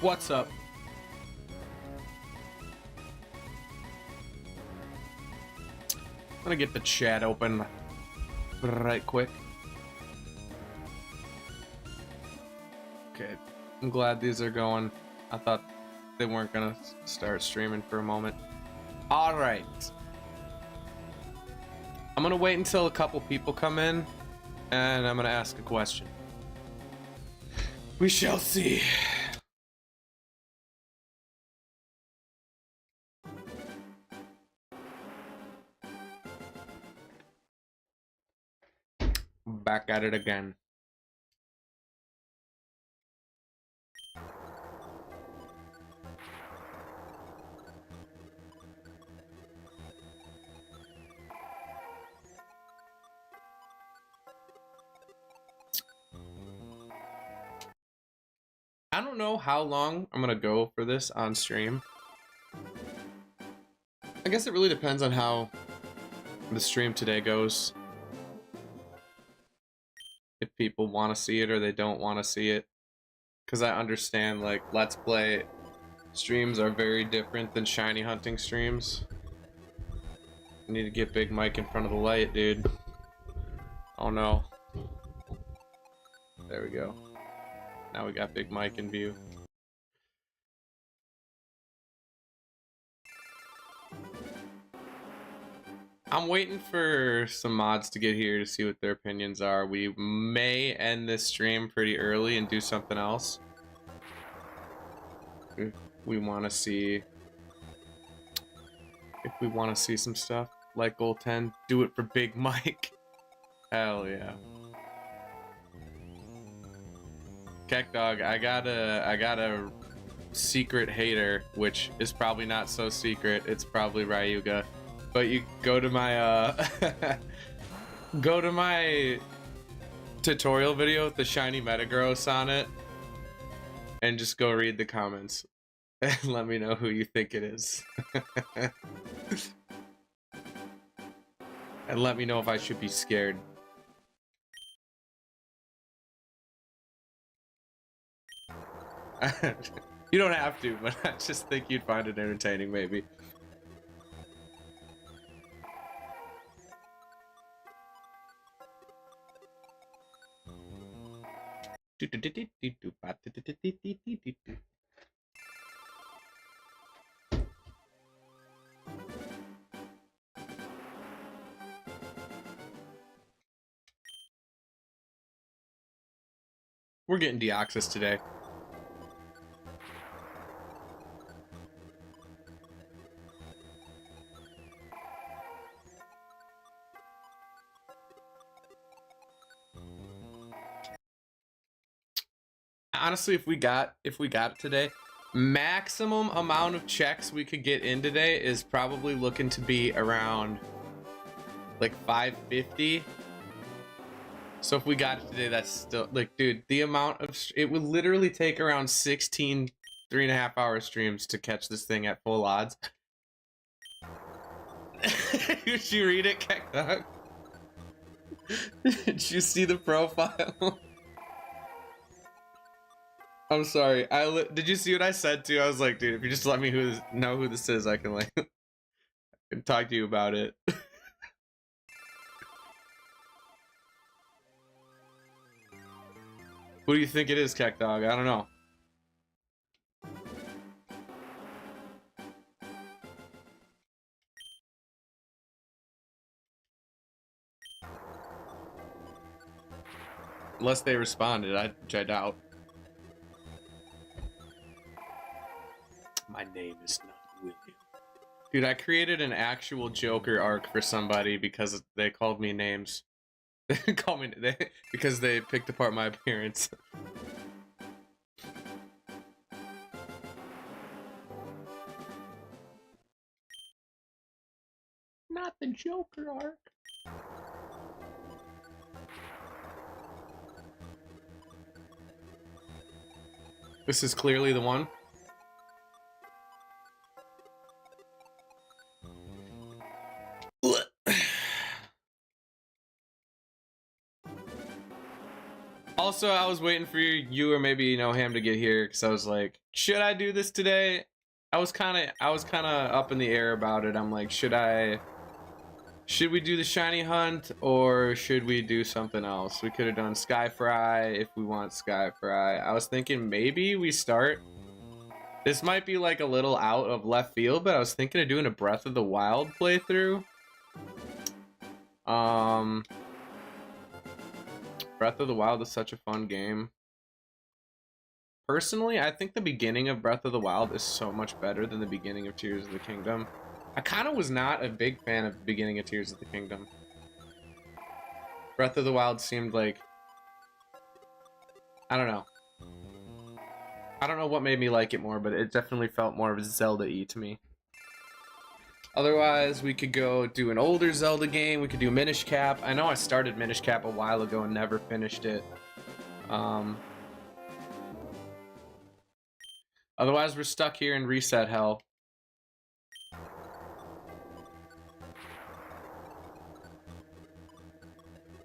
What's up? I'm gonna get the chat open right quick. Okay, I'm glad these are going. I thought they weren't gonna start streaming for a moment. All right. I'm gonna wait until a couple people come in, and I'm gonna ask a question. We shall see. Back at it again. I don't know how long I'm gonna go for this on stream. I guess it really depends on how the stream today goes. If people want to see it or they don't want to see it. Because I understand, like, Let's Play streams are very different than shiny hunting streams. I need to get Big Mike in front of the light, dude. Oh no. There we go. Now we got Big Mike in view. I'm waiting for some mods to get here to see what their opinions are. We may end this stream pretty early and do something else. If we want to see... If we want to see some stuff, like Goal 10, do it for Big Mike. Hell yeah. Keck Dog, I got a secret hater, which is probably not so secret. It's probably Ryuga. But you go to my go to my tutorial video with the shiny Metagross on it and just go read the comments and let me know who you think it is. And let me know if I should be scared. You don't have to, but I just think you'd find it entertaining, maybe. We're getting Deoxys today. Honestly, if we got it today, maximum amount of checks we could get in today is probably looking to be around like 550. So if we got it today, that's still like, dude, the amount of it would literally take around 16 3.5-hour streams to catch this thing at full odds. Did you read it, Kekdog? Did you see the profile? I'm sorry. Did you see what I said too? I was like, dude, if you just let me know who this is, I can like talk to you about it. Who do you think it is, Kekdog? I don't know. Unless they responded, which I doubt. My name is not William. Dude, I created an actual Joker arc for somebody because they called me names. They called me because they picked apart my appearance. Not the Joker arc. This is clearly the one. Also, I was waiting for you or maybe Ham to get here because I was like, should I do this today? I was kind of up in the air about it. I'm like, should we do the shiny hunt or should we do something else? We could have done Sky Fry if we want Sky Fry. I was thinking maybe we start. This might be like a little out of left field, but I was thinking of doing a Breath of the Wild playthrough. Breath of the Wild is such a fun game. Personally, I think the beginning of Breath of the Wild is so much better than the beginning of Tears of the Kingdom. I kind of was not a big fan of the beginning of Tears of the Kingdom. Breath of the Wild seemed like... I don't know. I don't know what made me like it more, but it definitely felt more of Zelda-y to me. Otherwise, we could go do an older Zelda game. We could do Minish Cap. I know I started Minish Cap a while ago and never finished it. Otherwise, we're stuck here in Reset Hell.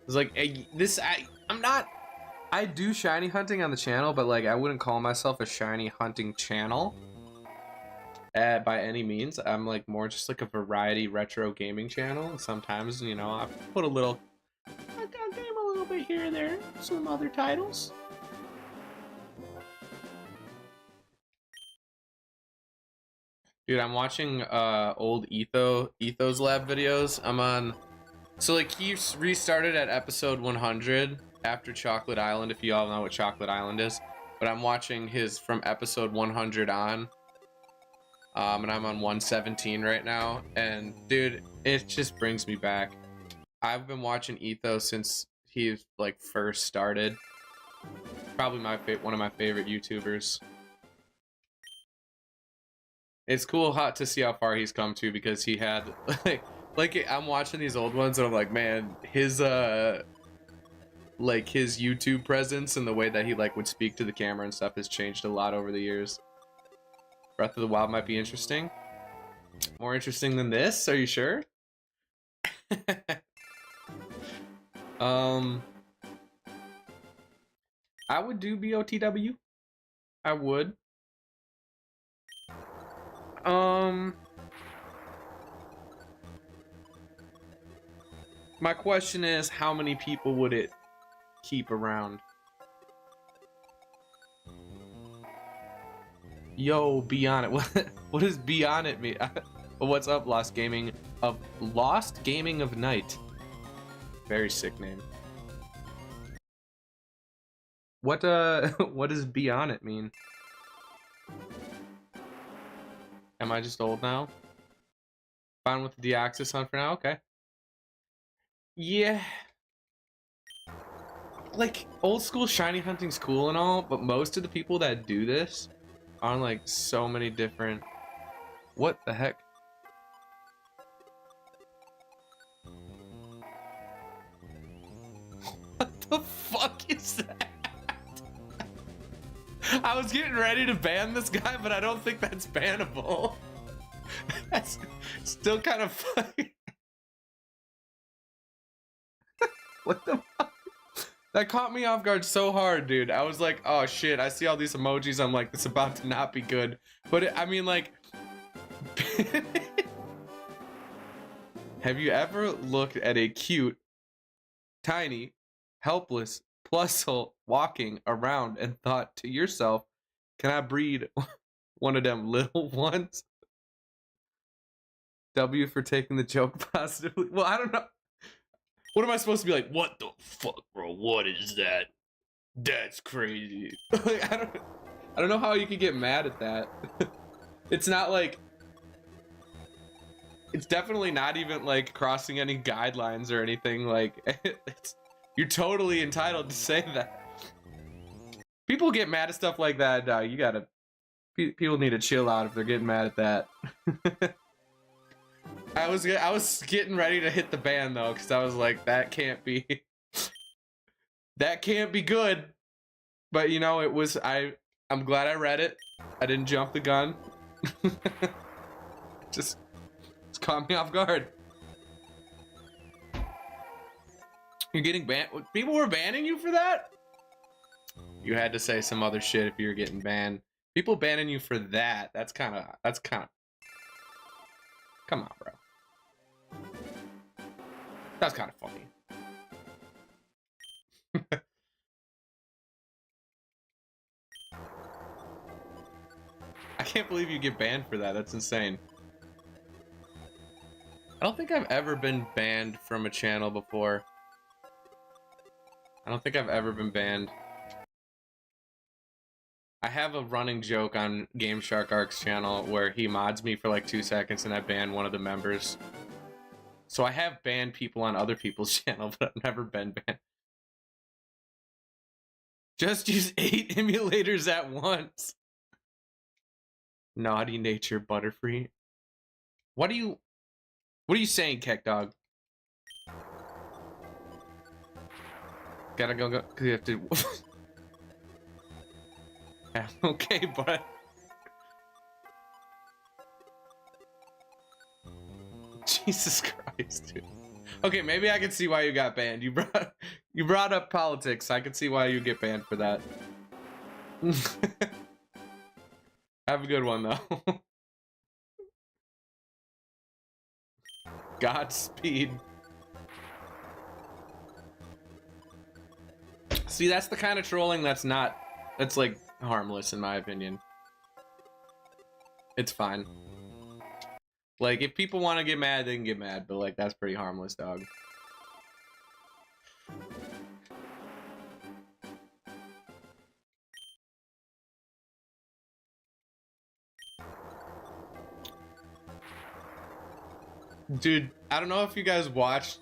It's like, I do shiny hunting on the channel, but like I wouldn't call myself a shiny hunting channel by any means. I'm like more just like a variety retro gaming channel. And sometimes, I put a little, I game a little bit here and there, some other titles. Dude, I'm watching old Ethos Lab videos. I'm on, so like he restarted at episode 100 after Chocolate Island, if you all know what Chocolate Island is. But I'm watching his from episode 100 on. And I'm on 117 right now. And dude, it just brings me back. I've been watching Ethos since he like first started. Probably one of my favorite YouTubers. It's cool to see how far he's come to, because he had like I'm watching these old ones and I'm like, man, his like his YouTube presence and the way that he like would speak to the camera and stuff has changed a lot over the years. Breath of the Wild might be interesting. More interesting than this? Are you sure? I would do BOTW. I would. My question is, how many people would it keep around? Yo, be on it. What does be on it mean? What's up, Lost Gaming of Night? Very sick name. What does be on it mean? Am I just old now? Fine with the Deoxys hunt for now? Okay. Yeah. Like, old school shiny hunting's cool and all, but most of the people that do this are on like so many different... What the heck? What the fuck is that? I was getting ready to ban this guy, but I don't think that's bannable. That's still kind of funny. What the fuck? That caught me off guard so hard, dude. I was like, oh shit, I see all these emojis. I'm like, this is about to not be good. But I mean, like... Have you ever looked at a cute, tiny, helpless plusle walking around and thought to yourself, can I breed one of them little ones? W for taking the joke positively. Well, I don't know. What am I supposed to be like? What the fuck, bro? What is that? That's crazy. Like, I don't know how you could get mad at that. It's not like... It's definitely not even like crossing any guidelines or anything. Like, you're totally entitled to say that. People get mad at stuff like that. You gotta... People need to chill out if they're getting mad at that. I was getting ready to hit the ban though, because I was like, that can't be good. But you know, it was... I'm glad I read it. I didn't jump the gun. Just caught me off guard. You're getting banned? People were banning you for that? You had to say some other shit if you were getting banned. People banning you for that. That's kind of. Come on, bro. That's kind of funny. I can't believe you get banned for that. That's insane. I don't think I've ever been banned from a channel before. I don't think I've ever been banned. I have a running joke on Game Shark Arc's channel where he mods me for like 2 seconds and I ban one of the members. So I have banned people on other people's channel, but I've never been banned. Just use 8 emulators at once. Naughty nature Butterfree. What are you saying, Keck Dog? Gotta go. You have to. Yeah, okay, but. Jesus Christ, dude. Okay, maybe I can see why you got banned. You brought up politics. I can see why you get banned for that. Have a good one though. Godspeed. See, that's the kind of trolling that's like harmless in my opinion. It's fine. Like, if people want to get mad, they can get mad, but like, that's pretty harmless, dog. Dude, I don't know if you guys watched,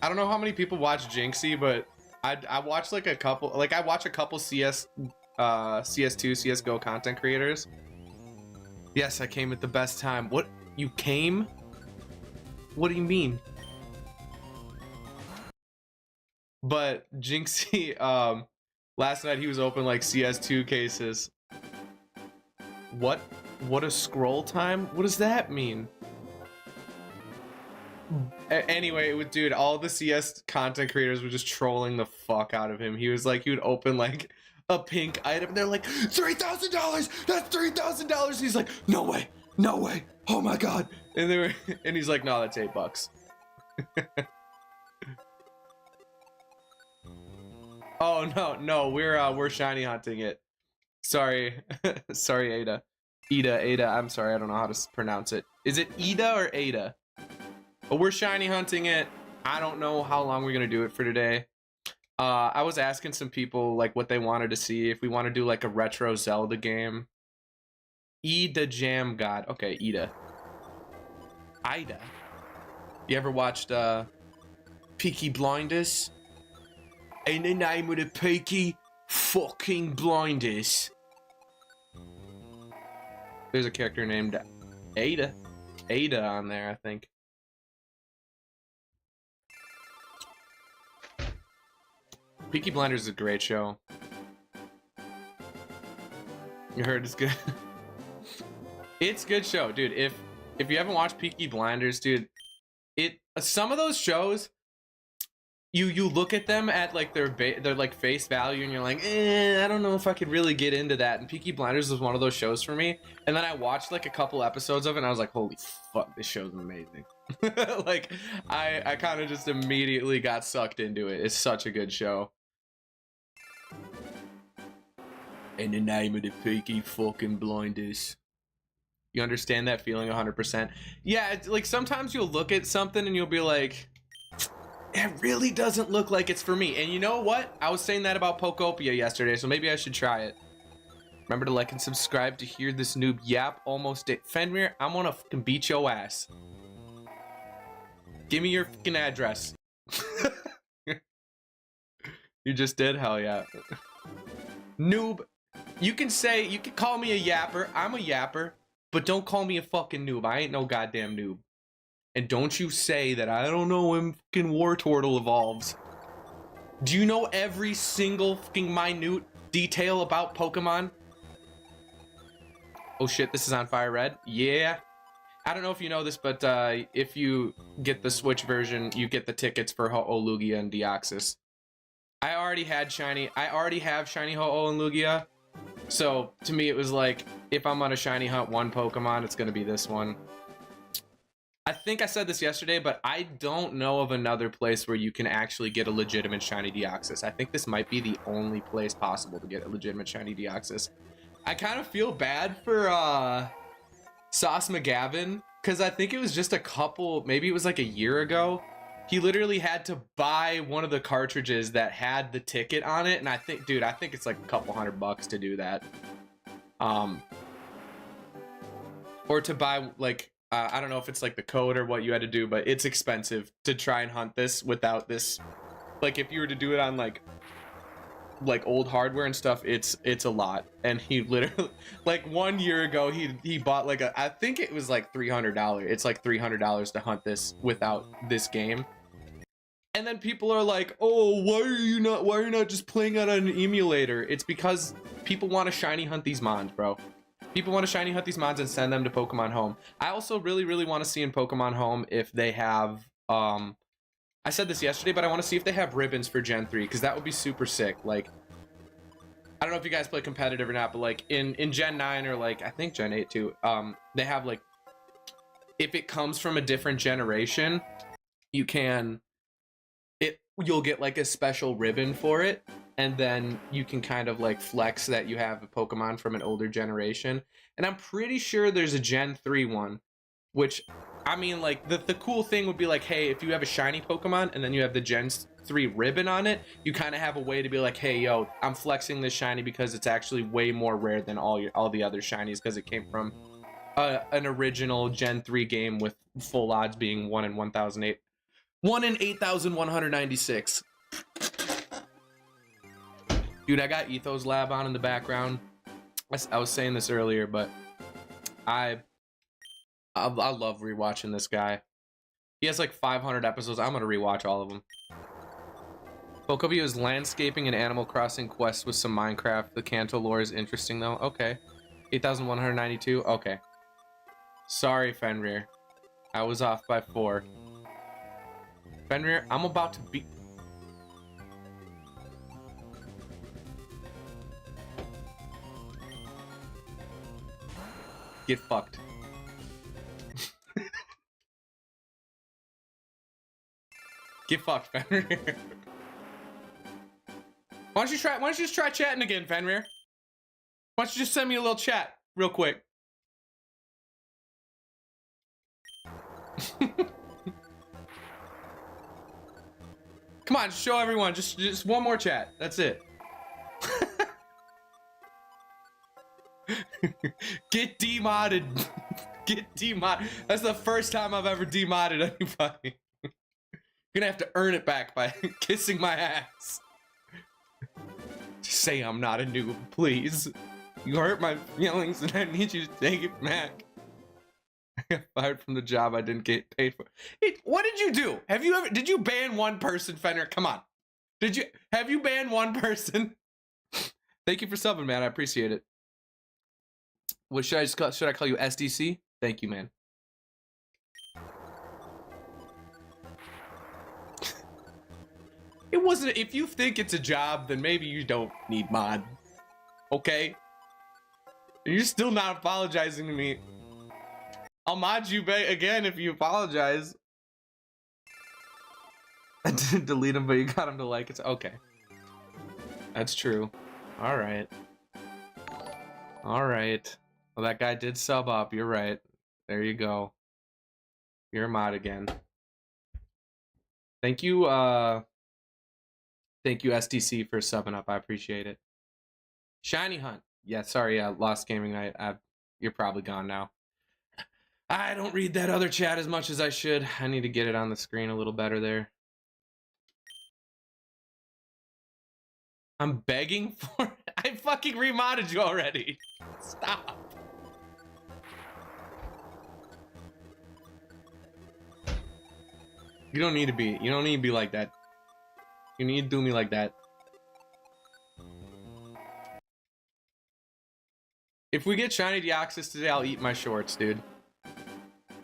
I don't know how many people watch Jinxie, but I watched like a couple, like I watch a couple CS2, CSGO content creators. Yes, I came at the best time. What? You came? What do you mean? But Jinxie, last night he was open like CS2 cases. What? What a scroll time? What does that mean? Anyway, dude, all the CS content creators were just trolling the fuck out of him. He was like, he would open like a pink item. They're like, $3,000. That's $3,000. He's like, no way, no way. Oh my god. And they were, and he's like, no, that's $8. Oh no, we're shiny hunting it. Sorry, sorry, Ada. Ada. I'm sorry, I don't know how to pronounce it. Is it Ida or Ada? But we're shiny hunting it. I don't know how long we're gonna do it for today. I was asking some people like what they wanted to see, if we want to do like a retro Zelda game. Ida Jam God. Okay, Ida. You ever watched Peaky Blinders? In the name of the Peaky fucking Blinders. There's a character named Ada. Ada on there, I think. Peaky Blinders is a great show. You heard it's good. It's a good show, dude. If you haven't watched Peaky Blinders, dude, some of those shows, you look at them at like their like face value, and you're like, I don't know if I could really get into that. And Peaky Blinders was one of those shows for me. And then I watched like a couple episodes of it, and I was like, holy fuck, this show's amazing. Like, I kind of just immediately got sucked into it. It's such a good show. In the name of the Peaky fucking Blinders. You understand that feeling 100%? Yeah, it's like sometimes you'll look at something and you'll be like, it really doesn't look like it's for me. And you know what? I was saying that about Pokopia yesterday, so maybe I should try it. Remember to like and subscribe to hear this noob yap almost did. Fenrir, I'm gonna fucking beat your ass. Give me your fucking address. You just did? Hell yeah. Noob. You can call me a yapper. I'm a yapper. But don't call me a fucking noob. I ain't no goddamn noob. And don't you say that I don't know when fucking Wartortle evolves. Do you know every single fucking minute detail about Pokemon? Oh shit, this is on Fire Red? Yeah. I don't know if you know this, but if you get the Switch version, you get the tickets for Olugia and Deoxys. I already have shiny Ho-Oh and Lugia. So to me, it was like, if I'm on a shiny hunt one Pokemon, it's going to be this one. I think I said this yesterday, but I don't know of another place where you can actually get a legitimate shiny Deoxys. I think this might be the only place possible to get a legitimate shiny Deoxys. I kind of feel bad for Sauce McGavin, because I think it was just a couple, maybe it was like a year ago. He literally had to buy one of the cartridges that had the ticket on it, and I think, dude, I think it's like a couple $100 to do that. Or to buy like, I don't know if it's like the code or what you had to do, but it's expensive to try and hunt this without this. Like if you were to do it on like old hardware and stuff, it's a lot. And he literally, like 1 year ago, he bought like I think it was like $300. It's like $300 to hunt this without this game. And then people are like, oh, why are you not just playing it on an emulator? It's because people want to shiny hunt these mons, bro. People want to shiny hunt these mons and send them to Pokemon Home. I also really want to see in Pokemon Home if they have, I said this yesterday, but I want to see if they have ribbons for Gen 3, because that would be super sick. Like, I don't know if you guys play competitive or not, but like in Gen 9 or like, I think Gen 8 too, they have like, if it comes from a different generation, you'll get like a special ribbon for it, and then you can kind of like flex that you have a Pokemon from an older generation. And I'm pretty sure there's a Gen 3 one, which, I mean, like the cool thing would be like, hey, if you have a shiny Pokemon and then you have the Gen 3 ribbon on it, you kind of have a way to be like, hey, yo, I'm flexing this shiny because it's actually way more rare than all the other shinies, because it came from an original Gen 3 game with full odds being 1 in 8,196. Dude, I got Ethos Lab on in the background. I was saying this earlier, but I love rewatching this guy. He has like 500 episodes. I'm gonna rewatch all of them. Pokeview is landscaping and Animal Crossing quest with some Minecraft. The Kanto lore is interesting though. Okay. 8,192. Okay. Sorry, Fenrir. I was off by 4. Fenrir, I'm about to be... Get fucked. Get fucked, Fenrir. Why don't you just try chatting again, Fenrir? Why don't you just send me a little chat real quick? Come on, show everyone. Just one more chat. That's it. Get demodded. Get demodded. That's the first time I've ever demodded anybody. You're gonna have to earn it back by kissing my ass. Just say I'm not a noob, please. You hurt my feelings and I need you to take it back. I got fired from the job I didn't get paid for. What did you do? Did you ban one person, Fenrir? Come on. Have you banned one person? Thank you for subbing, man. I appreciate it. What should I call you, SDC? Thank you, man. It wasn't, if you think it's a job, then maybe you don't need mod. Okay? You're still not apologizing to me. I'll mod you again if you apologize. I didn't delete him, but you got him to like it. Okay. That's true. Alright. Alright. Well, that guy did sub up. You're right. There you go. You're a mod again. Thank you, STC, for subbing up. I appreciate it. Shiny Hunt. Yeah, sorry, Lost Gaming Night. You're probably gone now. I don't read that other chat as much as I should. I need to get it on the screen a little better there. I'm begging for it. I fucking remodded you already. Stop. You don't need to be like that. You need to do me like that. If we get shiny Deoxys today, I'll eat my shorts, dude.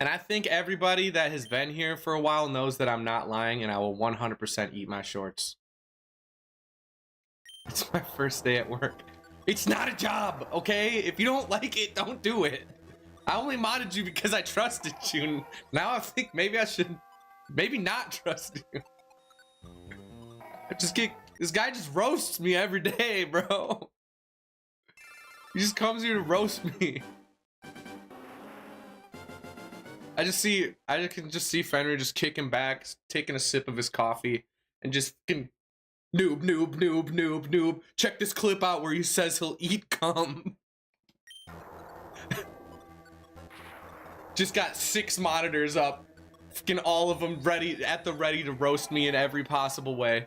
And I think everybody that has been here for a while knows that I'm not lying, and I will 100% eat my shorts. It's my first day at work. It's not a job, okay? If you don't like it, don't do it. I only modded you because I trusted you. Now I think maybe I should maybe not trust you. This guy just roasts me every day, bro. He just comes here to roast me. I can just see Fenrir just kicking back, taking a sip of his coffee, and just fucking noob, noob, noob, noob, noob. Check this clip out where he says he'll eat cum. Just got 6 monitors up, fucking all of them ready to roast me in every possible way.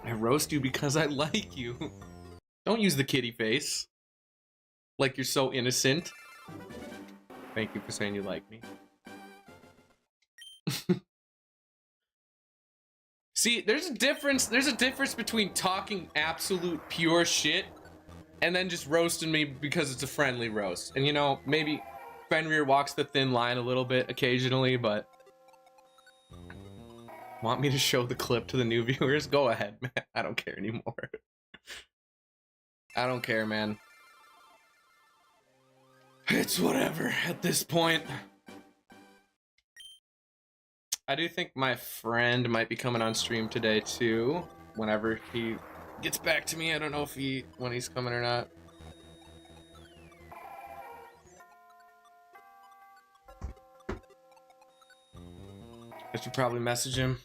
I roast you because I like you. Don't use the kitty face. Like you're so innocent. Thank you for saying you like me. See, there's a difference between talking absolute pure shit and then just roasting me because it's a friendly roast. And you know, maybe Fenrir walks the thin line a little bit occasionally, but want me to show the clip to the new viewers? Go ahead, man. I don't care anymore. I don't care, man. It's whatever at this point. I do think my friend might be coming on stream today too, whenever he gets back to me. I don't know if when he's coming or not. I should probably message him.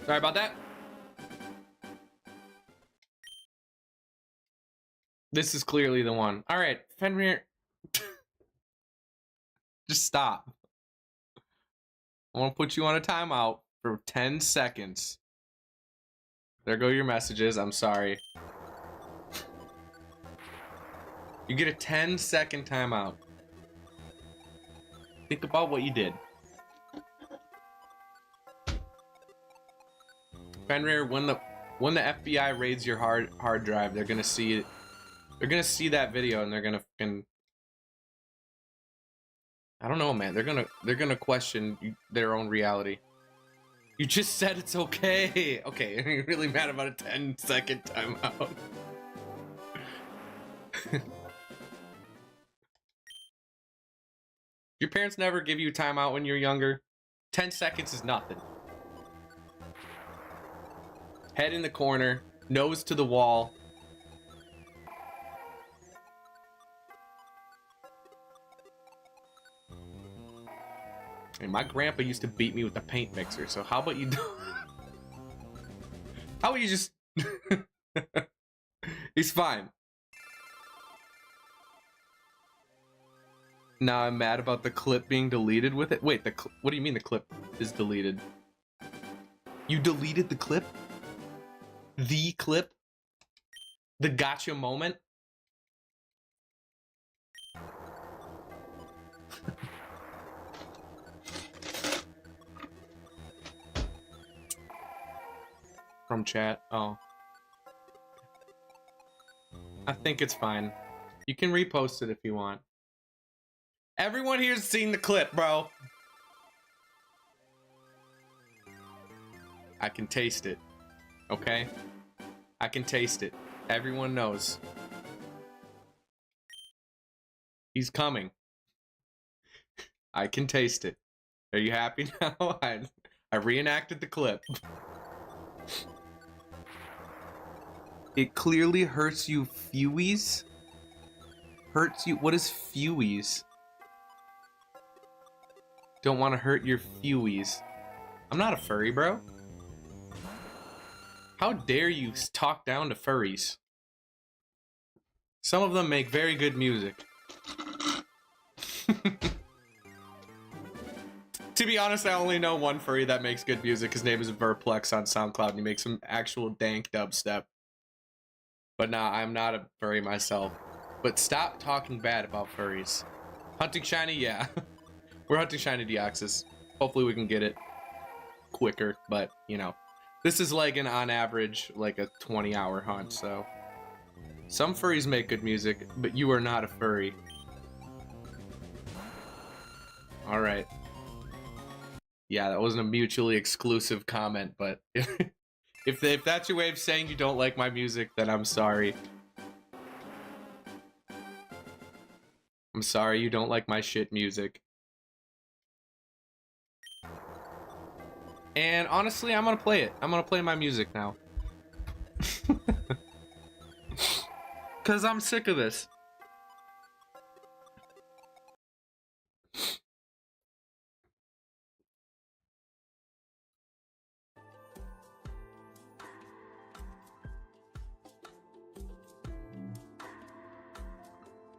Sorry about that. This is clearly the one. All right, Fenrir. Just stop. I want to put you on a timeout for 10 seconds. There go your messages. I'm sorry. You get a 10-second timeout. Think about what you did. Fenrir, when the FBI raids your hard drive, they're gonna see it. They're gonna see that video and they're gonna fucking, I don't know, man. They're gonna question their own reality. You just said it's okay. Okay, are you really mad about a 10-second timeout? Your parents never give you a timeout when you're younger? 10 seconds is nothing. Head in the corner, nose to the wall. Hey, my grandpa used to beat me with the paint mixer, so how about you do... How about you just... He's fine. Now I'm mad about the clip being deleted with it. Wait, what do you mean the clip is deleted? You deleted the clip? The clip? The gotcha moment? From chat. Oh. I think it's fine. You can repost it if you want. Everyone here's seen the clip, bro. I can taste it. Okay? I can taste it. Everyone knows. He's coming. I can taste it. Are you happy now? I reenacted the clip. It clearly hurts you fewies? Hurts you? What is fewies? Don't want to hurt your fewies. I'm not a furry, bro. How dare you talk down to furries? Some of them make very good music. To be honest, I only know one furry that makes good music. His name is Verplex on SoundCloud, and he makes some actual dank dubstep. But nah, I'm not a furry myself. But stop talking bad about furries. Hunting shiny, yeah. We're hunting shiny Deoxys. Hopefully we can get it quicker, but you know, this is like an on average like a 20-hour hunt, so some furries make good music, but you are not a furry. All right. Yeah, that wasn't a mutually exclusive comment, but if that's your way of saying you don't like my music, then I'm sorry. I'm sorry you don't like my shit music. And honestly, I'm gonna play it. I'm gonna play my music now. Cause I'm sick of this.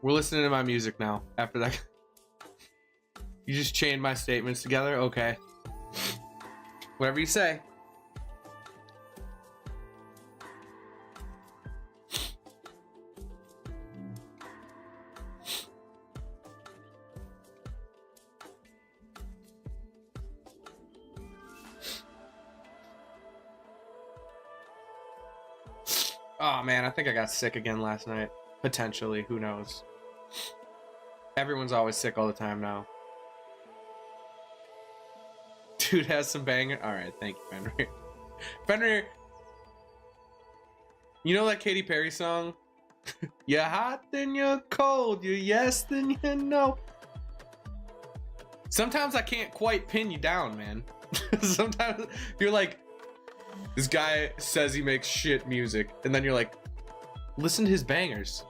We're listening to my music now. After that, you just chained my statements together. Okay. Whatever you say. Oh man, I think I got sick again last night. Potentially, who knows? Everyone's always sick all the time now. Dude has some banger. All right, thank you, Fenrir. Fenrir, you know that Katy Perry song? You're hot, then you're cold. You're yes, then you know. Sometimes I can't quite pin you down, man. Sometimes you're like, this guy says he makes shit music, and then you're like, listen to his bangers.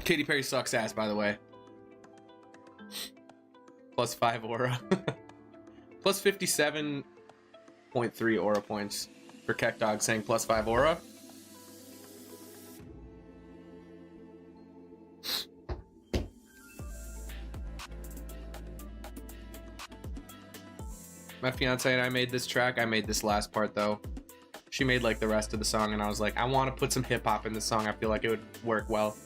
Katy Perry sucks ass, by the way. +5 aura. Plus 57.3 aura points for Kekdog saying +5 aura. My fiance and I made this track. I made this last part though. She made like the rest of the song, and I was like, I want to put some hip hop in this song. I feel like it would work well.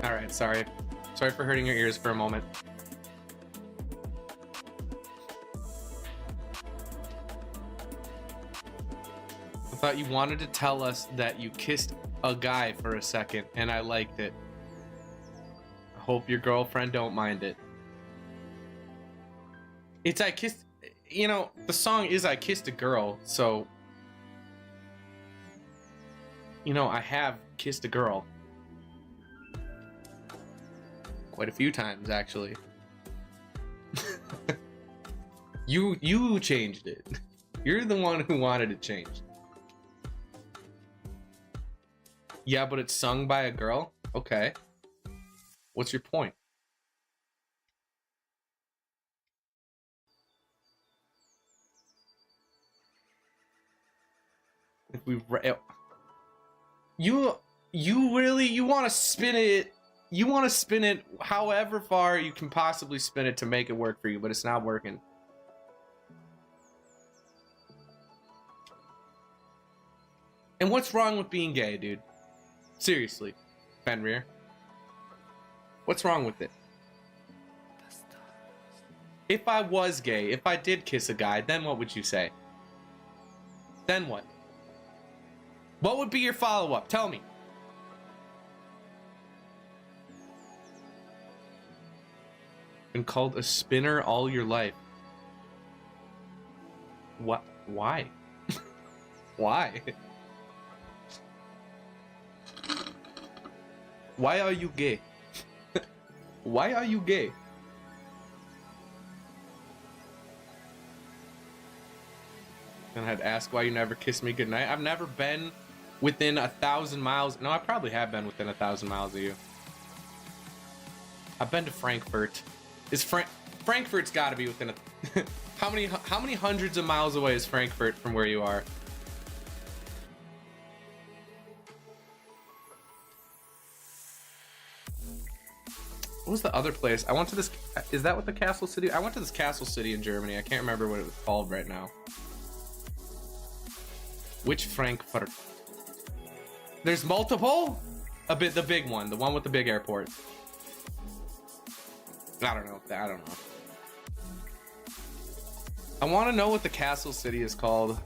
All right, sorry for hurting your ears for a moment. I thought you wanted to tell us that you kissed a guy for a second, and I liked it. I hope your girlfriend don't mind it. It's I kissed, you know, the song is I kissed a girl, so, you know, I have kissed a girl. Quite a few times, actually. You changed it. You're the one who wanted it changed. Yeah, but it's sung by a girl? Okay. What's your point? If we you want to spin it, you want to spin it however far you can possibly spin it to make it work for you, but it's not working. And what's wrong with being gay, dude? Seriously, Fenrir. What's wrong with it? If I was gay, if I did kiss a guy, then what would you say? Then what? What would be your follow-up? Tell me. Been called a spinner all your life. What? Why? Why? Why are you gay? Why are you gay? And I'd ask why you never kissed me goodnight. I've never been within 1,000 miles. No, I probably have been within 1,000 miles of you. I've been to Frankfurt. Is Frankfurt's got to be within a how many hundreds of miles away is Frankfurt from where you are? what was the other place? I went to this, is that what the castle city? I went to this castle city in Germany. I can't remember what it was called right now. Which Frankfurt? There's multiple? The big one, the one with the big airport. I don't know. I want to know what the castle city is called.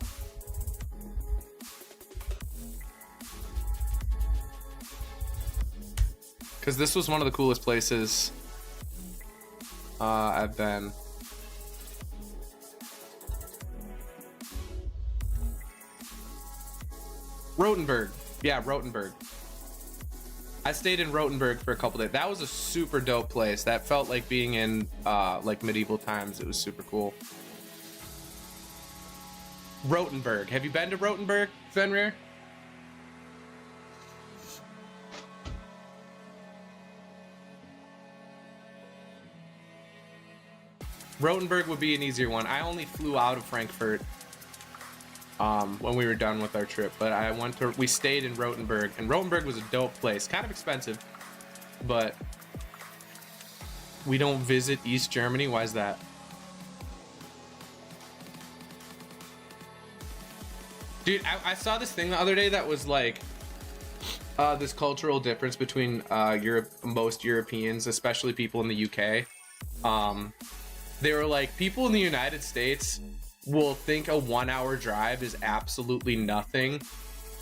Because this was one of the coolest places I've been. Rothenburg. Yeah, Rothenburg. I stayed in Rothenburg for a couple days. That was a super dope place. That felt like being in like medieval times. It was super cool. Rothenburg. Have you been to Rothenburg, Fenrir? Rothenburg would be an easier one. I only flew out of Frankfurt when we were done with our trip, but we stayed in Rothenburg, and Rothenburg was a dope place. Kind of expensive, but we don't visit East Germany. Why is that? Dude, I saw this thing the other day that was like this cultural difference between most Europeans, especially people in the UK. They were like, people in the United States will think a 1 hour drive is absolutely nothing,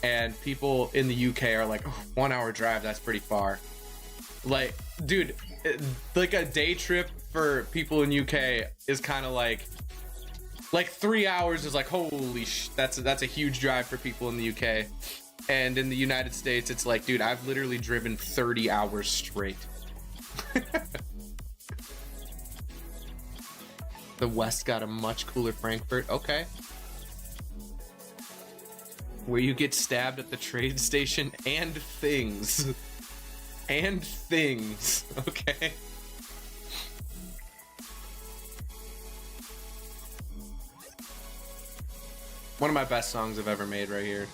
and people in the UK are like, oh, 1 hour drive, that's pretty far. Like, dude, like a day trip for people in UK is kind of like 3 hours is like, holy that's a huge drive for people in the UK. And in the United States, it's like, dude, I've literally driven 30 hours straight. The West got a much cooler Frankfurt. Okay. Where you get stabbed at the train station and things. And things. Okay. One of my best songs I've ever made right here.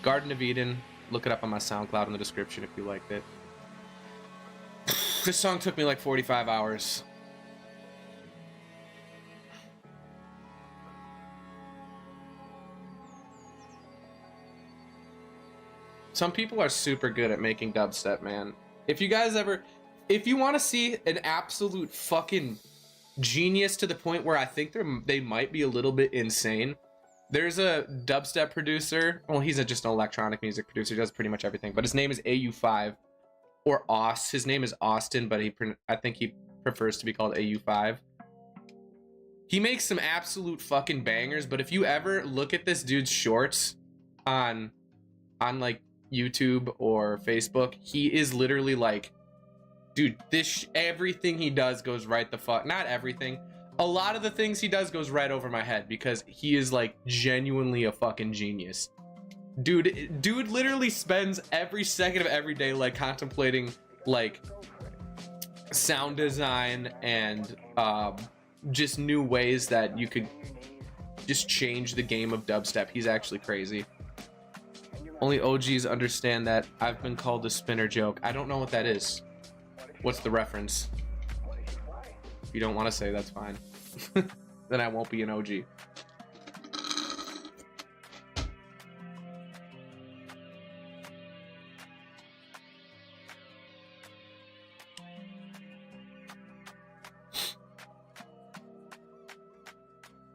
Garden of Eden. Look it up on my SoundCloud in the description if you liked it. This song took me like 45 hours. Some people are super good at making dubstep, man. If you want to see an absolute fucking genius to the point where I think they might be a little bit insane, there's a dubstep producer. Well, he's just an electronic music producer. He does pretty much everything. But his name is AU5 or Aus. His name is Austin, but I think he prefers to be called AU5. He makes some absolute fucking bangers. But if you ever look at this dude's shorts on like YouTube or Facebook, he is literally like, dude, everything he does goes right the fuck, not everything, a lot of the things he does goes right over my head, because he is like genuinely a fucking genius. Dude literally spends every second of every day like contemplating like sound design and just new ways that you could just change the game of dubstep. He's actually crazy. Only OGs understand that I've been called a spinner joke. I don't know what that is. What's the reference? If you don't want to say, that's fine. Then I won't be an OG.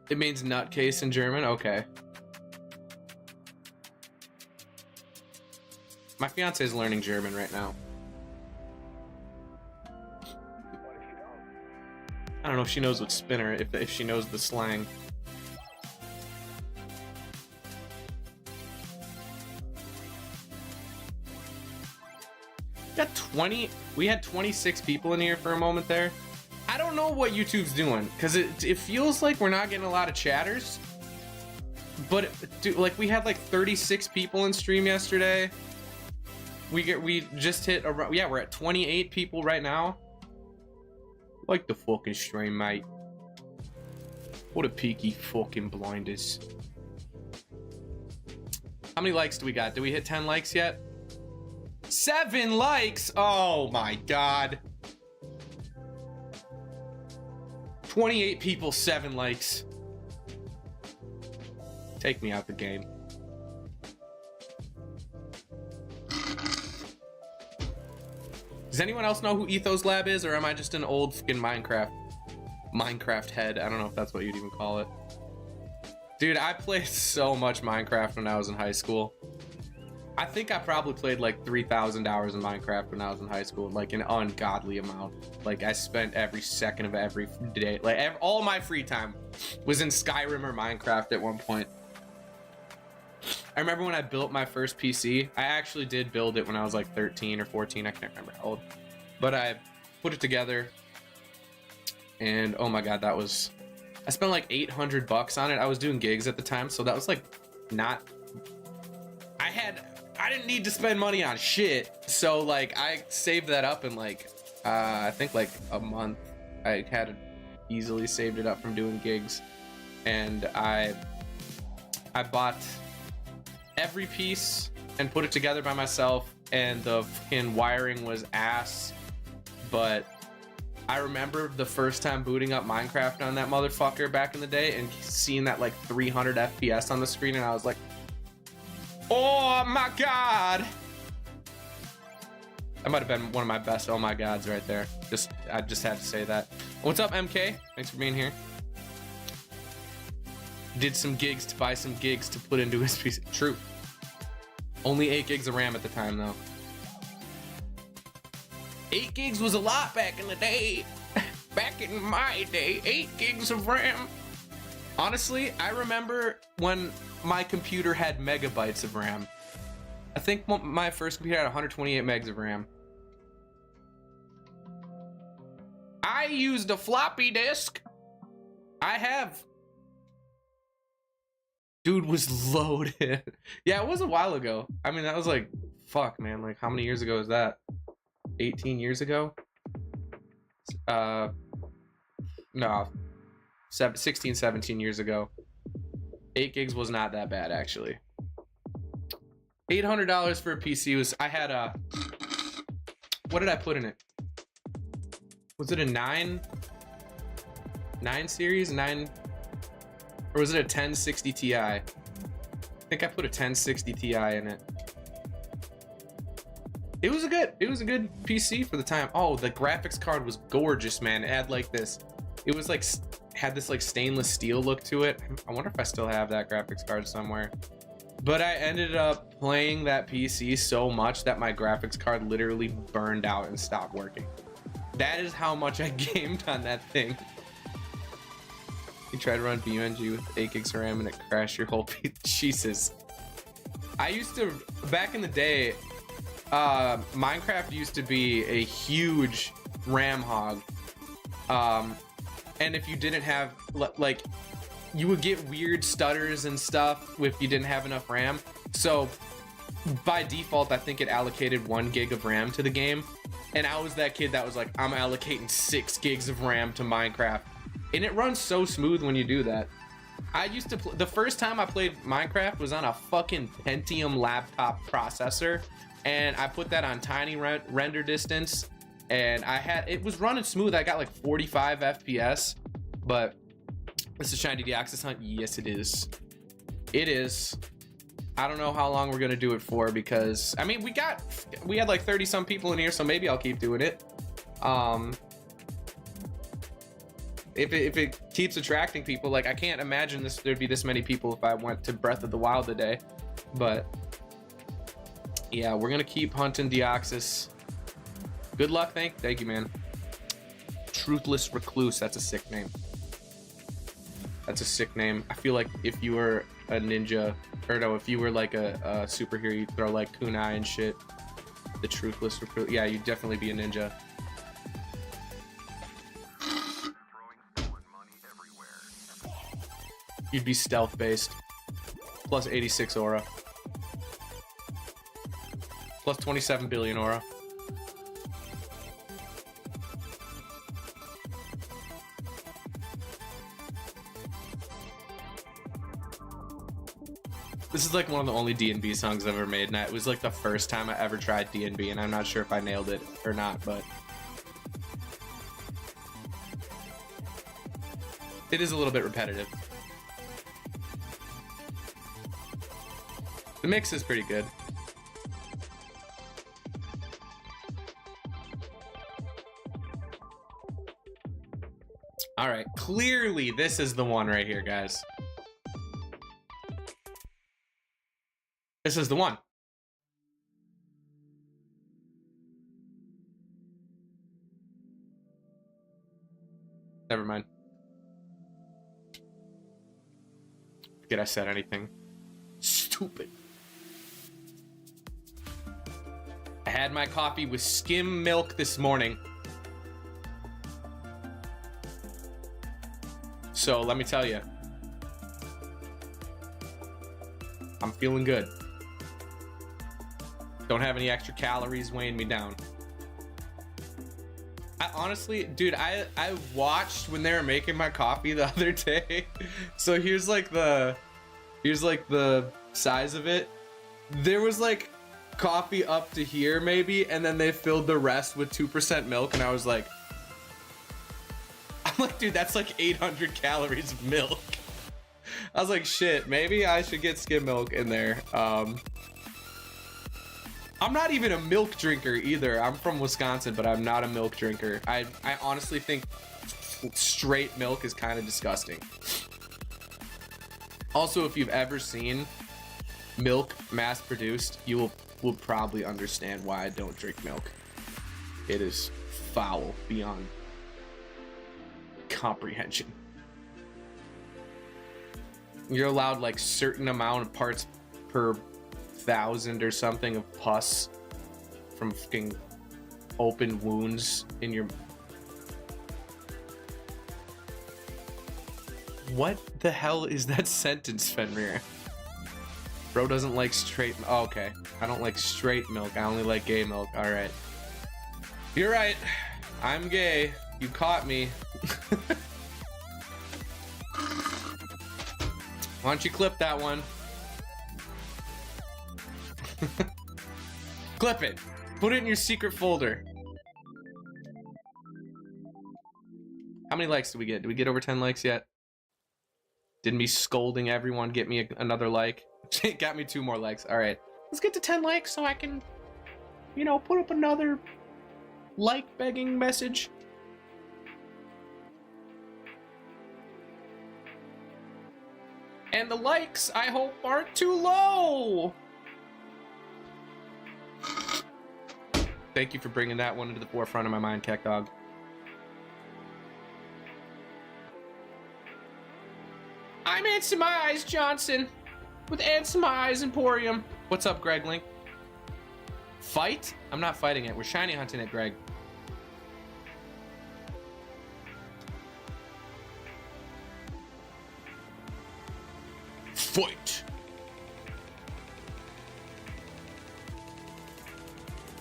It means nutcase in German? Okay. My fiance is learning German right now. I don't know if she knows what spinner, if she knows the slang. We had 26 people in here for a moment there. I don't know what YouTube's doing, because it feels like we're not getting a lot of chatters. But dude, like we had like 36 people in stream yesterday. We just hit around, yeah, we're at 28 people right now. Like the fucking stream, mate. What a peaky fucking blinders. How many likes do we got? Do we hit 10 likes yet? 7 likes. Oh my God. 28 people, 7 likes. Take me out the game. Does anyone else know who Ethos Lab is, or am I just an old fucking Minecraft head? I don't know if that's what you'd even call it. Dude, I played so much Minecraft when I was in high school. I think I probably played like 3,000 hours in Minecraft when I was in high school, like an ungodly amount. Like I spent every second of every day, like all my free time was in Skyrim or Minecraft at one point. I remember when I built my first PC, I actually did build it when I was like 13 or 14, I can't remember how old, but I put it together and oh my God, I spent like $800 on it. I was doing gigs at the time, so that was like not, I didn't need to spend money on shit, so like I saved that up in like I think like a month. I had easily saved it up from doing gigs, and I bought every piece and put it together by myself, and the fucking wiring was ass. But I remember the first time booting up Minecraft on that motherfucker back in the day and seeing that like 300 FPS on the screen, and I was like, oh my God. That might have been one of my best oh my gods right there. I just had to say that. What's up, MK? Thanks for being here. Did some gigs to buy some gigs to put into his PC. True. Only 8 gigs of RAM at the time, though. 8 gigs was a lot back in the day. Back in my day, 8 gigs of RAM. Honestly, I remember when my computer had megabytes of RAM. I think my first computer had 128 megs of RAM. I used a floppy disk. I have. Dude was loaded. Yeah, it was a while ago. I mean, that was like, fuck, man. Like, how many years ago is that? 18 years ago? No. 16, 17 years ago. 8 gigs was not that bad, actually. $800 for a PC was, I had a, what did I put in it? Was it a 9 series? 9, or was it a 1060 Ti? I think I put a 1060 Ti in it. It was a good PC for the time. Oh, the graphics card was gorgeous, man. It had like this, it was like, had this like stainless steel look to it. I wonder if I still have that graphics card somewhere. But I ended up playing that PC so much that my graphics card literally burned out and stopped working. That is how much I gamed on that thing. You tried to run BUNG with 8 gigs of RAM and it crashed your whole PC. Jesus. I used to, back in the day, Minecraft used to be a huge RAM hog. And if you didn't have, like, you would get weird stutters and stuff if you didn't have enough RAM. So by default, I think it allocated 1 gig of RAM to the game. And I was that kid that was like, I'm allocating 6 gigs of RAM to Minecraft. And it runs so smooth when you do that. I used to, the first time I played Minecraft was on a fucking Pentium laptop processor. And I put that on tiny render distance. And it was running smooth. I got like 45 FPS. But this is Shiny Deoxys Hunt. Yes, it is. It is. I don't know how long we're gonna do it for, because I mean we had like 30 some people in here, so maybe I'll keep doing it. If it keeps attracting people, like I can't imagine there'd be this many people if I went to Breath of the Wild today. But yeah, we're gonna keep hunting Deoxys. Good luck. Thank you, man. Truthless Recluse. That's a sick name. That's a sick name. I feel like if you were a ninja, or no, if you were like a superhero, you'd throw like kunai and shit. The Truthless Recluse. Yeah, you'd definitely be a ninja. You'd be stealth based. Plus 86 aura. Plus 27 billion aura. This is like one of the only D&B songs I've ever made, and it was like the first time I ever tried D&B, and I'm not sure if I nailed it or not, but it is a little bit repetitive. The mix is pretty good. All right, clearly this is the one right here, guys. This is the one. Never mind. Forget I said anything. Stupid. I had my coffee with skim milk this morning. So let me tell you, I'm feeling good. Don't have any extra calories weighing me down. I honestly, dude, I watched when they were making my coffee the other day. So here's like the size of it. There was like coffee up to here maybe, and then they filled the rest with 2% milk, and I was like, dude, that's like 800 calories of milk. I was like, shit, maybe I should get skim milk in there. I'm not even a milk drinker either. I'm from Wisconsin, but I'm not a milk drinker. I honestly think straight milk is kind of disgusting. Also, if you've ever seen milk mass produced, you will probably understand why I don't drink milk. It is foul beyond comprehension. You're allowed like certain amount of parts per 1,000 or something of pus from fucking open wounds in your... What the hell is that sentence, Fenrir? Bro doesn't like straight... Oh, okay. I don't like straight milk. I only like gay milk. All right. You're right. I'm gay. You caught me. Why don't you clip that one? Clip it. Put it in your secret folder. How many likes did we get? Did we get over 10 likes yet? Did me scolding everyone get me another like? It got me 2 more likes. All right. Let's get to 10 likes so I can, you know, put up another like begging message. And the likes, I hope, aren't too low. Thank you for bringing that one into the forefront of my mind, Keck Dog. I'm Answer My Eyes Johnson with Answer My Eyes Emporium. What's up, Greg Link? Fight? I'm not fighting it. We're shiny hunting it, Greg. Fight!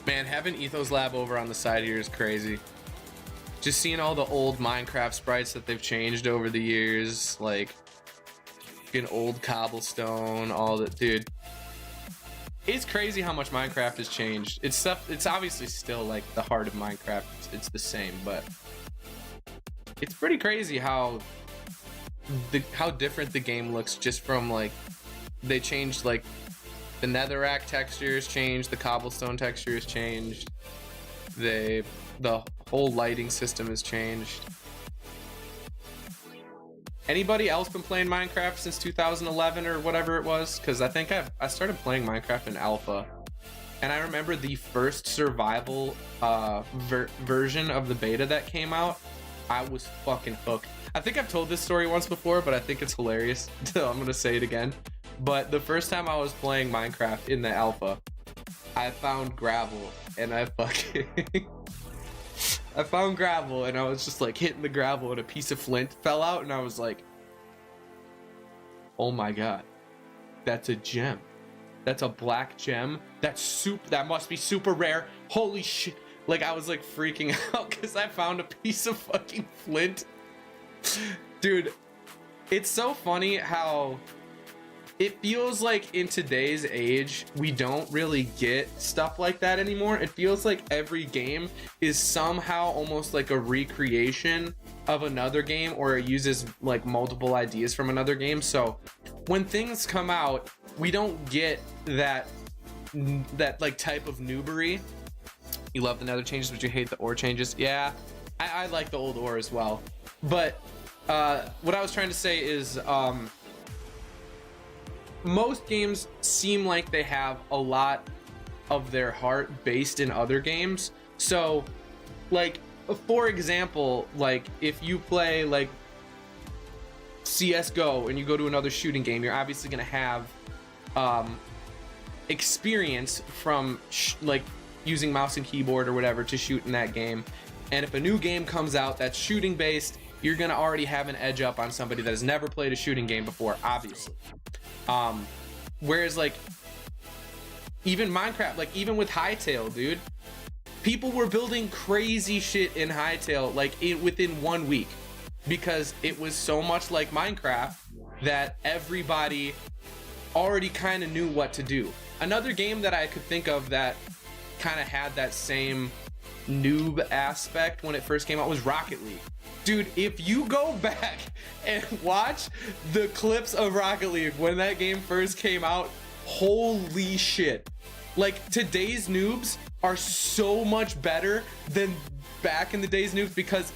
Man, having Ethos Lab over on the side here is crazy. Just seeing all the old Minecraft sprites that they've changed over the years, like an old cobblestone, all that, dude. It's crazy how much Minecraft has changed. It's obviously still like the heart of Minecraft. It's the same, but it's pretty crazy how different the game looks just from like they changed like the netherrack textures changed, the cobblestone textures changed, the whole lighting system has changed. Anybody else been playing Minecraft since 2011 or whatever it was? Because I think I started playing Minecraft in alpha, and I remember the first survival version of the beta that came out. I was fucking hooked. I think I've told this story once before, but I think it's hilarious. So I'm gonna say it again. But the first time I was playing Minecraft in the alpha, I found gravel, and I found gravel, and I was just like hitting the gravel, and a piece of flint fell out, and I was like, oh my god, that's a gem. That's a black gem. That must be super rare. Holy shit. Like, I was like freaking out because I found a piece of fucking flint. Dude, it's so funny how it feels like in today's age, we don't really get stuff like that anymore. It feels like every game is somehow almost like a recreation of another game, or it uses like multiple ideas from another game. So when things come out, we don't get that like type of noobery. You love the nether changes, but you hate the ore changes. Yeah, I like the old ore as well. But what I was trying to say is most games seem like they have a lot of their heart based in other games. So like, for example, like if you play like CSGO and you go to another shooting game, you're obviously going to have experience from like using mouse and keyboard or whatever to shoot in that game. And if a new game comes out that's shooting based, you're going to already have an edge up on somebody that has never played a shooting game before, obviously. Whereas like even Minecraft, like even with Hytale, dude, people were building crazy shit in Hytale like within 1 week, because it was so much like Minecraft that everybody already kind of knew what to do. Another game that I could think of that kind of had that same noob aspect when it first came out was Rocket League. Dude, if you go back and watch the clips of Rocket League when that game first came out, holy shit. Like, today's noobs are so much better than back in the day's noobs, because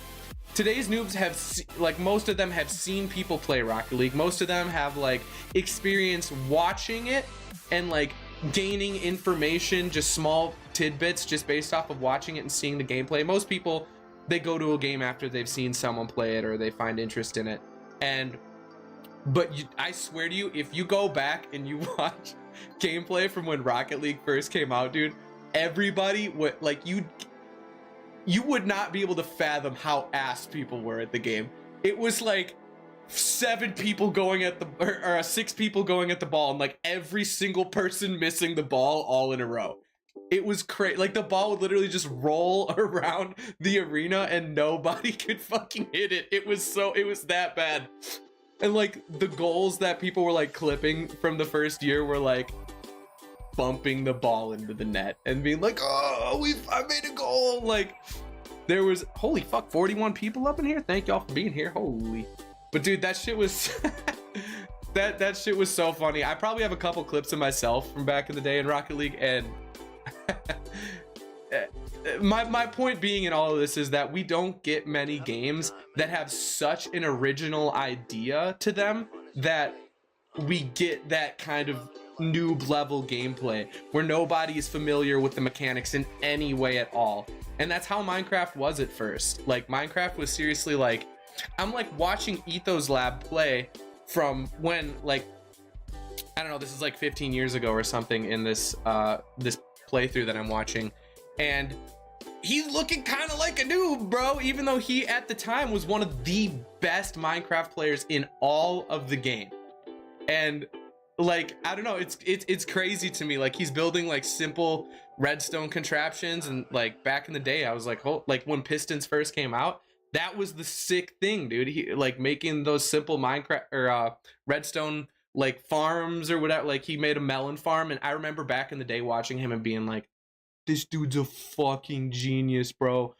today's noobs have like, most of them have seen people play Rocket League. Most of them have like experience watching it and like gaining information, just small tidbits just based off of watching it and seeing the gameplay. Most people, they go to a game after they've seen someone play it or they find interest in it. But I swear to you, if you go back and you watch gameplay from when Rocket League first came out, dude, everybody would like, you would not be able to fathom how ass people were at the game. It was like 7 people going at the or 6 people going at the ball, and like every single person missing the ball all in a row. It was crazy. Like, the ball would literally just roll around the arena and nobody could fucking hit it. It was that bad. And like the goals that people were like clipping from the first year were like bumping the ball into the net and being like, oh, I made a goal. Like, there was, holy fuck, 41 people up in here. Thank y'all for being here. Holy. But dude, that shit was that shit was so funny. I probably have a couple clips of myself from back in the day in Rocket League, and my point being in all of this is that we don't get many games that have such an original idea to them that we get that kind of noob level gameplay where nobody is familiar with the mechanics in any way at all. And that's how Minecraft was at first. Like, Minecraft was seriously like, I'm like watching Ethos Lab play from when, like, I don't know, this is like 15 years ago or something in this this playthrough that I'm watching, and he's looking kind of like a noob, bro, even though he at the time was one of the best Minecraft players in all of the game. And like, I don't know, it's crazy to me. Like, he's building like simple redstone contraptions, and like back in the day I was like, oh, like when Pistons first came out, that was the sick thing, dude. He like making those simple Minecraft or redstone like farms or whatever. Like, he made a melon farm, and I remember back in the day watching him and being like, this dude's a fucking genius, bro.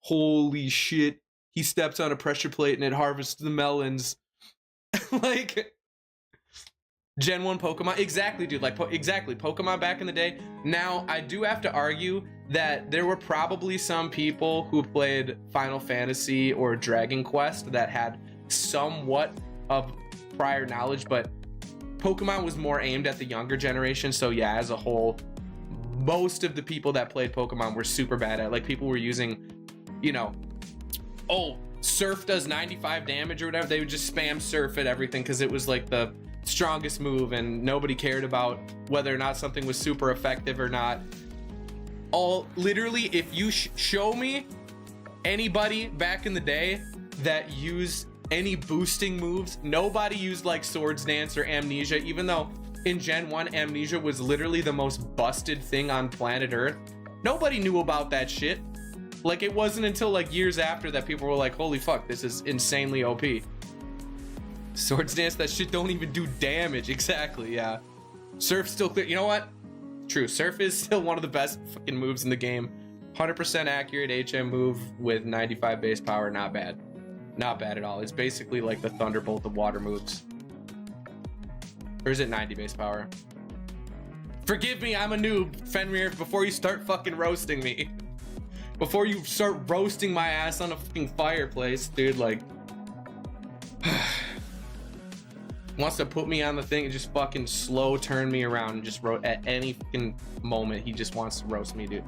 Holy shit. He steps on a pressure plate and it harvests the melons. Like, Gen 1 Pokemon. Exactly, dude. Like, exactly. Pokemon back in the day. Now, I do have to argue that there were probably some people who played Final Fantasy or Dragon Quest that had somewhat of prior knowledge, but Pokemon was more aimed at the younger generation. So yeah, as a whole, most of the people that played Pokemon were super bad at. Like, people were using, you know, oh, Surf does 95 damage or whatever. They would just spam Surf at everything because it was like the strongest move, and nobody cared about whether or not something was super effective or not. Literally, if you show me anybody back in the day that used any boosting moves, nobody used like Swords Dance or Amnesia, even though in Gen 1 Amnesia was literally the most busted thing on planet Earth. Nobody knew about that shit. Like, it wasn't until like years after that people were like, holy fuck, this is insanely OP. Swords Dance, that shit don't even do damage. Exactly, yeah. Surf still clear. You know what? True, Surf is still one of the best fucking moves in the game. 100% accurate HM move with 95 base power. Not bad. Not bad at all. It's basically like the Thunderbolt of water moves. Or is it 90 base power? Forgive me, I'm a noob, Fenrir, before you start fucking roasting me. Before you start roasting my ass on a fucking fireplace, dude, like... wants to put me on the thing and just fucking slow turn me around and just at any fucking moment, he just wants to roast me, dude.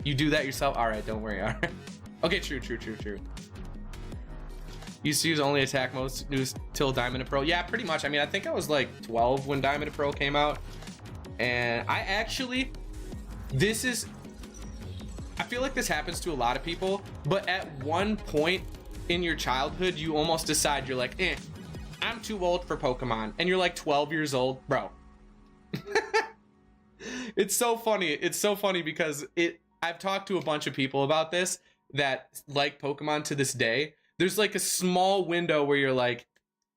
You do that yourself? Alright, don't worry, alright. Okay, true. Used to use only attack modes till Diamond and Pearl. Yeah, pretty much. I mean, I think I was like 12 when Diamond and Pearl came out. And I actually, I feel like this happens to a lot of people, but at one point in your childhood, you almost decide, you're like, I'm too old for Pokemon. And you're like 12 years old, bro. It's so funny. It's so funny because I've talked to a bunch of people about this that like Pokemon to this day. There's like a small window where you're like,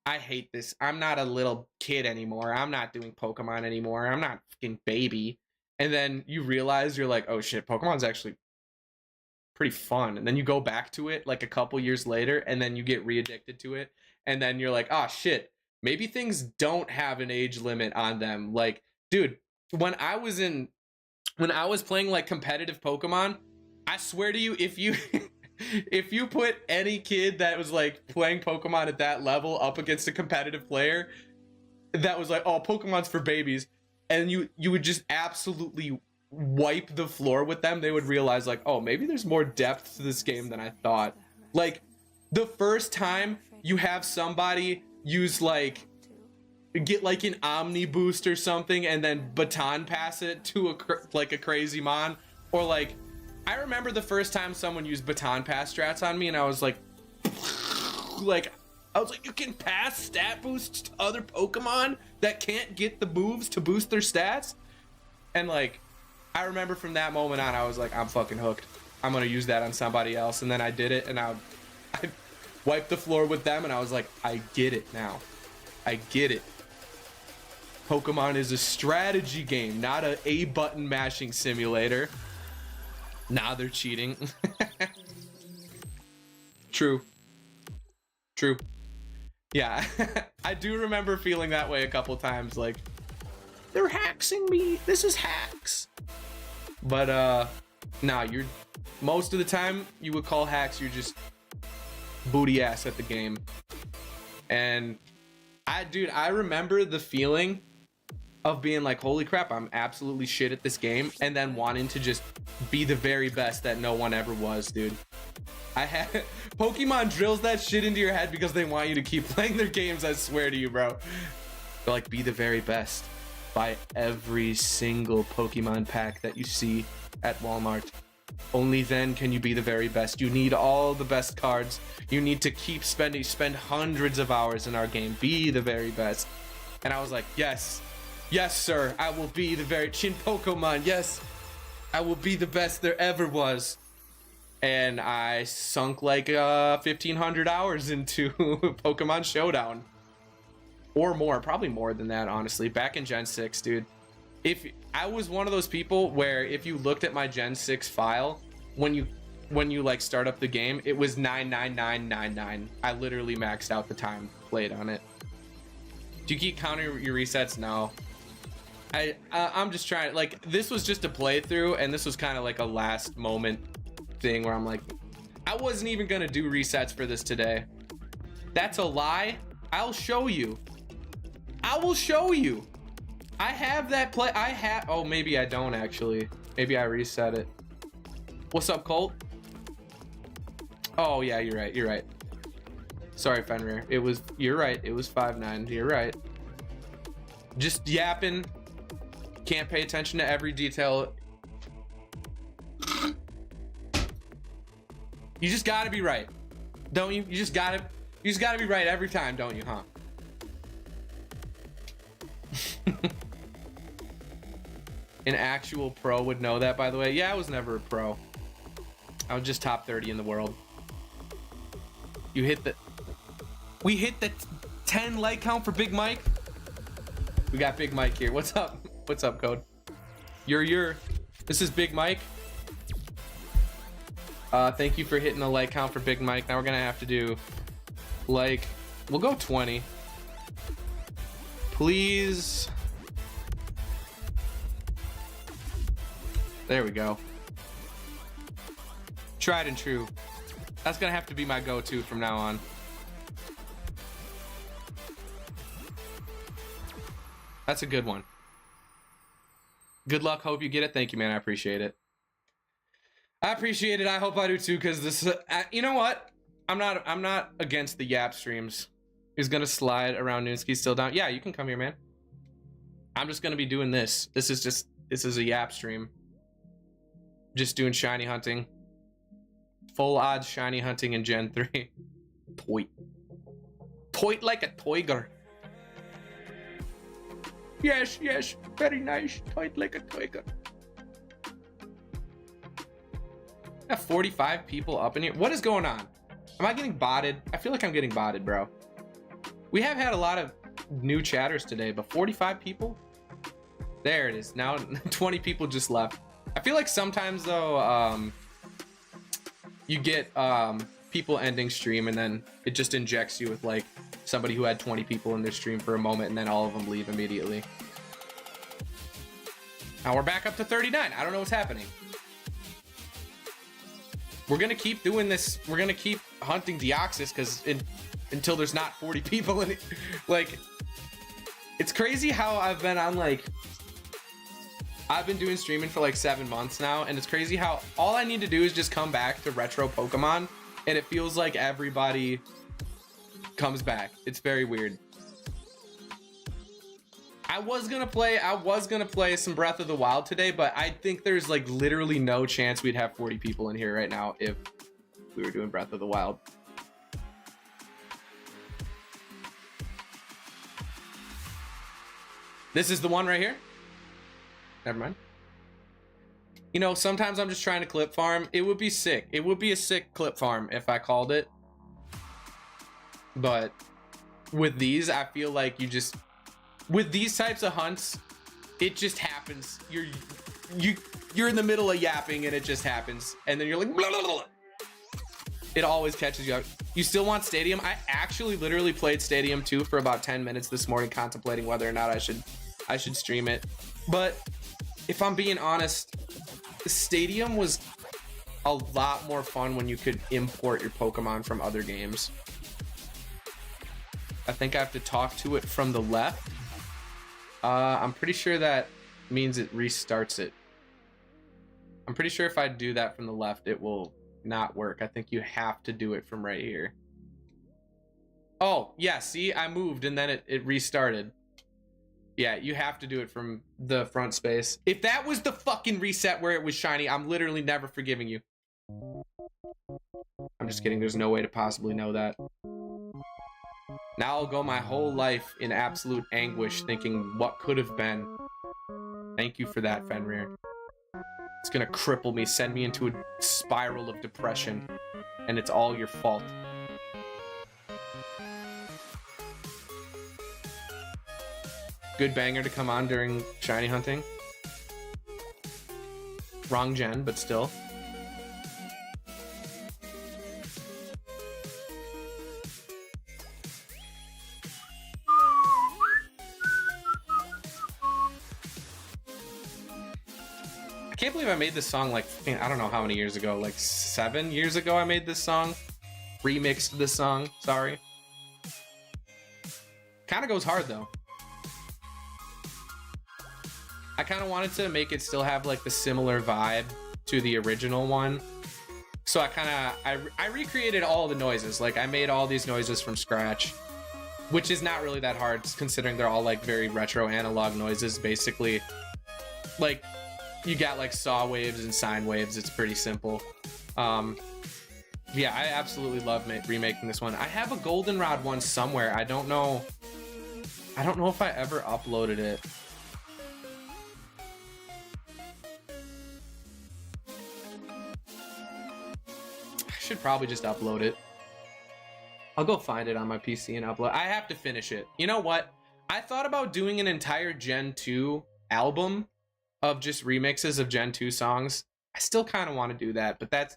I hate this. I'm not a little kid anymore. I'm not doing Pokemon anymore. I'm not fucking baby. And then you realize, you're like, oh shit, Pokemon's actually pretty fun. And then you go back to it like a couple years later, and then you get re-addicted to it. And then you're like, oh shit, maybe things don't have an age limit on them. Like, dude, when I was playing like competitive Pokemon, I swear to you, if you put any kid that was like playing Pokemon at that level up against a competitive player that was like, oh, Pokemon's for babies, and you would just absolutely wipe the floor with them, they would realize like, oh, maybe there's more depth to this game than I thought. Like, the first time you have somebody use like, get like an Omni boost or something and then baton pass it to a crazy mon, or like, I remember the first time someone used baton pass strats on me and I was like, you can pass stat boosts to other Pokemon that can't get the moves to boost their stats? And like, I remember from that moment on, I was like, I'm fucking hooked. I'm gonna use that on somebody else. And then I did it, and I wiped the floor with them, and I was like, I get it now. I get it. Pokemon is a strategy game, not a A-button mashing simulator. Nah, they're cheating. True. Yeah, I do remember feeling that way a couple times, like, they're hacksing me, this is hacks. But nah, most of the time you would call hacks, you're just booty ass at the game. And I remember the feeling of being like, holy crap, I'm absolutely shit at this game, and then wanting to just be the very best that no one ever was, dude. Pokemon drills that shit into your head because they want you to keep playing their games, I swear to you, bro. They're like, be the very best. Buy every single Pokemon pack that you see at Walmart. Only then can you be the very best. You need all the best cards. You need to spend hundreds of hours in our game. Be the very best. And I was like, yes, sir, I will be the very Chin Pokemon. Yes, I will be the best there ever was. And I sunk like 1,500 hours into Pokemon Showdown. Or more, probably more than that, honestly. Back in Gen 6, dude. If I was one of those people where if you looked at my Gen 6 file, when you like start up the game, it was 99999. I literally maxed out the time played on it. Do you keep counting your resets? No. I'm just trying, like, this was just a playthrough, and this was kind of like a last moment thing where I'm like, I wasn't even gonna do resets for this today. That's a lie. I'll show you. I will show you. I have that play. Oh, maybe I don't actually. Maybe I reset it. What's up, Colt? Oh yeah, you're right. Sorry, Fenrir. You're right. It was 5-9. You're right. Just yapping. Can't pay attention to every detail. You just gotta be right, don't you? You just gotta be right every time, don't you, huh? An actual pro would know that, by the way. Yeah, I was never a pro. I was just top 30 in the world. You hit the... We hit the 10 like count for Big Mike. We got Big Mike here. What's up? What's up, Code? This is Big Mike. Thank you for hitting the like count for Big Mike. Now we're gonna have to do like, we'll go 20. Please. There we go. Tried and true. That's gonna have to be my go-to from now on. That's a good one. Good luck. Hope you get it. Thank you, man. I appreciate it. I appreciate it. I hope I do too, because this, you know what? I'm not against the Yap streams. He's gonna slide around Noonski's still down. Yeah, you can come here, man. I'm just gonna be doing this. This is a Yap stream. Just doing shiny hunting. Full odds shiny hunting in Gen 3. Toit. Toit like a toiger. Yes, yes, very nice. Toit like a toiger. I have 45 people up in here. What is going on? Am I getting botted? I feel like I'm getting botted, bro. We have had a lot of new chatters today, but 45 people? There it is. Now 20 people just left. I feel like sometimes though, you get people ending stream and then it just injects you with like somebody who had 20 people in their stream for a moment and then all of them leave immediately. Now we're back up to 39. I don't know what's happening. We're gonna keep doing this. We're gonna keep hunting Deoxys because until there's not 40 people in it. Like, it's crazy how I've been on like, I've been doing streaming for like 7 months now, and it's crazy how all I need to do is just come back to retro Pokemon and it feels like everybody comes back. It's very weird. I was gonna play some Breath of the Wild today, but I think there's like literally no chance we'd have 40 people in here right now if we were doing Breath of the Wild. This is the one right here. Never mind. You know, sometimes I'm just trying to clip farm. It would be sick. It would be a sick clip farm if I called it. But with these, I feel like you just, with these types of hunts, it just happens. You're in the middle of yapping and it just happens. And then you're like, blah, blah, blah. It always catches you out. You still want Stadium? I actually literally played Stadium 2 for about 10 minutes this morning, contemplating whether or not I should stream it. But if I'm being honest, the Stadium was a lot more fun when you could import your Pokemon from other games. I think I have to talk to it from the left. I'm pretty sure that means it restarts it. I'm pretty sure if I do that from the left, it will not work. I think you have to do it from right here. Oh, yeah, see, I moved and then it restarted. Yeah, you have to do it from the front space. If that was the fucking reset where it was shiny, I'm literally never forgiving you. I'm just kidding. There's no way to possibly know that. Now I'll go my whole life in absolute anguish thinking what could have been. Thank you for that, Fenrir. It's gonna cripple me, send me into a spiral of depression, and it's all your fault. Good banger to come on during shiny hunting. Wrong gen, but still. I can't believe I made this song like, I don't know how many years ago, like 7 years ago I made this song. Remixed this song, sorry. Kind of goes hard though. I kind of wanted to make it still have like the similar vibe to the original one. So I recreated all the noises. Like I made all these noises from scratch, which is not really that hard considering they're all like very retro analog noises. Basically, like you got like saw waves and sine waves. It's pretty simple. Yeah, I absolutely love remaking this one. I have a goldenrod one somewhere. I don't know if I ever uploaded it. I should probably just upload it. I'll go find it on my PC and upload. I have to finish it. You know what? I thought about doing an entire Gen 2 album of just remixes of Gen 2 songs. I still kind of want to do that, but that's...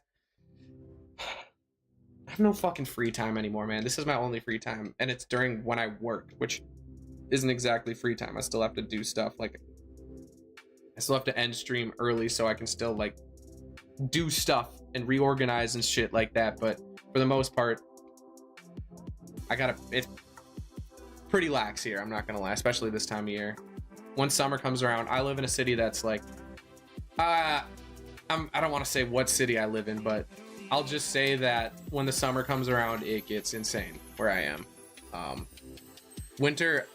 I have no fucking free time anymore, man. This is my only free time, and it's during when I work, which isn't exactly free time. I still have to do stuff, like... I still have to end stream early so I can still, like, do stuff and reorganize and shit like that, but for the most part, it's pretty lax here, I'm not gonna lie, especially this time of year. Once summer comes around, I live in a city that's like, I don't want to say what city I live in, but I'll just say that when the summer comes around, it gets insane where I am. Winter,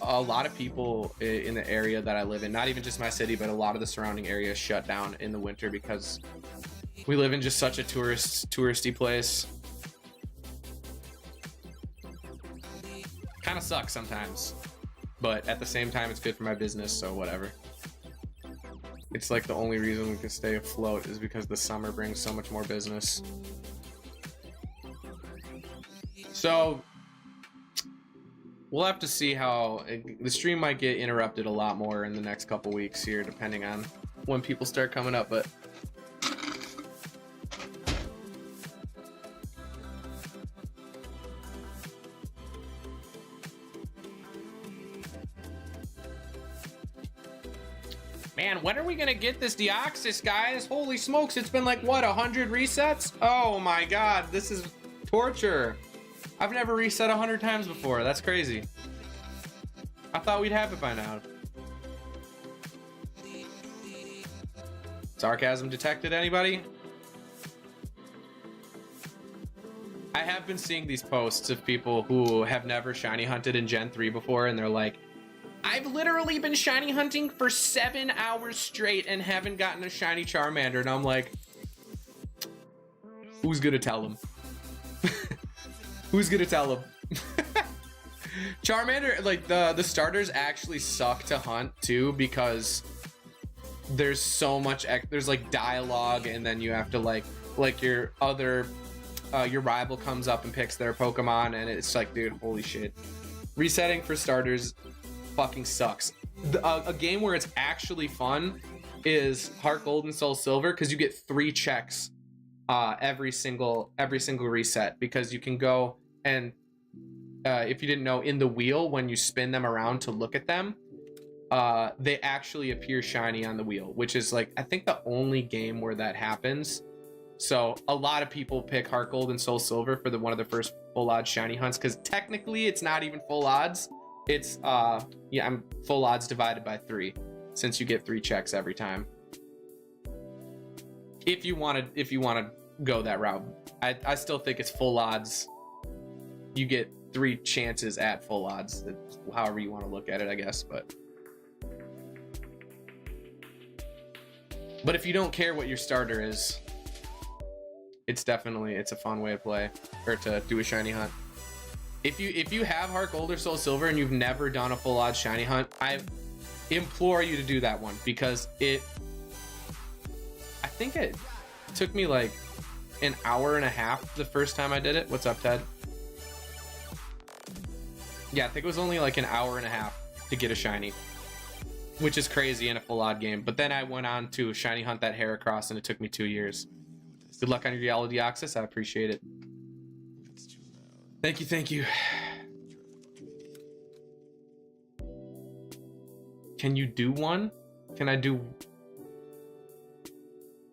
a lot of people in the area that I live in, not even just my city, but a lot of the surrounding areas shut down in the winter because we live in just such a touristy place. Kind of sucks sometimes, but at the same time, it's good for my business, so whatever. It's like the only reason we can stay afloat is because the summer brings so much more business. So we'll have to see how the stream might get interrupted a lot more in the next couple weeks here, depending on when people start coming up, but man, when are we gonna get this Deoxys, guys? Holy smokes, it's been like, what, 100 resets? Oh my god, this is torture. I've never reset 100 times before. That's crazy. I thought we'd have it by now. Sarcasm detected, anybody? I have been seeing these posts of people who have never shiny hunted in Gen 3 before, and they're like, I've literally been shiny hunting for 7 hours straight and haven't gotten a shiny Charmander. And I'm like, who's gonna tell them? Who's gonna tell them? Charmander, like the starters actually suck to hunt too, because there's so much, there's like dialogue, and then you have to like your other, your rival comes up and picks their Pokemon, and it's like, dude, holy shit. Resetting for starters fucking sucks. A game where it's actually fun is Heart Gold and Soul Silver, because you get 3 checks every single reset, because you can go and if you didn't know, in the wheel when you spin them around to look at them, they actually appear shiny on the wheel, which is like I think the only game where that happens. So a lot of people pick Heart Gold and Soul Silver for one of the first full odds shiny hunts, because technically it's not even full odds. It's yeah, I'm full odds divided by 3, since you get 3 checks every time. If you want to go that route, I still think it's full odds. You get 3 chances at full odds. However you want to look at it, I guess. But if you don't care what your starter is, it's a fun way to play, or to do a shiny hunt. If you have Heart Gold or Soul Silver and you've never done a full odds shiny hunt, I implore you to do that one, because I think it took me like an hour and a half the first time I did it. What's up, Ted? Yeah, I think it was only like an hour and a half to get a shiny, which is crazy in a full odd game. But then I went on to shiny hunt that Heracross, and it took me 2 years. Good luck on your yellow Deoxys. I appreciate it. Thank you. Can you do one? Can I do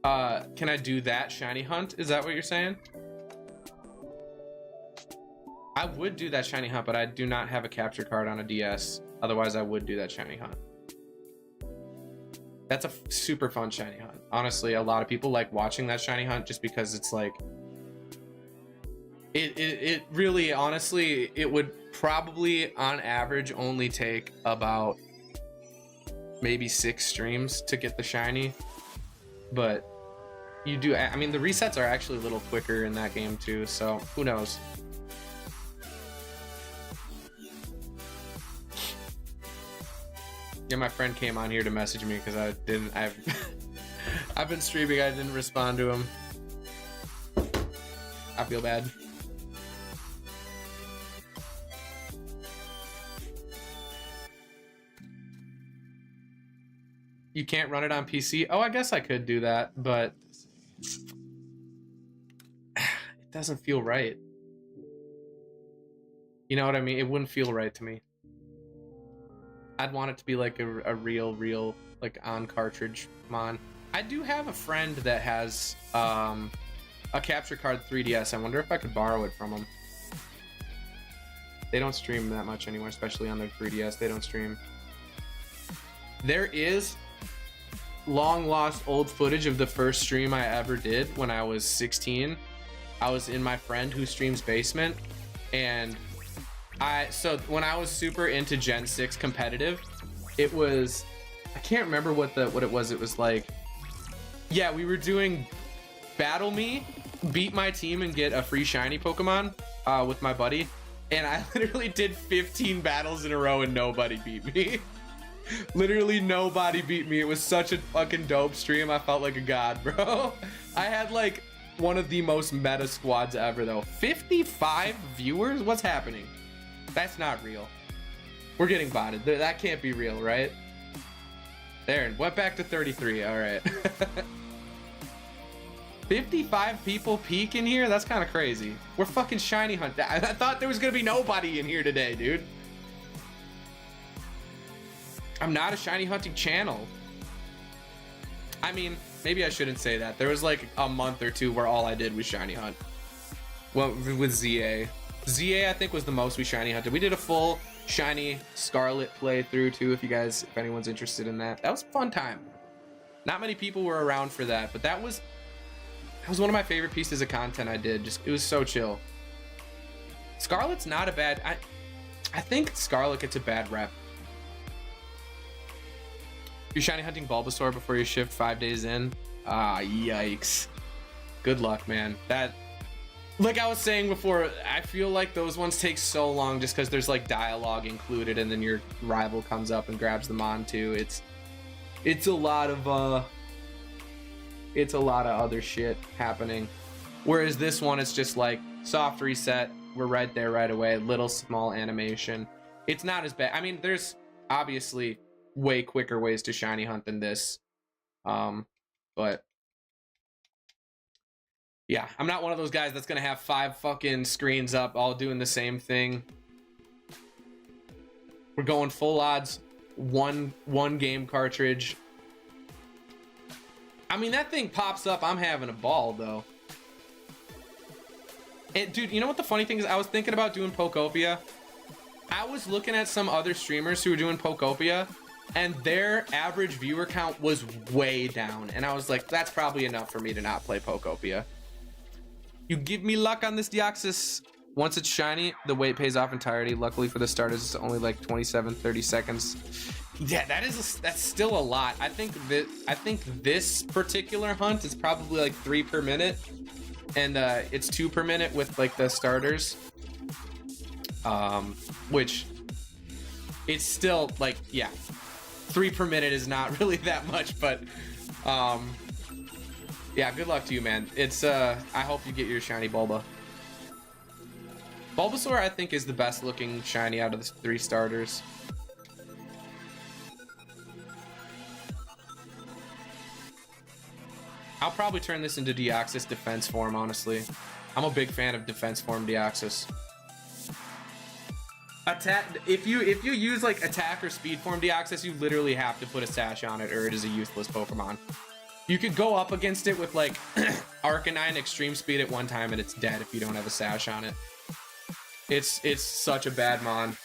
that shiny hunt? Is that what you're saying? I would do that shiny hunt, but I do not have a capture card on a DS. Otherwise, I would do that shiny hunt. That's a super fun shiny hunt. Honestly, a lot of people like watching that shiny hunt just because it's like, it really, honestly, it would probably on average only take about maybe 6 streams to get the shiny. But you do, I mean, the resets are actually a little quicker in that game too, so who knows. Yeah, my friend came on here to message me because I've been streaming, I didn't respond to him. I feel bad. You can't run it on PC? Oh, I guess I could do that, but it doesn't feel right. You know what I mean? It wouldn't feel right to me. I'd want it to be like a real, like on cartridge mon. I do have a friend that has a capture card 3DS. I wonder if I could borrow it from him. They don't stream that much anymore, especially on their 3DS. They don't stream. There is long lost old footage of the first stream I ever did when I was 16. I was in my friend who streams Basement, and so when I was super into Gen 6 competitive, it was, I can't remember what it was. It was like, yeah, we were doing Battle Me, beat my team and get a free shiny Pokemon with my buddy, and I literally did 15 battles in a row and nobody beat me. Literally nobody beat me. It was such a fucking dope stream. I felt like a god, bro. I had like one of the most meta squads ever though. 55 viewers? What's happening? That's not real. We're getting botted. That can't be real, right? There, went back to 33. All right. 55 people peek in here? That's kind of crazy. We're fucking shiny hunt. I thought there was gonna be nobody in here today, dude. I'm not a shiny hunting channel. I mean, maybe I shouldn't say that. There was like a month or two where all I did was shiny hunt. Well, with ZA. ZA, I think, was the most we shiny hunted. We did a full shiny Scarlet playthrough too, if anyone's interested in that. That was a fun time. Not many people were around for that, but that was one of my favorite pieces of content I did. Just, it was so chill. Scarlet's not a bad, I think Scarlet gets a bad rep. You're shiny hunting Bulbasaur before you shift 5 days in? Ah, yikes. Good luck, man. That, like I was saying before, I feel like those ones take so long just because there's like dialogue included, and then your rival comes up and grabs them on too. It's a lot of other shit happening. Whereas this one, it's just like soft reset. We're right there right away. Little small animation. It's not as bad. I mean, there's obviously way quicker ways to shiny hunt than this, but yeah, I'm not one of those guys that's gonna have 5 fucking screens up all doing the same thing. We're going full odds, one game cartridge. I mean, that thing pops up, I'm having a ball though. And dude, you know what the funny thing is? I was thinking about doing Pokopia. I was looking at some other streamers who were doing Pokopia, and their average viewer count was way down, and I was like, that's probably enough for me to not play Pokopia. You give me luck on this Deoxys. Once it's shiny, the wait pays off entirely. Luckily for the starters, it's only like 27-30 seconds. Yeah, that's still a lot. I think this particular hunt is probably like 3 per minute, and it's 2 per minute with like the starters, which it's still like, yeah, 3 per minute is not really that much, but yeah, good luck to you, man. It's I hope you get your shiny Bulba. Bulbasaur, I think, is the best looking shiny out of the 3 starters. I'll probably turn this into Deoxys defense form, honestly. I'm a big fan of defense form Deoxys. Attack, if you use like attack or speed form Deoxys, you literally have to put a sash on it or it is a useless Pokemon. You could go up against it with like Arcanine extreme speed at one time and it's dead if you don't have a sash on it. It's such a bad mon.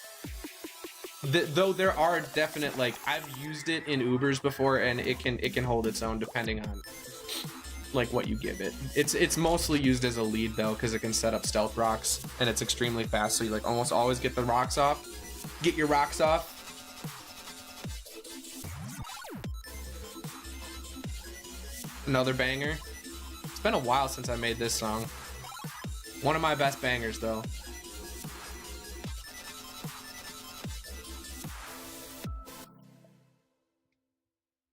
Though there are definite, like, I've used it in Ubers before and it can hold its own depending on like what you give it. It's mostly used as a lead though, because it can set up stealth rocks and it's extremely fast, so you like almost always get the rocks off. Get your rocks off. Another banger. It's been a while since I made this song. One of my best bangers though.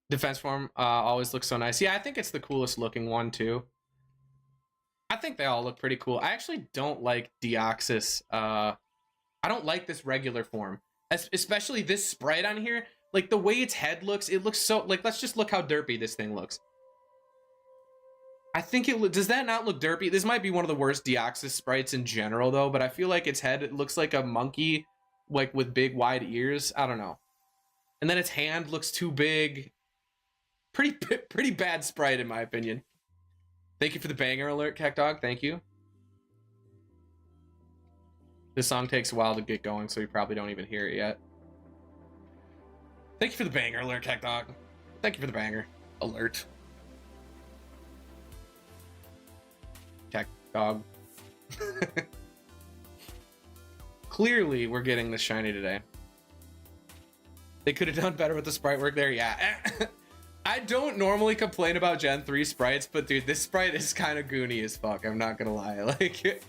Defense form always looks so nice. Yeah, I think it's the coolest looking one too. I think they all look pretty cool. I actually don't like Deoxys. I don't like this regular form, especially this sprite on here. Like the way its head looks, it looks so like, let's just look how derpy this thing looks. I think does that not look derpy? This might be one of the worst Deoxys sprites in general though, but I feel like its head, it looks like a monkey, like with big wide ears. I don't know. And then its hand looks too big. Pretty bad sprite in my opinion. Thank you for the banger alert, CacDog. Thank you. This song takes a while to get going, so you probably don't even hear it yet. Thank you for the banger alert, CacDog. Thank you for the banger alert. CacDog. Clearly, we're getting this shiny today. They could have done better with the sprite work there. Yeah. I don't normally complain about Gen 3 sprites, but dude, this sprite is kind of goony as fuck. I'm not gonna lie. Like,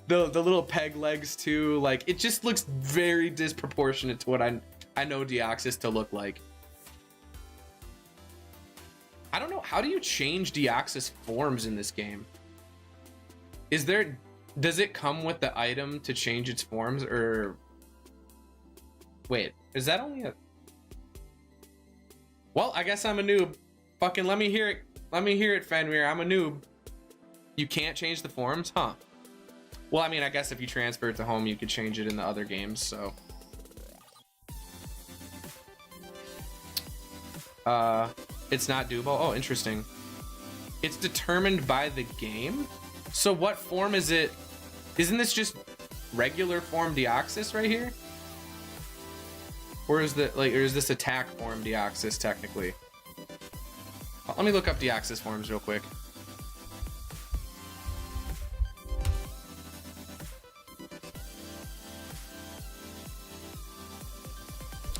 the little peg legs too. Like, it just looks very disproportionate to what I know Deoxys to look like. I don't know. How do you change Deoxys forms in this game? Does it come with the item to change its forms, or wait, is that only a... Well, I guess I'm a noob. Fucking let me hear it. Let me hear it, Fenrir. I'm a noob. You can't change the forms? Huh. Well, I mean, I guess if you transfer it to home, you could change it in the other games, so. It's not doable. Oh, interesting. It's determined by the game? So what form is it? Isn't this just regular form Deoxys right here? Or is this attack form Deoxys technically? Let me look up Deoxys forms real quick.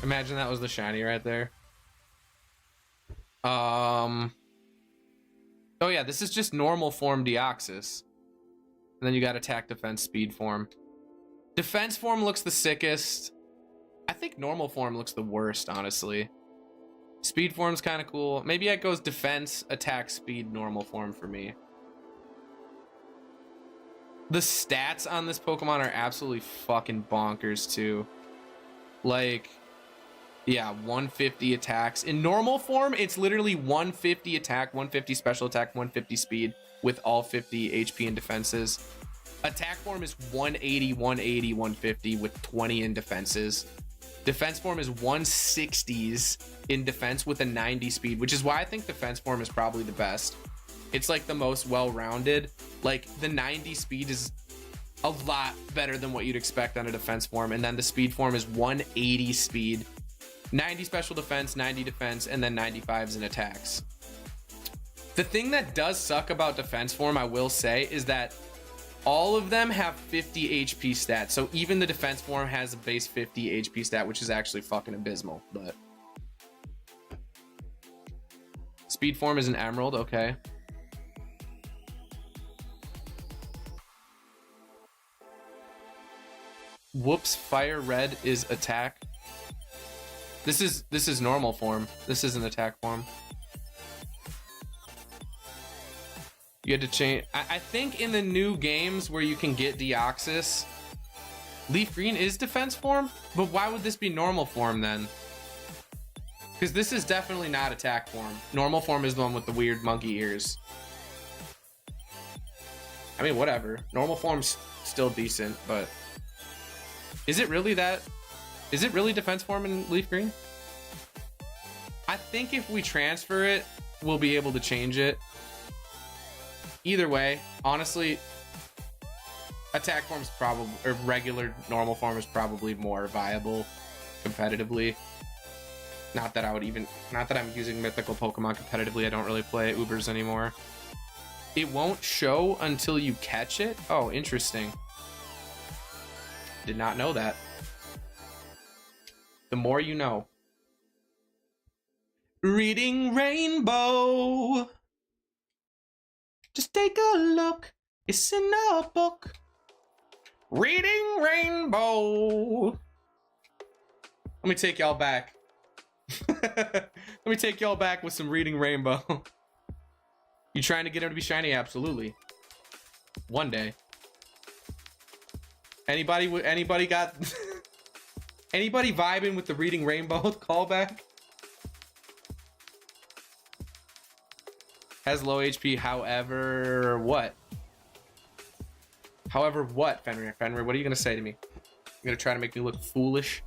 Imagine that was the shiny right there. Oh yeah, this is just normal form Deoxys. And then you got attack, defense, speed form. Defense form looks the sickest. I think normal form looks the worst, honestly. Speed form's kind of cool. Maybe it goes defense, attack, speed, normal form for me. The stats on this Pokemon are absolutely fucking bonkers too. Like, yeah, 150 attacks. In normal form, it's literally 150 attack, 150 special attack, 150 speed with all 50 HP and defenses. Attack form is 180, 180, 150 with 20 in defenses. Defense form is 160s in defense with a 90 speed, which is why I think defense form is probably the best. It's like the most well-rounded. Like, the 90 speed is a lot better than what you'd expect on a defense form. And then the speed form is 180 speed, 90 special defense, 90 defense, and then 95s in attacks. The thing that does suck about defense form, I will say, is that all of them have 50 HP stats. So even the defense form has a base 50 HP stat, which is actually fucking abysmal. But speed form is an emerald. Okay. Whoops, fire red is attack. This is normal form. This isn't attack form. You had to change. I think in the new games where you can get Deoxys, Leaf Green is defense form, but why would this be normal form then? Because this is definitely not attack form. Normal form is the one with the weird monkey ears. I mean, whatever. Normal form's still decent, but is it really that? Is it really defense form in Leaf Green? I think if we transfer it, we'll be able to change it. Either way, honestly, attack form is probably, or regular normal form is probably more viable competitively. Not that I'm using mythical Pokemon competitively. I don't really play Ubers anymore. It won't show until you catch it. Oh, interesting. Did not know that. The more you know. Reading Rainbow. Just take a look, it's in a book. Reading Rainbow. Let me take y'all back. Let me take y'all back with some Reading Rainbow. You trying to get him to be shiny? Absolutely. One day. Anybody got Anybody vibing with the Reading Rainbow callback? Has low HP, however, what? However, what, Fenrir? Fenrir, what are you gonna say to me? You're gonna try to make me look foolish?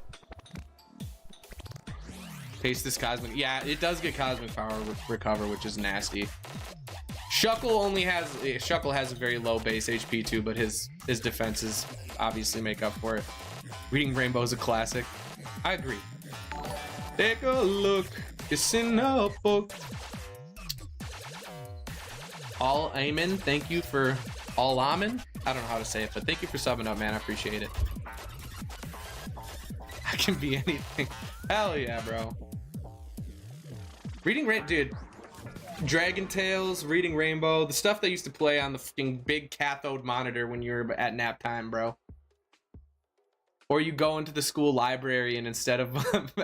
Paste this cosmic. Yeah, it does get cosmic power recover, which is nasty. Shuckle has a very low base HP too, but his defenses obviously make up for it. Reading Rainbow is a classic. I agree. Take a look. It's in a book. All Amen, thank you for all Amen. I don't know how to say it, but thank you for subbing up, man. I appreciate it. I can be anything. Hell yeah, bro. Dude. Dragon Tales, Reading Rainbow, the stuff that used to play on the fucking big cathode monitor when you were at nap time, bro. Or you go into the school library and instead of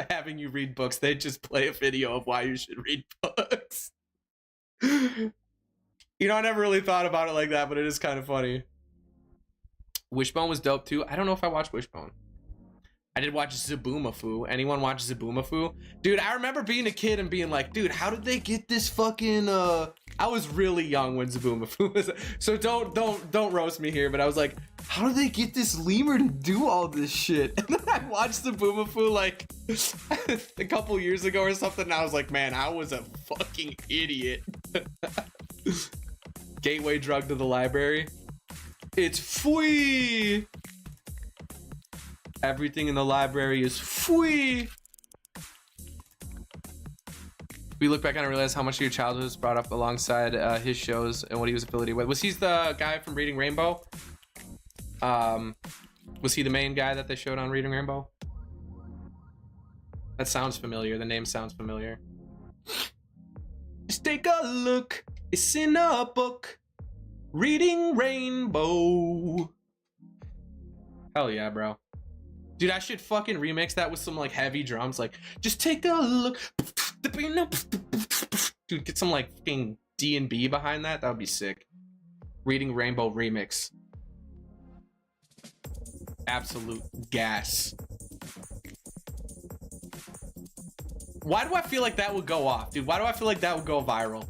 having you read books, they just play a video of why you should read books. You know, I never really thought about it like that, but it is kind of funny. Wishbone was dope too. I don't know if I watched Wishbone. I did watch Zaboomafoo. Anyone watch Zaboomafoo? Dude, I remember being a kid and being like, dude, how did they get this fucking I was really young when Zaboomafoo was, so don't roast me here, but I was like, how did they get this lemur to do all this shit? And then I watched Zaboomafoo like a couple years ago or something, and I was like, man, I was a fucking idiot. Gateway drug to the library. It's free. Everything in the library is free. We look back and realize how much of your childhood was brought up alongside his shows and what he was affiliated with. Was he the guy from Reading Rainbow? Was he the main guy that they showed on Reading Rainbow? That sounds familiar. The name sounds familiar. Just take a look. It's in a book. Reading Rainbow. Hell yeah, bro. Dude, I should fucking remix that with some like heavy drums. Like, just take a look. Dude, get some like fucking D&B behind that. That would be sick. Reading Rainbow remix. Absolute gas. Why do I feel like that would go off, dude? Why do I feel like that would go viral?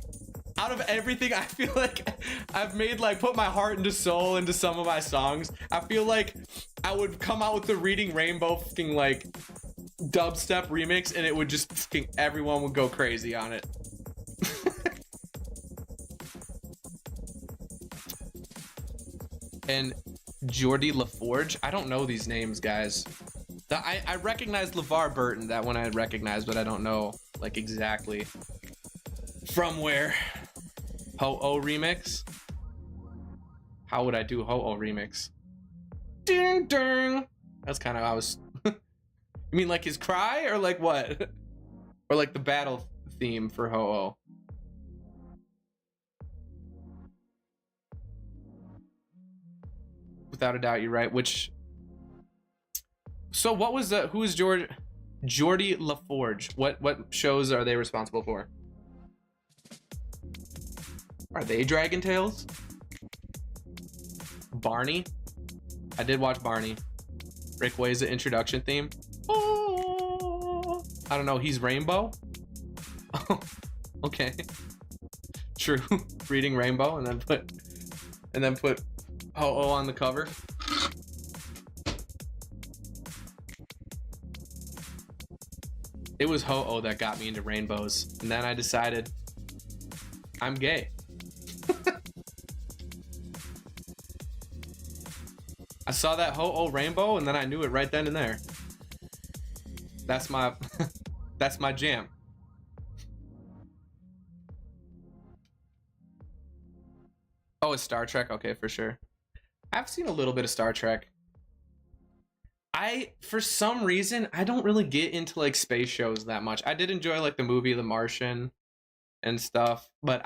Out of everything, I feel like I've made, like, put my heart and soul into some of my songs. I feel like I would come out with the Reading Rainbow fucking, like, dubstep remix, and it would just fucking, everyone would go crazy on it. And Jordi LaForge? I don't know these names, guys. I recognize LeVar Burton, that one I recognize, but I don't know, like, exactly from where. Ho-Oh remix? How would I do Ho-Oh remix? Ding ding. That's kind of how I was. You mean like his cry or like what? Or like the battle theme for Ho-Oh? Without a doubt, you're right. Which? So what was the? Who is Jordi LaForge? What shows are they responsible for? Are they Dragon Tales? Barney? I did watch Barney. Rick Way's the introduction theme. Oh, I don't know. He's Rainbow. Oh, okay. True. Reading Rainbow, and then put Ho-Oh on the cover. It was Ho-Oh that got me into rainbows, and then I decided I'm gay. I saw that Ho-Oh rainbow, and then I knew it right then and there. That's my that's my jam. Oh, it's Star Trek? Okay, for sure. I've seen a little bit of Star Trek. For some reason, I don't really get into like space shows that much. I did enjoy like the movie The Martian and stuff, but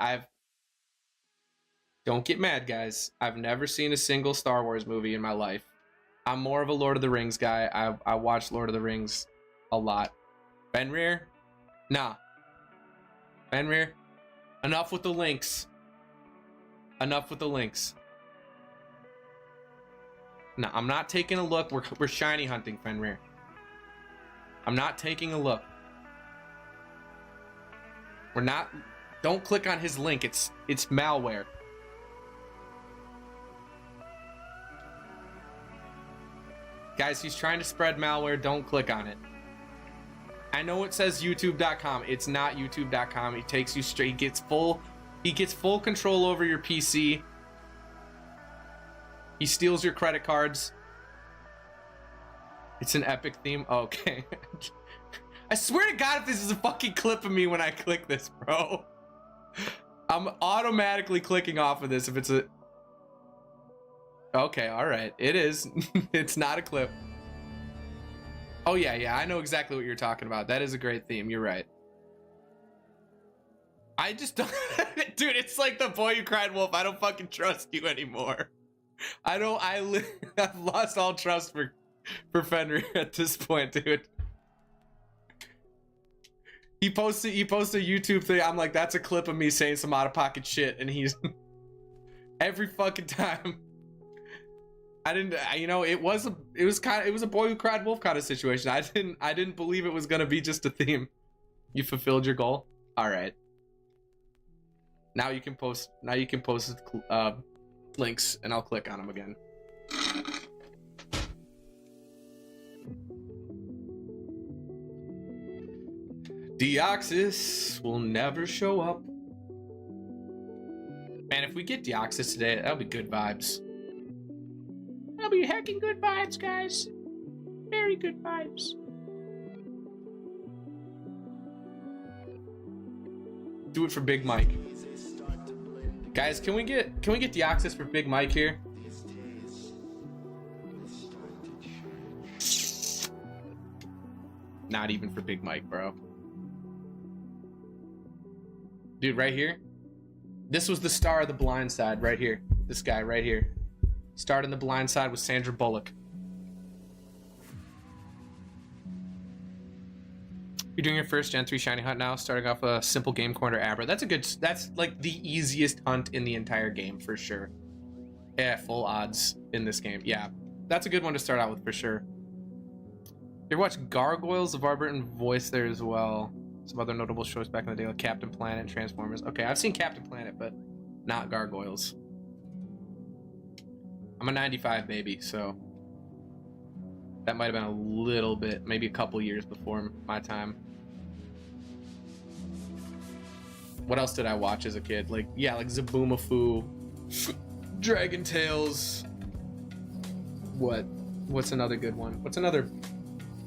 don't get mad, guys. I've never seen a single Star Wars movie in my life. I'm more of a Lord of the Rings guy. I watch Lord of the Rings a lot. Fenrir? Nah. Fenrir? Enough with the links. Enough with the links. No, I'm not taking a look. We're shiny hunting, Fenrir. I'm not taking a look. We're not. Don't click on his link. It's malware. Guys, he's trying to spread malware. Don't click on it. I know it says youtube.com. It's not youtube.com. He takes you straight. He gets full control over your PC. He steals your credit cards. It's an epic theme. Okay. I swear to God, if this is a fucking clip of me when I click this, bro. I'm automatically clicking off of this if it's a... Okay, alright. It is. It's not a clip. Oh, yeah, I know exactly what you're talking about. That is a great theme. You're right. I just don't... Dude, it's like the boy who cried wolf. I don't fucking trust you anymore. I've lost all trust for Fenrir at this point, dude. He posts a YouTube thing. I'm like, that's a clip of me saying some out-of-pocket shit, and he's... Every fucking time. It was a boy who cried wolf kind of situation. I didn't believe it was gonna be just a theme. You fulfilled your goal. All right. Now you can post links, and I'll click on them again. Deoxys will never show up. Man, if we get Deoxys today, that'll be good vibes. That'll be heckin' good vibes, guys. Very good vibes. Do it for Big Mike. Guys, can we get Deoxys for Big Mike here? Not even for Big Mike, bro. Dude, right here. This was the star of The Blind Side right here. This guy right here. Starred in The Blind Side with Sandra Bullock. You're doing your first Gen 3 shiny hunt now, starting off a simple game corner Abra. That's like the easiest hunt in the entire game for sure. Yeah, full odds in this game. Yeah, that's a good one to start out with for sure. You ever watch Gargoyles? LeVar Burton voice there as well. Some other notable shows back in the day like Captain Planet and Transformers. Okay, I've seen Captain Planet, but not Gargoyles. I'm a 95 baby, so that might have been a little bit, maybe a couple years before my time. What else did I watch as a kid? Like Zaboomafoo, Dragon Tales. What's another good one? What's another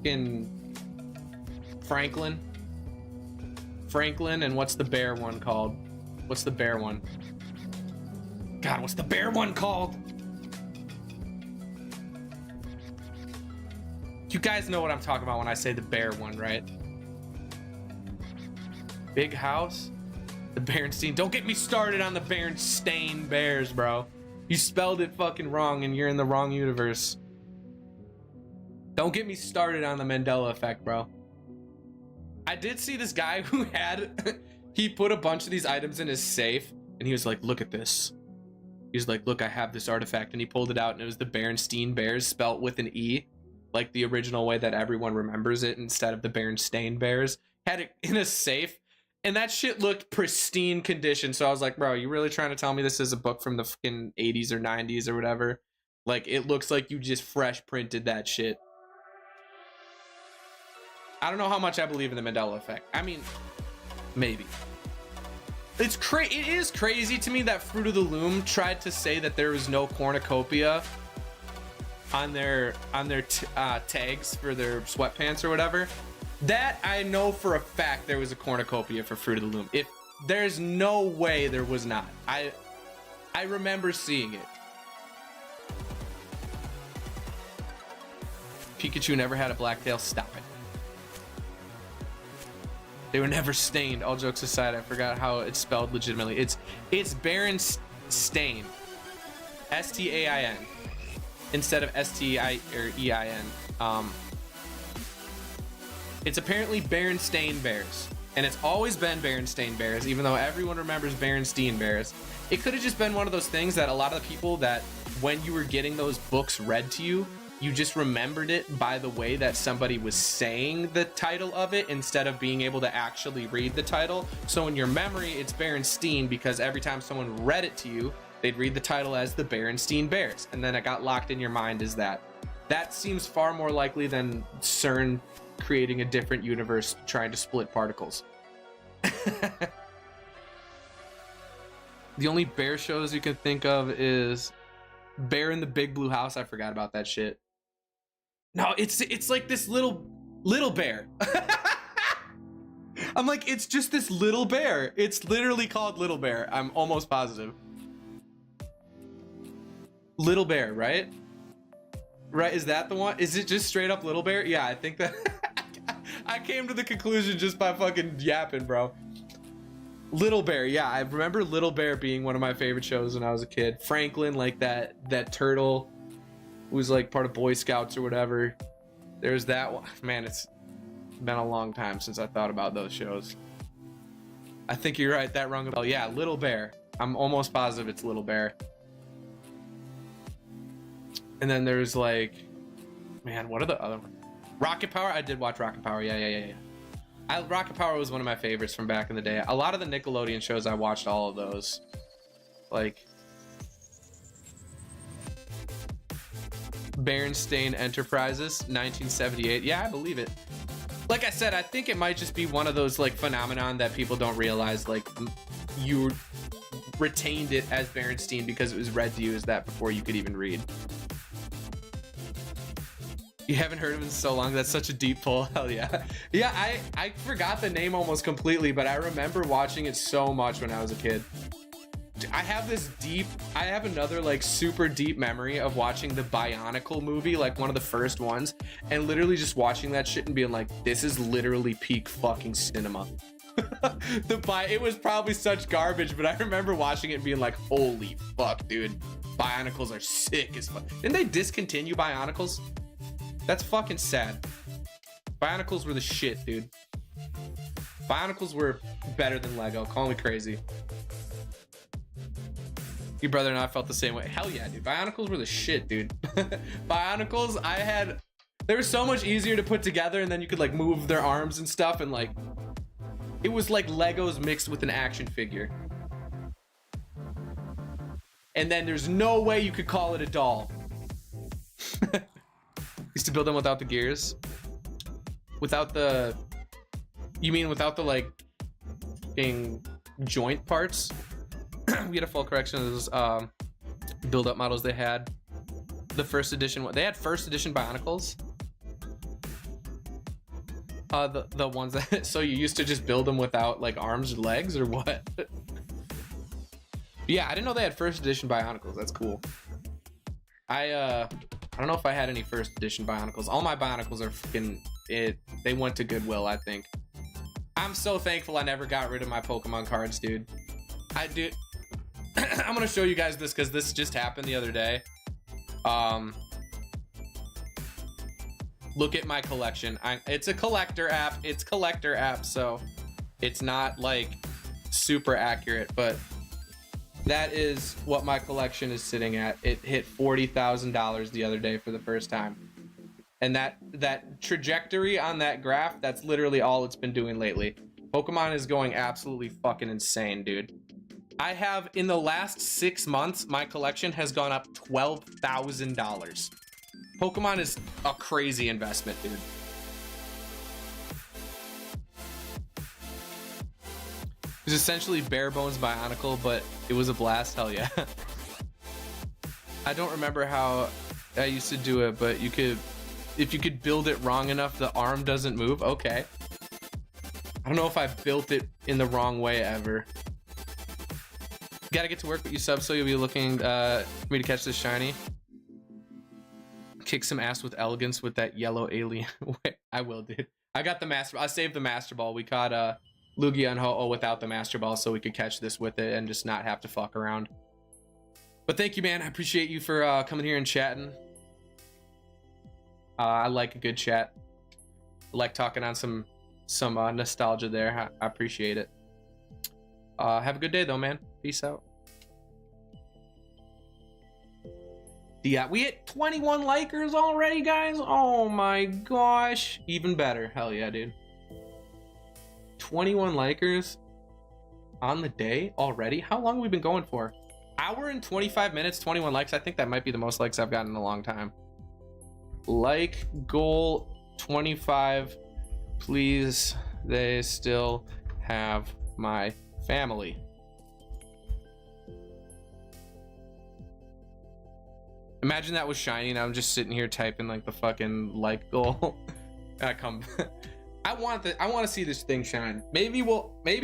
in Franklin, and what's the bear one called? What's the bear one? God, what's the bear one called? You guys know what I'm talking about when I say the bear one, right? Big House? The Berenstein. Don't get me started on the Berenstain Bears, bro. You spelled it fucking wrong and you're in the wrong universe. Don't get me started on the Mandela effect, bro. I did see this guy who he put a bunch of these items in his safe and he was like, look at this. He was like, look, I have this artifact, and he pulled it out and it was the Berenstein Bears spelt with an E. Like the original way that everyone remembers it instead of the Berenstain Bears. Had it in a safe, and that shit looked pristine condition. So I was like, bro, you really trying to tell me this is a book from the fucking 80s or 90s or whatever? Like, it looks like you just fresh printed that shit. I don't know how much I believe in the Mandela effect. I mean, maybe. It is crazy to me that Fruit of the Loom tried to say that there was no cornucopia on their tags for their sweatpants or whatever. That I know for a fact there was a cornucopia for Fruit of the Loom. If there's no way there was not. I remember seeing it. Pikachu never had a black tail. Stop it. They were never stained. All jokes aside, I forgot how it's spelled legitimately. It's Berenstain. S-T-A-I-N. Instead of S-T-I or E-I-N. It's apparently Berenstain Bears. And it's always been Berenstain Bears, even though everyone remembers Berenstein Bears. It could have just been one of those things that a lot of the people that when you were getting those books read to you, you just remembered it by the way that somebody was saying the title of it instead of being able to actually read the title. So in your memory, it's Berenstein because every time someone read it to you, they'd read the title as the Berenstein Bears, and then it got locked in your mind as that. That seems far more likely than CERN creating a different universe trying to split particles. The only bear shows you can think of is Bear in the Big Blue House. I forgot about that shit. No, it's like this little bear. I'm like, it's just this little bear. It's literally called Little Bear. I'm almost positive. Little Bear, right? Right, is that the one? Is it just straight up Little Bear? Yeah, I think that I came to the conclusion just by fucking yapping, bro. Little Bear, yeah, I remember Little Bear being one of my favorite shows when I was a kid. Franklin, like that turtle who was like part of Boy Scouts or whatever. There's that one. Man, it's been a long time since I thought about those shows. I think you're right, that rung a bell. Yeah, Little Bear. I'm almost positive it's Little Bear. And then there's like, man, what are the other ones? Rocket Power. I did watch Rocket Power. Yeah. Rocket Power was one of my favorites from back in the day. A lot of the Nickelodeon shows, I watched all of those. Like Berenstain Enterprises, 1978. Yeah, I believe it. Like I said, I think it might just be one of those like phenomenon that people don't realize. Like you retained it as Berenstein because it was read to you as that before you could even read. You haven't heard of it in so long. That's such a deep pull. Hell yeah. Yeah, I forgot the name almost completely, but I remember watching it so much when I was a kid. I have another like super deep memory of watching the Bionicle movie, like one of the first ones, and literally just watching that shit and being like, this is literally peak fucking cinema. It was probably such garbage, but I remember watching it and being like, holy fuck, dude. Bionicles are sick as fuck. Didn't they discontinue Bionicles? That's fucking sad. Bionicles were the shit, dude. Bionicles were better than Lego. Call me crazy. Your brother and I felt the same way. Hell yeah, dude. Bionicles were the shit, dude. Bionicles, they were so much easier to put together, and then you could like move their arms and stuff, and like it was like Legos mixed with an action figure. And then there's no way you could call it a doll. Used to build them without the gears. You mean without the like fucking joint parts? We had a full correction of those build up models they had. The first edition, they had first edition Bionicles. The ones that, so you used to just build them without like arms or legs or what? Yeah, I didn't know they had first edition Bionicles. That's cool. I don't know if I had any first edition Bionicles. All my Bionicles are fucking they went to Goodwill, I think. I'm so thankful I never got rid of my Pokemon cards, dude. I do. I'm gonna show you guys this because this just happened the other day. Look at my collection. It's a collector app. It's collector app, so it's not like super accurate, but that is what my collection is sitting at. It hit $40,000 the other day for the first time. And that trajectory on that graph, that's literally all it's been doing lately. Pokemon is going absolutely fucking insane, dude. I have, in the last 6 months, my collection has gone up $12,000. Pokemon is a crazy investment, dude. It was essentially bare bones Bionicle, but it was a blast. Hell yeah. I don't remember how I used to do it, but if you could build it wrong enough, the arm doesn't move. Okay. I don't know if I built it in the wrong way ever. Gotta get to work, but you sub, so you'll be looking for me to catch this shiny. Kick some ass with elegance with that yellow alien. I will, dude. I got the master. I saved the master ball. We caught Lugia and Ho-Oh without the master ball, so we could catch this with it and just not have to fuck around. But thank you, man. I appreciate you for coming here and chatting. I like a good chat. I like talking on some nostalgia there. I appreciate it. Have a good day though, man. Peace out. Yeah, we hit 21 likers already, guys. Oh my gosh. Even better. Hell yeah, dude. 21 likers on the day already. How long have we been going for? Hour and 25 minutes, 21 likes. I think that might be the most likes I've gotten in a long time. Like goal 25. Please, they still have my family. Imagine that was shiny and I'm just sitting here typing like the fucking like goal. I want to see this thing shine. Maybe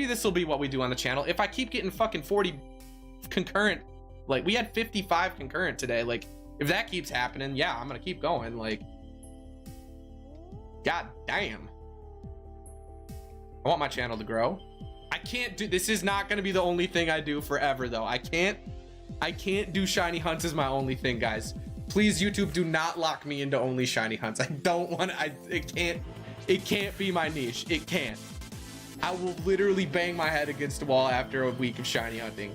this will be what we do on the channel. If I keep getting fucking 40 concurrent, like we had 55 concurrent today, like if that keeps happening, yeah, I'm gonna keep going. Like, god damn. I want my channel to grow. I can't do this. Is not gonna be the only thing I do forever though. I can't do shiny hunts as my only thing, guys. Please, YouTube, do not lock me into only shiny hunts. I don't want it can't be my niche. It can't. I will literally bang my head against the wall after a week of shiny hunting.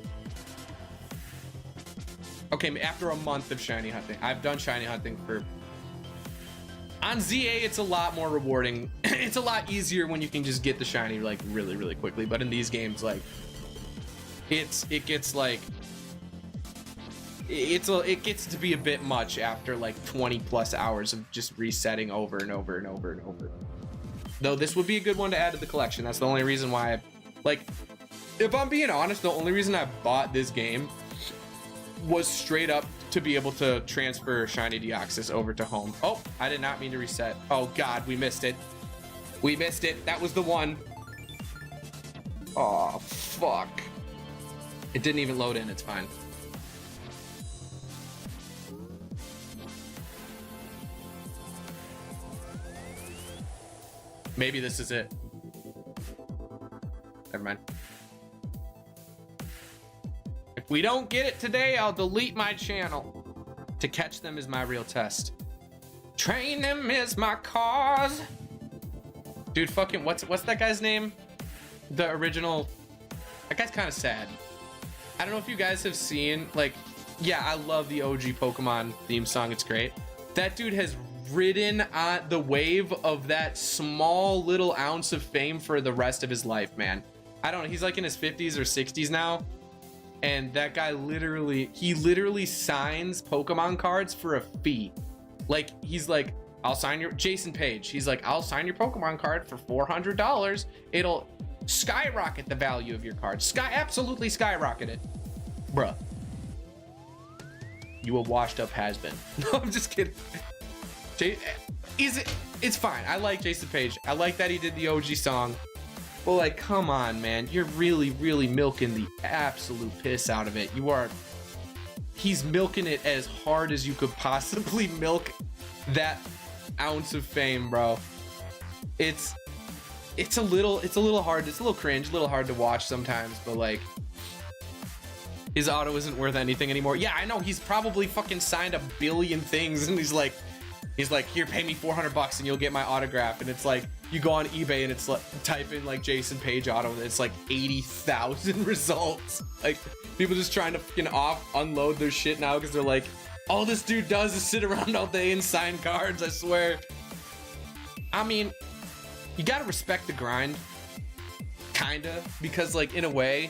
Okay, after a month of shiny hunting. I've done shiny hunting on ZA, it's a lot more rewarding. It's a lot easier when you can just get the shiny like really, really quickly. But in these games, like it gets to be a bit much after like 20 plus hours of just resetting over and over and over and over. Though this would be a good one to add to the collection. That's the only reason why if I'm being honest, the only reason I bought this game was straight up to be able to transfer shiny Deoxys over to home. Oh, I did not mean to reset. Oh god, we missed it. We missed it. That was the one. Oh fuck. It didn't even load in. It's fine. Maybe this is it. Never mind. If we don't get it today, I'll delete my channel. To catch them is my real test. Train them is my cause. Dude, fucking what's that guy's name? The original. That guy's kind of sad. I don't know if you guys have seen, like, yeah, I love the OG Pokemon theme song. It's great. That dude has ridden on the wave of that small little ounce of fame for the rest of his life, man. I don't know. He's like in his 50s or 60s now. And that guy literally signs Pokemon cards for a fee. Like, he's like, I'll sign your Jason Page. He's like, I'll sign your Pokemon card for $400. It'll skyrocket the value of your card. Absolutely skyrocket it. Bruh. You a washed up has-been. No, I'm just kidding. It's fine. I like Jason Page. I like that he did the OG song. Well, like, come on, man. You're really, really milking the absolute piss out of it. He's milking it as hard as you could possibly milk that ounce of fame, bro. It's a little hard. It's a little cringe, a little hard to watch sometimes, but like, his auto isn't worth anything anymore. Yeah, I know. He's probably fucking signed a billion things, and he's like, here, pay me $400 and you'll get my autograph. And it's like, you go on eBay and it's like, type in like Jason Page auto and it's like 80,000 results. Like, people just trying to fucking unload their shit now because they're like, all this dude does is sit around all day and sign cards, I swear. I mean, you gotta respect the grind, kinda, because like, in a way,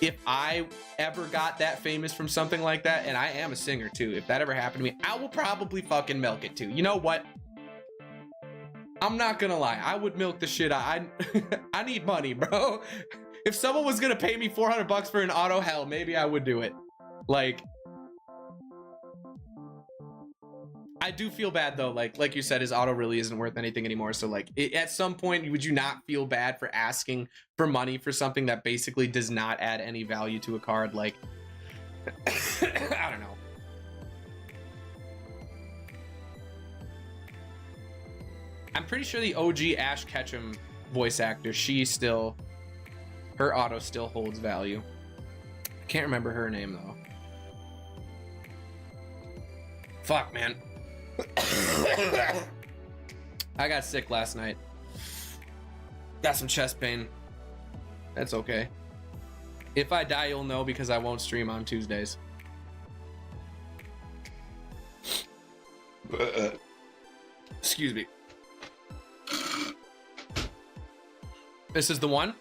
if I ever got that famous from something like that, and I am a singer too, if that ever happened to me, I will probably fucking milk it too. You know what? I'm not gonna lie, I would milk the shit out. I need money, bro. If someone was gonna pay me $400 for an auto, hell, maybe I would do it. Like, I do feel bad though, like you said, his auto really isn't worth anything anymore. So like, at some point, would you not feel bad for asking for money for something that basically does not add any value to a card? Like, I don't know. I'm pretty sure the OG Ash Ketchum voice actor, her auto still holds value. I can't remember her name though. Fuck, man. I got sick last night. Got some chest pain. That's okay. If I die, you'll know because I won't stream on Tuesdays. Excuse me. This is the one.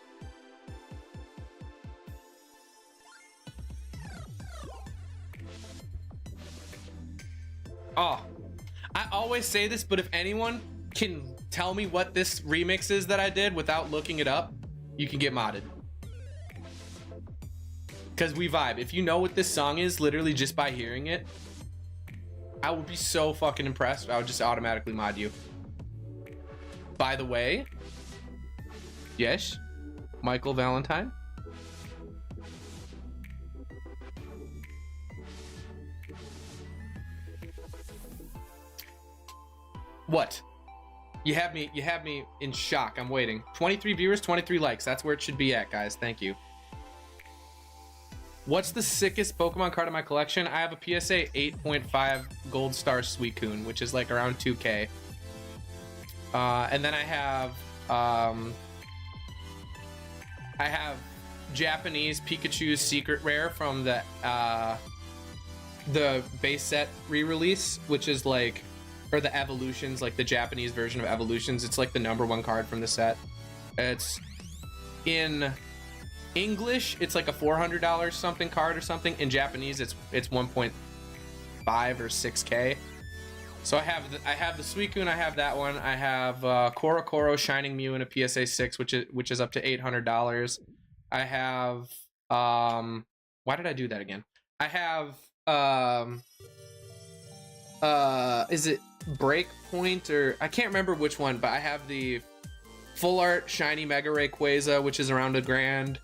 Oh, I always say this, but if anyone can tell me what this remix is that I did without looking it up, you can get modded. Because we vibe. If you know what this song is, literally just by hearing it, I would be so fucking impressed. I would just automatically mod you. By the way, yes, Michael Valentine. What? You have me in shock. I'm waiting. 23 viewers, 23 likes. That's where it should be at, guys. Thank you. What's the sickest Pokemon card in my collection? I have a PSA 8.5 Gold Star Suicune, which is like around 2K. And then I have Japanese Pikachu's Secret Rare from the base set re-release, which is like, or the Evolutions, like the Japanese version of Evolutions. It's like the #1 card from the set. It's in English, it's like a $400 something card or something. In Japanese, it's 1.5 or 6K. So I have the Suicune, I have that one. I have Korokoro Shining Mew in a PSA 6, which is up to $800. I have why did I do that again? I have is it Breakpoint, or I can't remember which one, but I have the full art shiny Mega Rayquaza, which is around $1,000.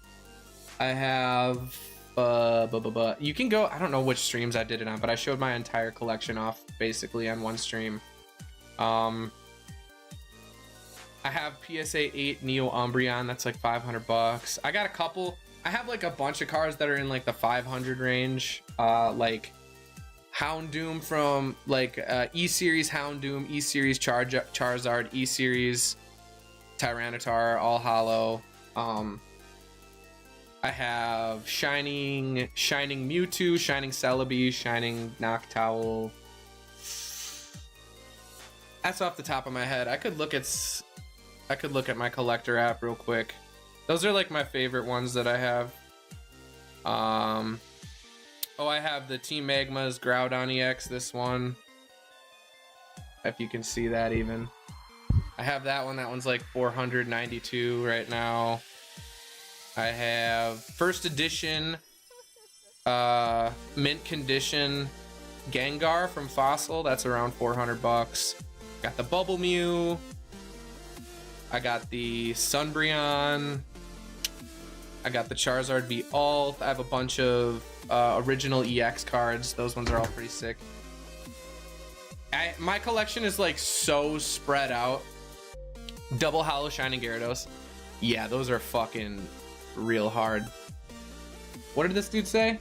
I have you can go, I don't know which streams I did it on, but I showed my entire collection off basically on one stream. I have PSA 8 Neo Umbreon, that's like $500. I got a couple, I have like a bunch of cards that are in like the 500 range, like Houndoom from like E-Series Houndoom, E-Series Charizard, E-Series Tyranitar, all hollow. I have Shining Mewtwo, Shining Celebi, Shining Noctowl. That's off the top of my head. I could look at my collector app real quick. Those are like my favorite ones that I have. Oh, I have the Team Magma's Groudon EX, this one. If you can see that even. I have that one. That one's like 492 right now. I have first edition mint condition Gengar from Fossil. That's around $400. Got the Bubble Mew. I got the Sunbreon. I got the Charizard V Alt. I have a bunch of original EX cards. Those ones are all pretty sick. My collection is like so spread out. Double Hollow Shining Gyarados. Yeah, those are fucking real hard. What did this dude say?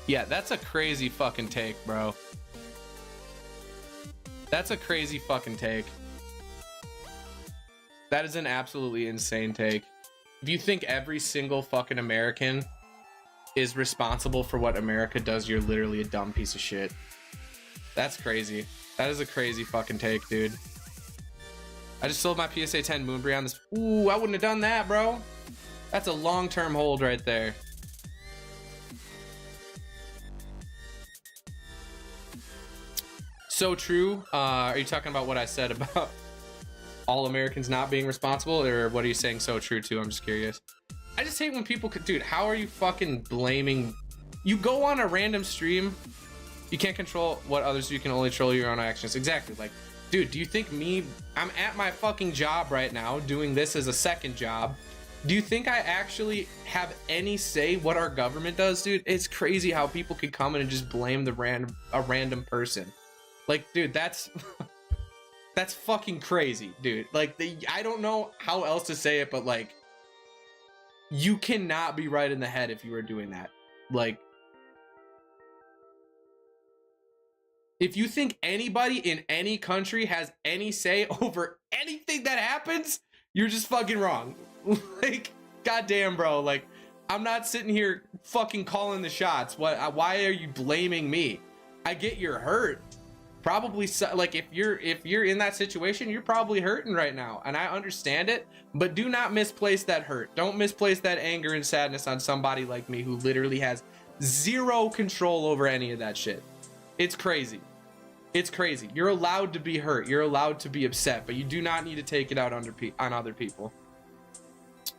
Yeah, that's a crazy fucking take, bro. That's a crazy fucking take. That is an absolutely insane take. If you think every single fucking American is responsible for what America does, you're literally a dumb piece of shit. That's crazy. That is a crazy fucking take, dude. I just sold my PSA 10 Moonbreon. This, ooh, I wouldn't have done that, bro. That's a long-term hold right there. So true. Are you talking about what I said about all Americans not being responsible, or what are you saying so true to? I'm just curious. I just hate when people could, dude, how are you fucking blaming? You go on a random stream, you can't control what others do, you can only control your own actions. Exactly. Like, dude, do you think I'm at my fucking job right now doing this as a second job? Do you think I actually have any say what our government does, dude? It's crazy how people could come in and just blame a random person. Like, dude, that's that's fucking crazy, dude. Like, I don't know how else to say it, but like, you cannot be right in the head if you were doing that. Like, If you think anybody in any country has any say over anything that happens, you're just fucking wrong. Like, goddamn, bro. Like, I'm not sitting here fucking calling the shots. Why are you blaming me? I get you're hurt. Probably like if you're in that situation, you're probably hurting right now, and I understand it, but do not misplace that hurt. Don't misplace that anger and sadness on somebody like me who literally has zero control over any of that shit. It's crazy. It's crazy. You're allowed to be hurt. You're allowed to be upset, but you do not need to take it out on other people.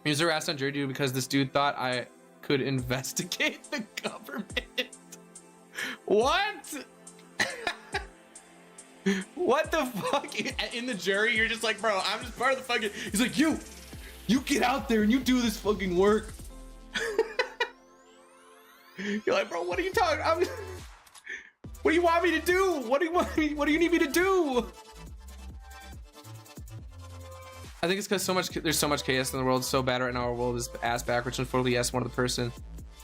User asked on Jury because this dude thought I could investigate the government. What? What the fuck? In the jury, you're just like, bro, I'm just part of the fucking... He's like, you get out there and you do this fucking work. You're like, bro, what are you talking about? What do you want me to do? What do you need me to do? I think it's because there's so much chaos in the world. It's so bad right now. Our world is ass backwards. Unfortunately, yes, one of the person.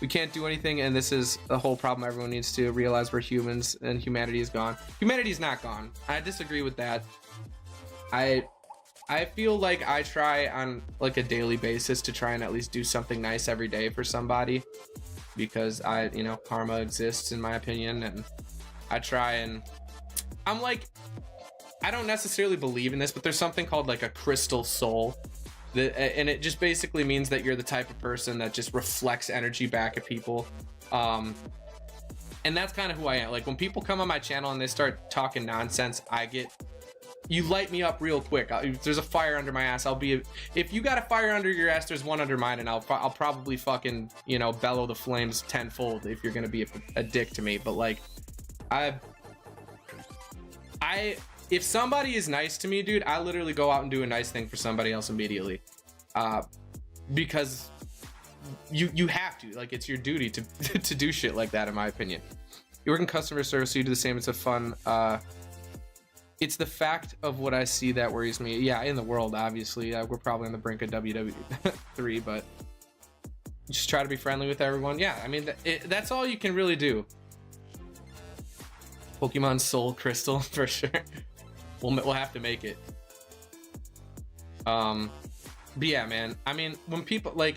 We can't do anything, and this is the whole problem. Everyone needs to realize we're humans, and humanity is gone. Humanity is not gone. I disagree with that. I feel like I try on like a daily basis to try and at least do something nice every day for somebody, because karma exists in my opinion, and I try and I'm like, I don't necessarily believe in this, but there's something called like a crystal soul. And it just basically means that you're the type of person that just reflects energy back at people. And that's kind of who I am. Like when people come on my channel and they start talking nonsense, you light me up real quick. If there's a fire under my ass, if you got a fire under your ass, there's one under mine, and I'll probably fucking, bellow the flames tenfold if you're going to be a dick to me. But like, if somebody is nice to me, dude, I literally go out and do a nice thing for somebody else immediately, because you have to. Like, it's your duty to to do shit like that, in my opinion. You work in customer service, so you do the same. It's a fun. It's the fact of what I see that worries me. Yeah, in the world, obviously, we're probably on the brink of WW3, but just try to be friendly with everyone. Yeah, I mean, that's all you can really do. Pokemon Soul Crystal for sure. We'll have to make it. But yeah, man. I mean, when people like,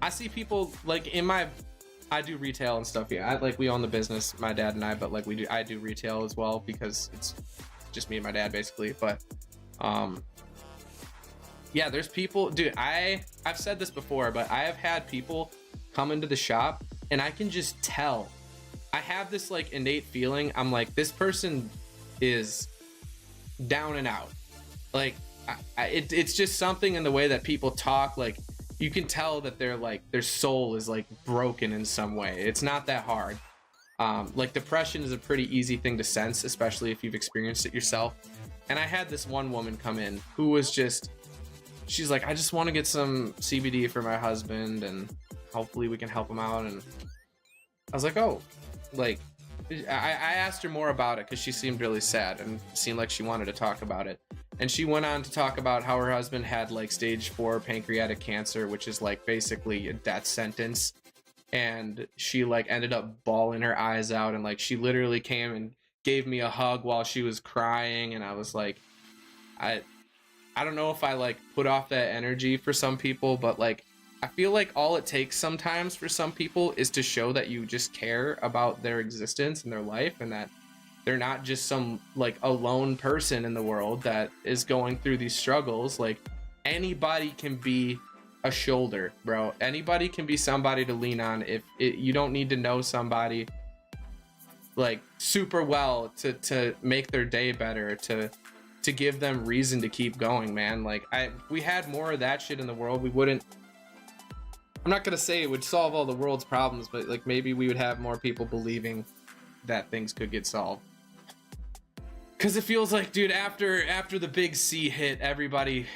I see people like I do retail and stuff. Yeah, we own the business, my dad and I. But like I do retail as well because it's just me and my dad basically. But yeah, there's people, dude. I've said this before, but I have had people come into the shop and I can just tell. I have this like innate feeling. I'm like, this person is down and out. Like it's just something in the way that people talk. Like you can tell that their soul is like broken in some way. It's not that hard. Like depression is a pretty easy thing to sense, especially if you've experienced it yourself. And I had this one woman come in who was she's like, I just want to get some CBD for my husband and hopefully we can help him out. And I was like, oh, like I asked her more about it because she seemed really sad and seemed like she wanted to talk about it. And she went on to talk about how her husband had like stage 4 pancreatic cancer, which is like basically a death sentence. And she like ended up bawling her eyes out, and like she literally came and gave me a hug while she was crying. And I was like, I don't know if I like put off that energy for some people, but like I feel like all it takes sometimes for some people is to show that you just care about their existence and their life, and that they're not just some like alone person in the world that is going through these struggles. Like anybody can be a shoulder, bro. Anybody can be somebody to lean on. You don't need to know somebody like super well to make their day better, to give them reason to keep going, man. Like we had more of that shit in the world, we wouldn't, I'm not gonna say it would solve all the world's problems, but like maybe we would have more people believing that things could get solved. Cause it feels like, dude, after the big C hit, everybody,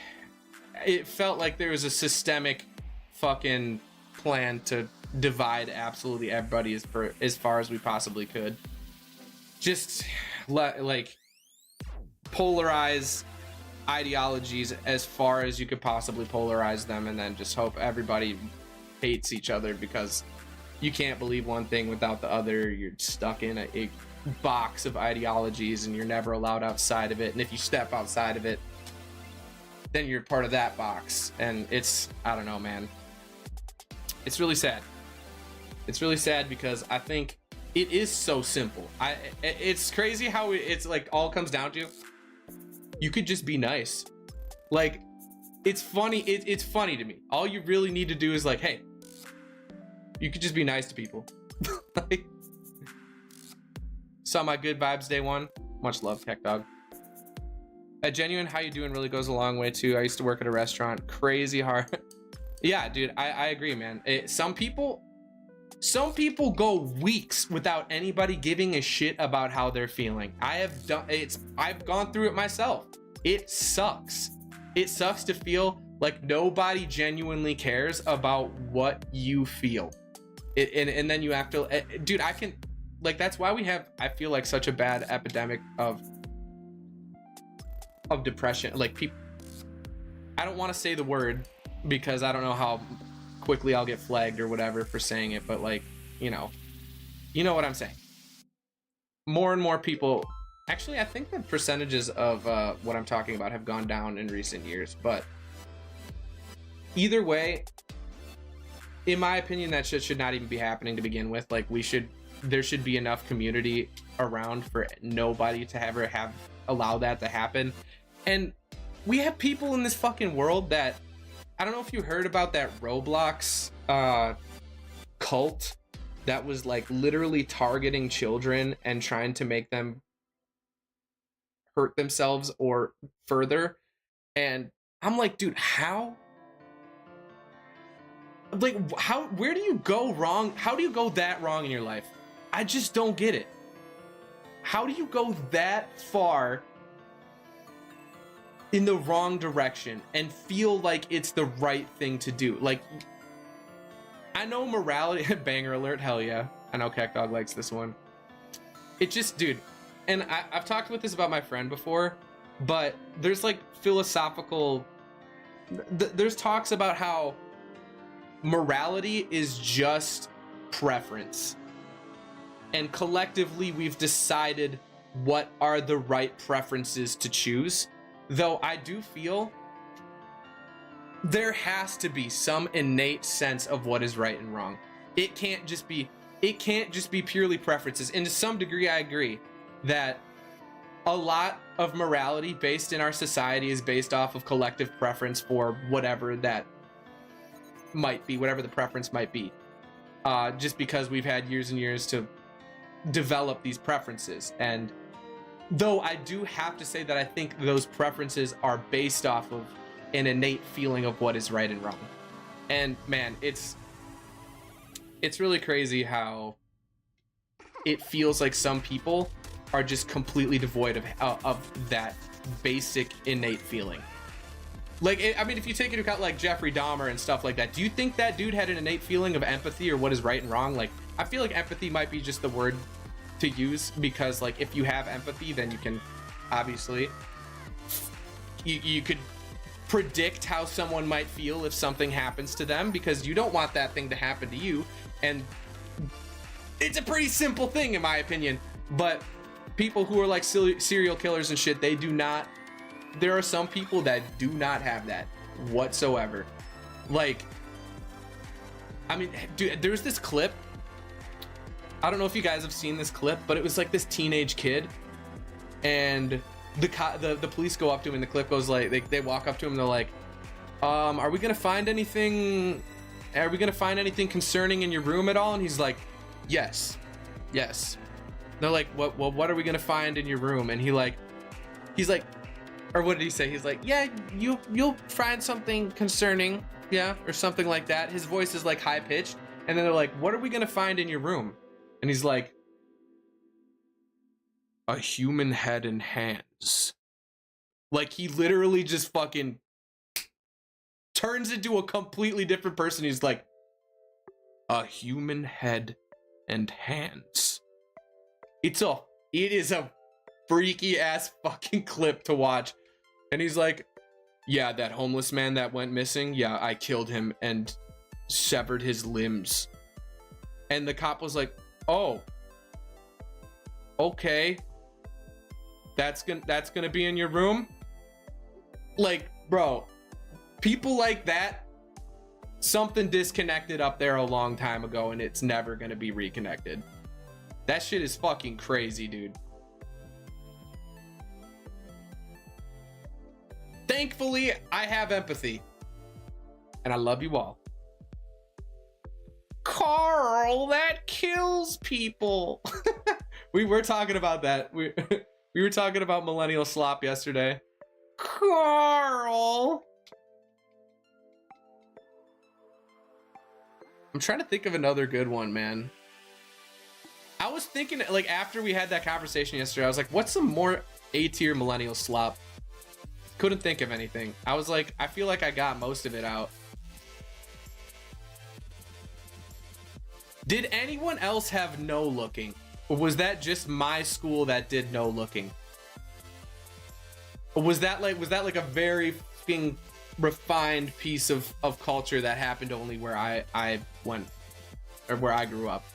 it felt like there was a systemic fucking plan to divide absolutely everybody as far as we possibly could. Just like polarize ideologies as far as you could possibly polarize them, and then just hope everybody hates each other because you can't believe one thing without the other. You're stuck in a box of ideologies and you're never allowed outside of it. And if you step outside of it, then you're part of that box. And it's, I don't know, man. It's really sad. It's really sad because I think it is so simple. It's crazy how it's like all comes down to, you could just be nice. Like, it's funny. It's funny to me. All you really need to do is like, hey, you could just be nice to people. Like, saw my good vibes day one. Much love, Tech Dog. A genuine how you doing really goes a long way too. I used to work at a restaurant. Crazy hard. Yeah, dude, I agree, man. Some people go weeks without anybody giving a shit about how they're feeling. I've gone through it myself. It sucks. It sucks to feel like nobody genuinely cares about what you feel. And then you have to, dude, I can, like, that's why we have, I feel like, such a bad epidemic of depression. Like, people, I don't want to say the word because I don't know how quickly I'll get flagged or whatever for saying it, but like, you know what I'm saying. More and more people, actually, I think the percentages of what I'm talking about have gone down in recent years, but either way, in my opinion, that shit should not even be happening to begin with. Like, there should be enough community around for nobody to ever allow that to happen. And we have people in this fucking world that, I don't know if you heard about that Roblox cult that was like literally targeting children and trying to make them hurt themselves or further. And I'm like, dude, how? Like, where do you go wrong? How do you go that wrong in your life? I just don't get it. How do you go that far in the wrong direction and feel like it's the right thing to do? Like, I know morality, banger alert, hell yeah. I know CacDog likes this one. It just, dude, and I've talked with this about my friend before, but there's like philosophical, there's talks about how morality is just preference. And collectively, we've decided what are the right preferences to choose. Though I do feel there has to be some innate sense of what is right and wrong. It can't just be purely preferences. And to some degree, I agree that a lot of morality based in our society is based off of collective preference for whatever that might be, whatever the preference might be. Just because we've had years and years to develop these preferences. And though I do have to say that I think those preferences are based off of an innate feeling of what is right and wrong. And man, it's really crazy how it feels like some people are just completely devoid of that basic innate feeling. Like, I mean, if you take into account like Jeffrey Dahmer and stuff like that, do you think that dude had an innate feeling of empathy or what is right and wrong? Like, I feel like empathy might be just the word to use, because like if you have empathy, then you can obviously you could predict how someone might feel if something happens to them, because you don't want that thing to happen to you. And it's a pretty simple thing in my opinion. But people who are like serial killers and shit, they do not, there are some people that do not have that whatsoever. Like, I mean, dude, there's this clip, I don't know if you guys have seen this clip, but it was like this teenage kid, and the police go up to him, and the clip goes like, they walk up to him, and they're like, are we gonna find anything concerning in your room at all? And he's like, yes. They're like, what are we gonna find in your room? And he's like, or what did he say? He's like, yeah, you'll find something concerning, yeah, or something like that. His voice is like high pitched. And then they're like, what are we gonna find in your room? And he's like, a human head and hands. Like, he literally just fucking turns into a completely different person. He's like, a human head and hands. It is a freaky ass fucking clip to watch. And he's like, yeah, that homeless man that went missing, yeah, I killed him and severed his limbs. And the cop was like, oh, okay, that's gonna be in your room. Like, bro, people like that, something disconnected up there a long time ago, and it's never gonna be reconnected. That shit is fucking crazy, dude. Thankfully, I have empathy, and I love you all. Carl, that kills people. We were talking about that. We were talking about millennial slop yesterday. Carl. I'm trying to think of another good one, man. I was thinking, like, after we had that conversation yesterday, I was like, what's some more A-tier millennial slop? Couldn't think of anything. I was like, I feel like I got most of it out. Did anyone else have no looking? Or was that just my school that did no looking? Or was that like a very fucking refined piece of culture that happened only where I went, or where I grew up?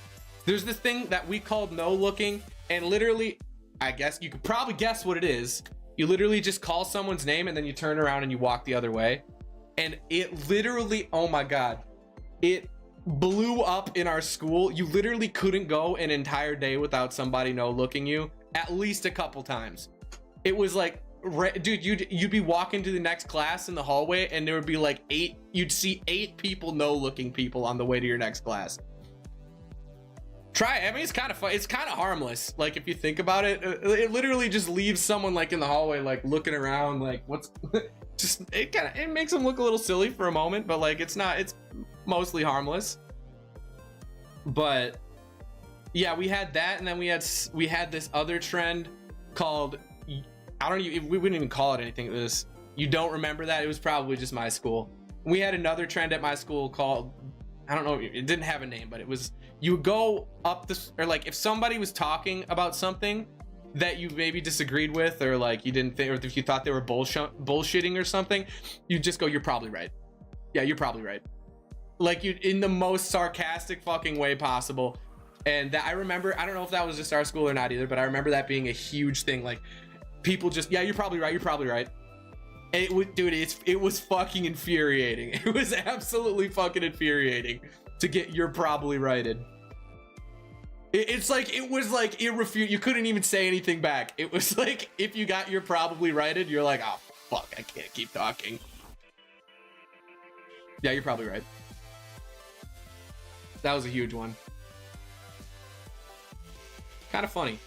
There's this thing that we called no looking, and literally, I guess you could probably guess what it is. You literally just call someone's name and then you turn around and you walk the other way. And it literally, oh my God, it blew up in our school. You literally couldn't go an entire day without somebody no looking you at least a couple times. It was like, dude, you'd be walking to the next class in the hallway and there would be like you'd see 8 people no looking people on the way to your next class. Try it. I mean, it's kind of fun. It's kind of harmless. Like, if you think about it, it literally just leaves someone like in the hallway, like looking around, like what's just, it makes them look a little silly for a moment, but like, it's mostly harmless. But yeah, we had that. And then we had this other trend called, I don't even, we wouldn't even call it anything. This, you don't remember that? It was probably just my school. We had another trend at my school called, I don't know, it didn't have a name, but it was, you go up this, or like if somebody was talking about something that you maybe disagreed with, or like you didn't think, or if you thought they were bullshitting or something, you just go, you're probably right. Yeah, you're probably right. Like, you, in the most sarcastic fucking way possible. And that, I remember, I don't know if that was just our school or not either, but I remember that being a huge thing. Like, people just, yeah, you're probably right. You're probably right. And it would, dude, it was fucking infuriating. It was absolutely fucking infuriating to get you're probably righted. It's like, it was like irrefutable. You couldn't even say anything back. It was like, if you got you're probably righted, you're like, oh fuck, I can't keep talking. Yeah, you're probably right. That was a huge one. Kind of funny.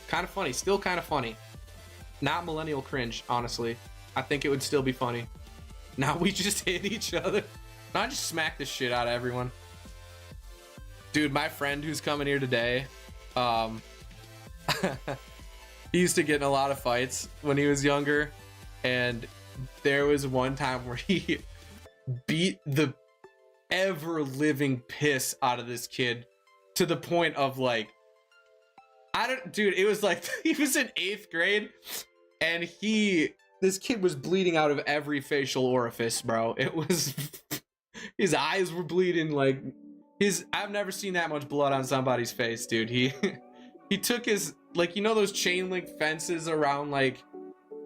Kind of funny. Still kind of funny. Not millennial cringe, honestly. I think it would still be funny. Now we just hit each other. Now I just smack the shit out of everyone. Dude, my friend who's coming here today, he used to get in a lot of fights when he was younger, and there was one time where he beat the ever living piss out of this kid to the point of like, dude, it was like, he was in 8th grade and this kid was bleeding out of every facial orifice, bro. It was, his eyes were bleeding, like I've never seen that much blood on somebody's face, dude. He took his, like, you know those chain link fences around like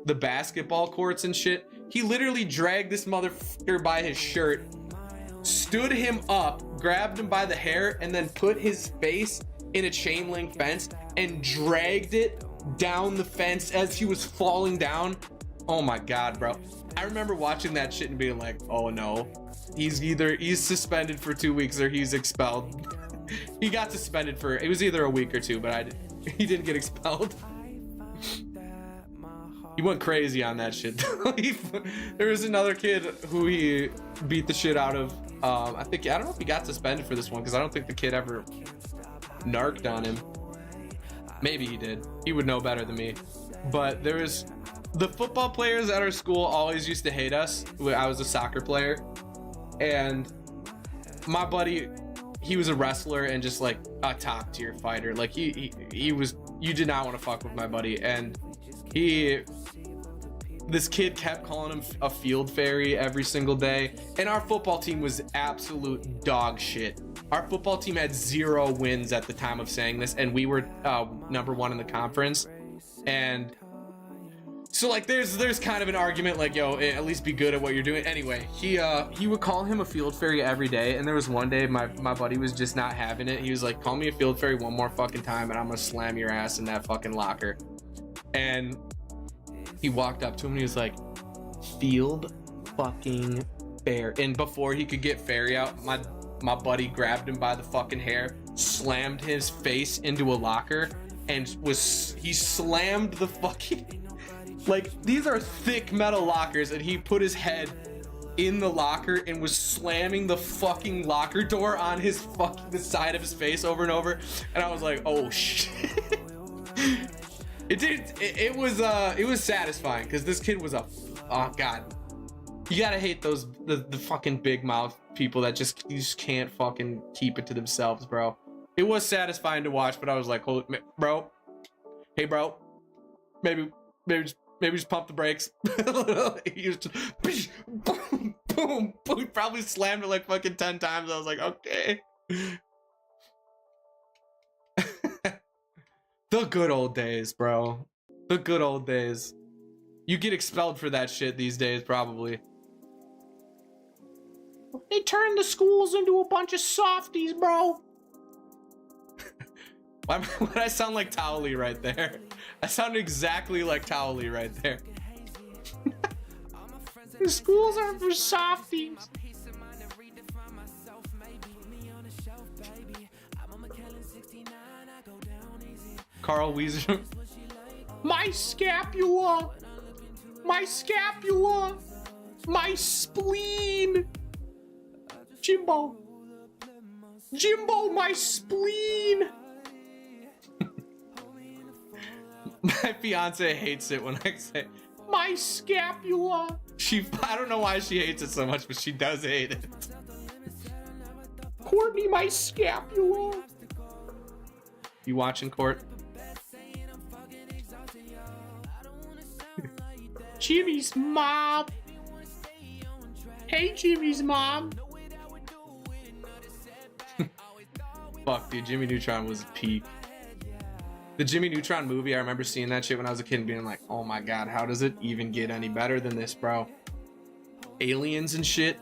the basketball courts and shit? He literally dragged this motherfucker by his shirt, stood him up, grabbed him by the hair, and then put his face in a chain link fence and dragged it down the fence as he was falling down. Oh my God, bro. I remember watching that shit and being like, oh no, he's suspended for 2 weeks or he's expelled. He got suspended for, it was either a week or 2, but he didn't get expelled. He went crazy on that shit. There was another kid who he beat the shit out of. I don't know if he got suspended for this one, because I don't think the kid ever narked on him. Maybe he did. He would know better than me. But there was, the football players at our school always used to hate us. I was a soccer player, and my buddy, he was a wrestler and just like a top tier fighter. Like he was, you did not want to fuck with my buddy. And this kid kept calling him a field fairy every single day, and our football team was absolute dog shit. Our football team had 0 wins at the time of saying this, and we were number 1 in the conference. And so like there's kind of an argument like, yo, at least be good at what you're doing. Anyway, he would call him a field fairy every day, and there was one day my buddy was just not having it. He was like, call me a field fairy one more fucking time and I'm gonna slam your ass in that fucking locker. And he walked up to him and he was like, field fucking fair. And before he could get fairy out, my buddy grabbed him by the fucking hair, slammed his face into a locker, and he slammed the fucking, like, these are thick metal lockers, and he put his head in the locker and was slamming the fucking locker door on the side of his face over and over. And I was like, oh shit. It was satisfying because this kid was oh god. You gotta hate the fucking big mouth people that you just can't fucking keep it to themselves, bro. It was satisfying to watch, but I was like, holy, bro, hey bro, maybe just pump the brakes. He was just boom, boom, boom. He probably slammed it like fucking 10 times. I was like, okay. The good old days, bro. The good old days. You get expelled for that shit these days, probably. They turned the schools into a bunch of softies, bro. Why would I sound like Towley right there? I sound exactly like Towley right there. The schools are for softies. Carl Weezer. My scapula. My scapula. My spleen. Jimbo. Jimbo, my spleen. My fiance hates it when I say my scapula. I don't know why she hates it so much, but she does hate it. Courtney, my scapula. You watching, Court? Jimmy's mom. Hey, Jimmy's mom. Fuck, dude, Jimmy Neutron was peak. The Jimmy Neutron movie, I remember seeing that shit when I was a kid and being like, oh my god, how does it even get any better than this, bro? Aliens and shit.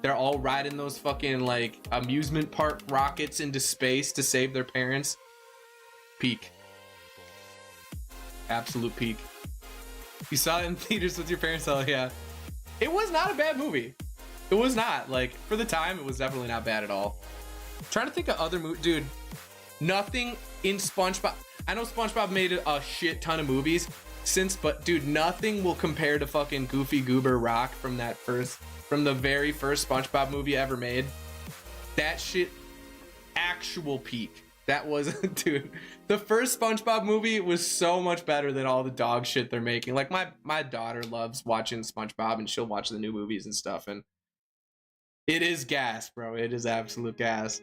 They're all riding those fucking, like, amusement park rockets into space to save their parents. Peak. Absolute peak. You saw it in theaters with your parents? Oh, yeah. It was not a bad movie. It was not. Like, for the time, it was definitely not bad at all. I'm trying to think of other movies. Dude, nothing in SpongeBob. I know SpongeBob made a shit ton of movies since, but dude, nothing will compare to fucking Goofy Goober Rock from the very first SpongeBob movie ever made. That shit, actual peak. That was, dude, the first SpongeBob movie was so much better than all the dog shit they're making. Like, my daughter loves watching SpongeBob, and she'll watch the new movies and stuff, and it is gas, bro. It is absolute gas.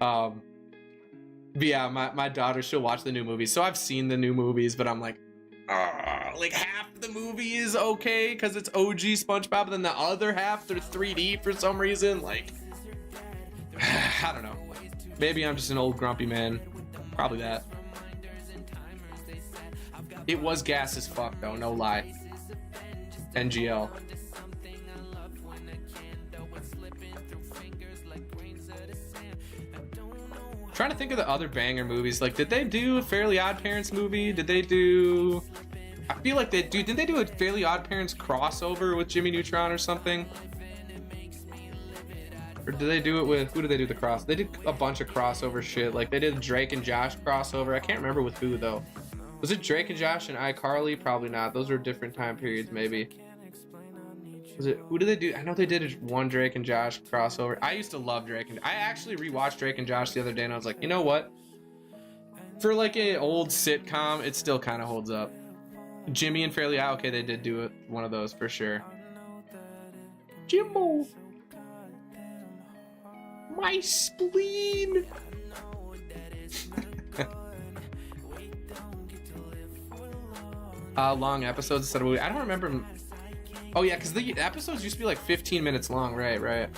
But yeah, my daughter, she'll watch the new movies. So I've seen the new movies, but I'm like half the movie is okay because it's OG SpongeBob, and then the other half, they're 3D for some reason. Like, I don't know. Maybe I'm just an old grumpy man. Probably that. It was gas as fuck though, no lie. NGL. Trying to think of the other banger movies. Like, did they do a Fairly Odd Parents movie? Did they do... I feel like they do. Didn't they do a Fairly Odd Parents crossover with Jimmy Neutron or something? Or did they do it with... Who did they do the cross? They did a bunch of crossover shit. Like, they did Drake and Josh crossover. I can't remember with who, though. Was it Drake and Josh and iCarly? Probably not. Those were different time periods, maybe. Was it... Who did they do? I know they did one Drake and Josh crossover. I used to love Drake and... I actually rewatched Drake and Josh the other day, and I was like, you know what? For, like, an old sitcom, it still kind of holds up. Jimmy and Fairly Odd, okay, they did do it, one of those for sure. Jimbo. My spleen. Long episodes instead of... I don't remember... Oh yeah, because the episodes used to be like 15 minutes long, right?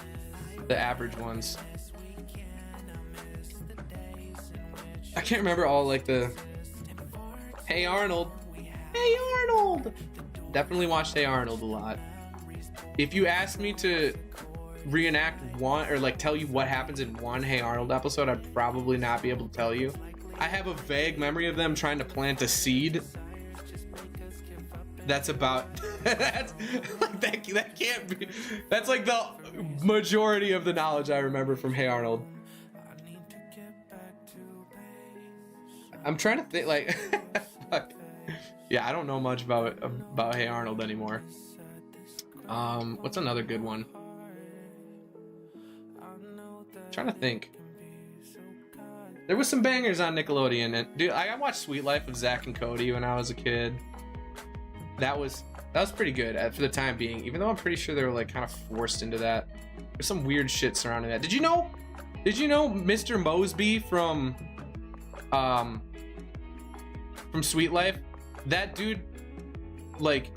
The average ones. I can't remember all like the Hey Arnold. Hey Arnold. Definitely watched Hey Arnold a lot. If you asked me to reenact one or like tell you what happens in one Hey Arnold episode, I'd probably not be able to tell you. I have a vague memory of them trying to plant a seed. That's about that's like that can't be, that's like the majority of the knowledge I remember from Hey Arnold. I'm trying to think like fuck. Yeah, I don't know much about Hey Arnold anymore. What's another good one? I'm trying to think. There was some bangers on Nickelodeon, and dude, I watched Sweet Life of Zach and Cody when I was a kid. That was pretty good for the time being, even though I'm pretty sure they were like kind of forced into that. There's some weird shit surrounding that. Did you know Mr. Mosby from Sweet Life? That dude like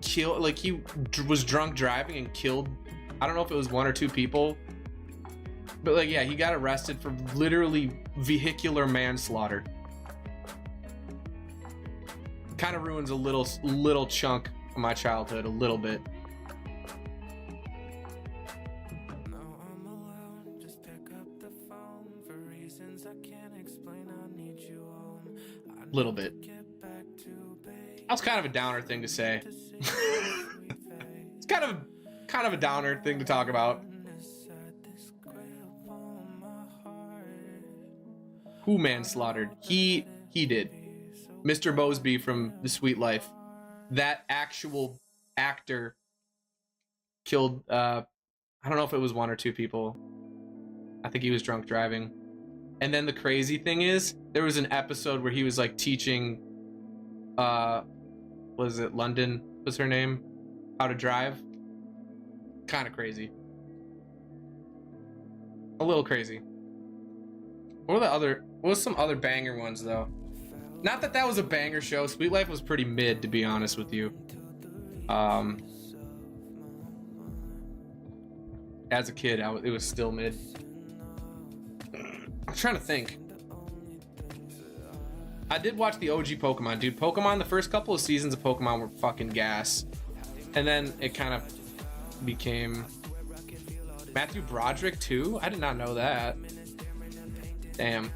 he was drunk driving and killed, I don't know if it was one or two people, but like yeah, he got arrested for literally vehicular manslaughter. Kind of ruins a little chunk of my childhood, a little bit. Little bit. That was kind of a downer thing to say. It's kind of a downer thing to talk about. Who manslaughtered? He did. Mr. Mosby from The Sweet Life. That actual actor killed I don't know if it was one or two people. I think he was drunk driving. And then the crazy thing is, there was an episode where he was like teaching was it London was her name, how to drive. Kind of crazy. A little crazy. What was some other banger ones though? Not that was a banger show. Sweet Life was pretty mid, to be honest with you. As a kid, it was still mid. I'm trying to think. I did watch the OG Pokemon, dude. Pokemon, the first couple of seasons of Pokemon were fucking gas. And then it kind of became Matthew Broderick too? I did not know that. Damn.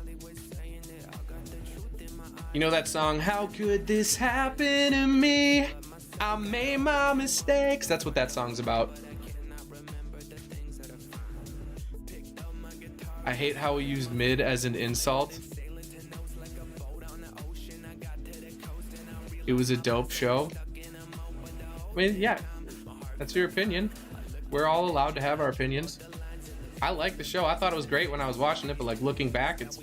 You know that song, How Could This Happen to Me? I made my mistakes. That's what that song's about. I hate how we used mid as an insult. It was a dope show. I mean, yeah, that's your opinion. We're all allowed to have our opinions. I like the show. I thought it was great when I was watching it, but like looking back, it's,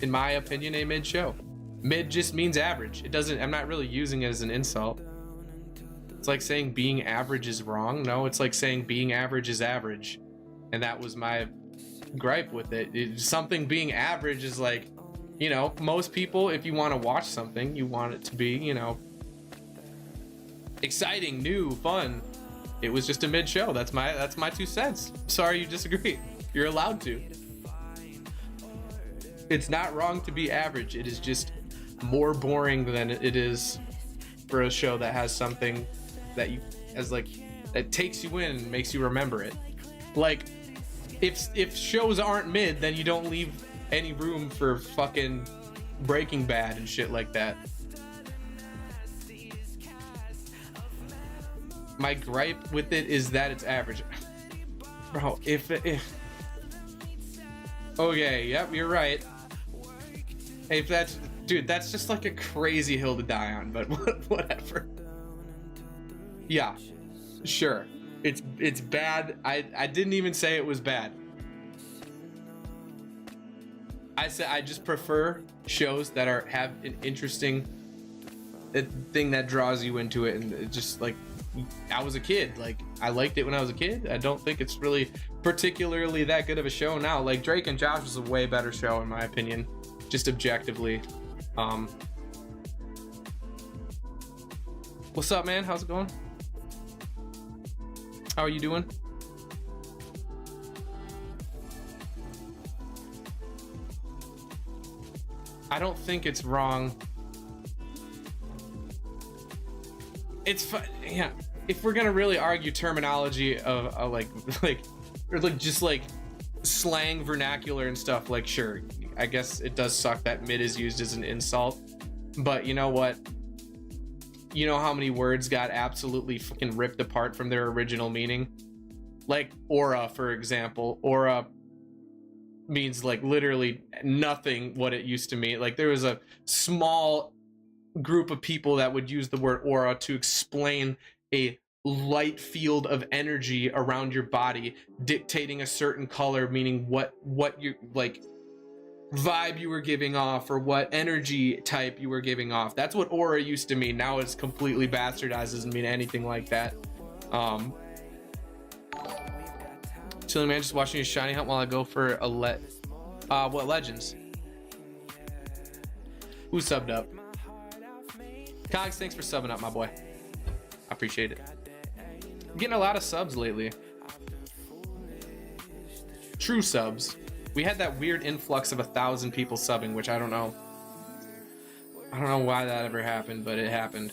in my opinion, a mid show. Mid just means average. It doesn't, I'm not really using it as an insult. It's like saying being average is wrong. No, it's like saying being average is average. And that was my gripe with it. Something being average is like, you know, most people, if you want to watch something, you want it to be, you know, exciting, new, fun. It was just a mid show. That's my 2 cents. Sorry you disagree. You're allowed to. It's not wrong to be average. It is just more boring than it is for a show that has something that you as like that takes you in and makes you remember it. Like if shows aren't mid, then you don't leave any room for fucking Breaking Bad and shit like that. My gripe with it is that it's average. Bro, if okay, yep, you're right. If that's, dude, that's just like a crazy hill to die on, but whatever. Yeah, sure. It's bad. I didn't even say it was bad. I said I just prefer shows that have an interesting thing that draws you into it, and it just like, I was a kid, like I liked it when I was a kid. I don't think it's really particularly that good of a show now. Like Drake and Josh is a way better show in my opinion, just objectively. What's up, man? How's it going? How are you doing? I don't think it's wrong. It's fun, yeah. If we're gonna really argue terminology of like or like just like slang vernacular and stuff, like sure, I guess it does suck that mid is used as an insult, but you know what? You know how many words got absolutely fucking ripped apart from their original meaning? Like aura, for example. Aura means like literally nothing what it used to mean. Like there was a small group of people that would use the word aura to explain a light field of energy around your body dictating a certain color, meaning what you like vibe you were giving off or what energy type you were giving off. That's what aura used to mean. Now it's completely bastardized, doesn't mean anything like that. Chilling man, just watching a shiny hunt while I go for a what legends? Who subbed up? Cogs, thanks for subbing up, my boy. I appreciate it. I'm getting a lot of subs lately. True subs. We had that weird influx of 1,000 people subbing, which I don't know why that ever happened, but it happened.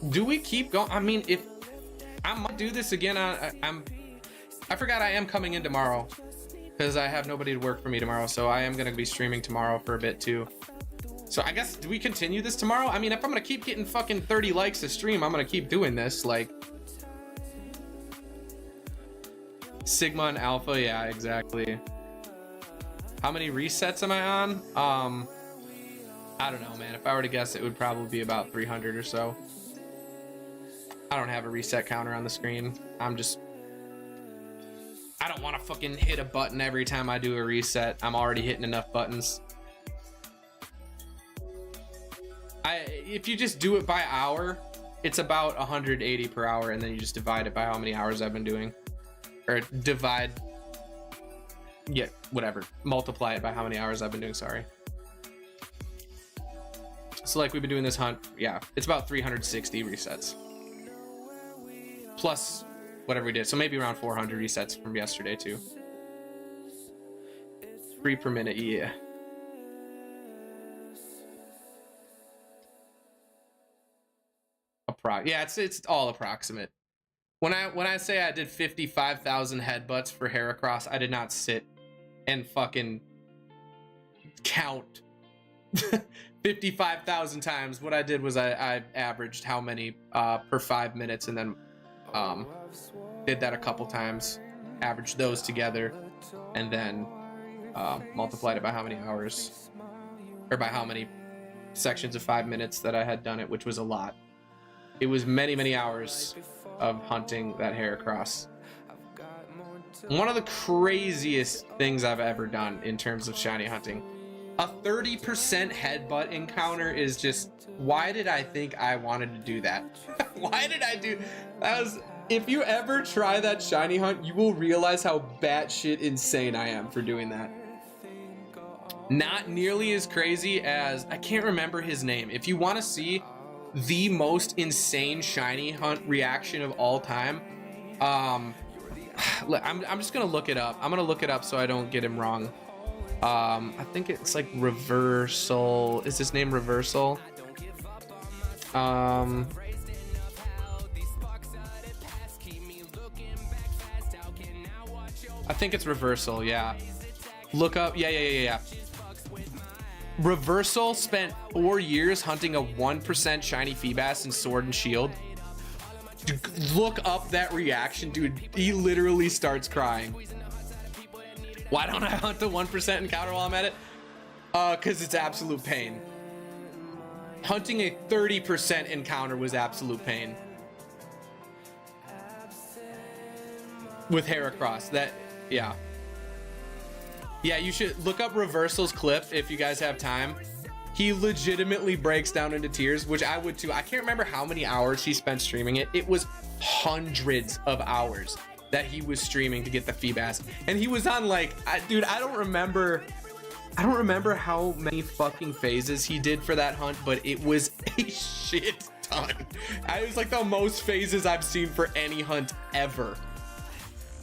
Do we keep going? I mean, if I might do this again, I forgot I am coming in tomorrow because I have nobody to work for me tomorrow, so I am gonna be streaming tomorrow for a bit too. So I guess, do we continue this tomorrow? I mean, if I'm gonna keep getting fucking 30 likes a stream, I'm gonna keep doing this. Like Sigma and Alpha, yeah, exactly. How many resets am I on? I don't know, man. If I were to guess, it would probably be about 300 or so. I don't have a reset counter on the screen. I don't want to fucking hit a button every time I do a reset. I'm already hitting enough buttons. If you just do it by hour, it's about 180 per hour, and then you just divide it by how many hours I've been doing. Or divide, yeah, whatever. Multiply it by how many hours I've been doing, sorry. So like we've been doing this hunt, yeah, it's about 360 resets. Plus whatever we did, so maybe around 400 resets from yesterday too. 3 per minute, yeah. Yeah, it's all approximate. When I say I did 55,000 headbutts for Heracross, I did not sit and fucking count 55,000 times. What I did was I averaged how many per 5 minutes, and then did that a couple times, averaged those together, and then multiplied it by how many hours, or by how many sections of 5 minutes that I had done it, which was a lot. It was many hours of hunting that Heracross. One of the craziest things I've ever done in terms of shiny hunting. A 30% headbutt encounter is just, why did I think I wanted to do that? Why did I do that? If you ever try that shiny hunt, you will realize how batshit insane I am for doing that. Not nearly as crazy as, I can't remember his name. If you want to see the most insane shiny hunt reaction of all time, I'm just gonna look it up. I'm gonna look it up so I don't get him wrong. I think it's like Reversal. Is his name Reversal? I think it's Reversal, yeah. Look up, yeah. Reversal spent 4 years hunting a 1% shiny Feebas in Sword and Shield. Dude, look up that reaction, dude. He literally starts crying. Why don't I hunt the 1% encounter while I'm at it? Because it's absolute pain. Hunting a 30% encounter was absolute pain. With Heracross, yeah. Yeah, you should look up Reversal's clip if you guys have time. He legitimately breaks down into tears, which I would too. I can't remember how many hours he spent streaming it. It was hundreds of hours that he was streaming to get the Feebas. And he was on like, dude, I don't remember how many fucking phases he did for that hunt, but it was a shit ton. It was like the most phases I've seen for any hunt ever.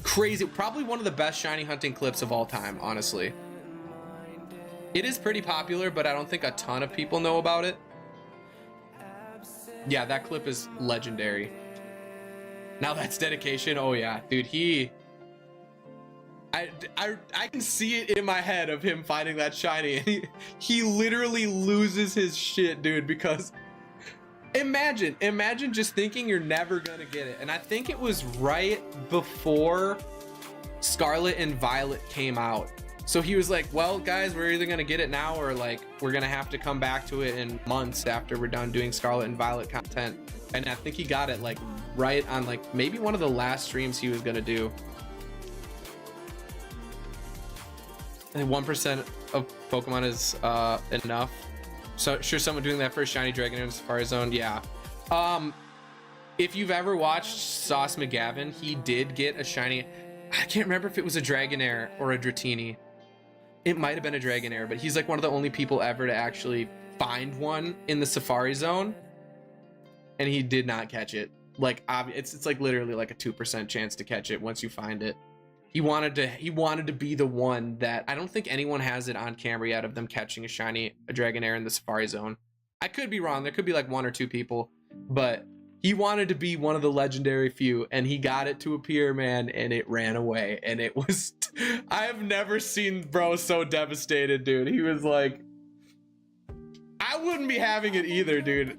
Crazy. Probably one of the best shiny hunting clips of all time, honestly. It is pretty popular, but I don't think a ton of people know about it. Yeah, that clip is legendary. Now that's dedication. Oh yeah, dude, I can see it in my head of him finding that shiny, and he literally loses his shit, dude, because imagine just thinking you're never gonna get it. And I think it was right before Scarlet and Violet came out. So he was like, well, guys, we're either gonna get it now or like we're gonna have to come back to it in months after we're done doing Scarlet and Violet content. And I think he got it like right on like maybe one of the last streams he was gonna do. I think 1% of Pokemon is enough. So sure, someone doing that first shiny Dragonair in Safari Zone. Yeah. If you've ever watched Sauce McGavin, he did get a shiny. I can't remember if it was a Dragonair or a Dratini. It might have been a Dragonair, but he's like one of the only people ever to actually find one in the Safari Zone, and he did not catch it. Like it's like literally like a 2% chance to catch it once you find it. He wanted to be the one that I don't think anyone has it on camera yet of them catching a Dragonair in the Safari Zone. I could be wrong. There could be like 1 or 2 people, but he wanted to be one of the legendary few, and he got it to appear, man, and it ran away. And it was, I have never seen bro so devastated, dude. He was like, I wouldn't be having it either, dude.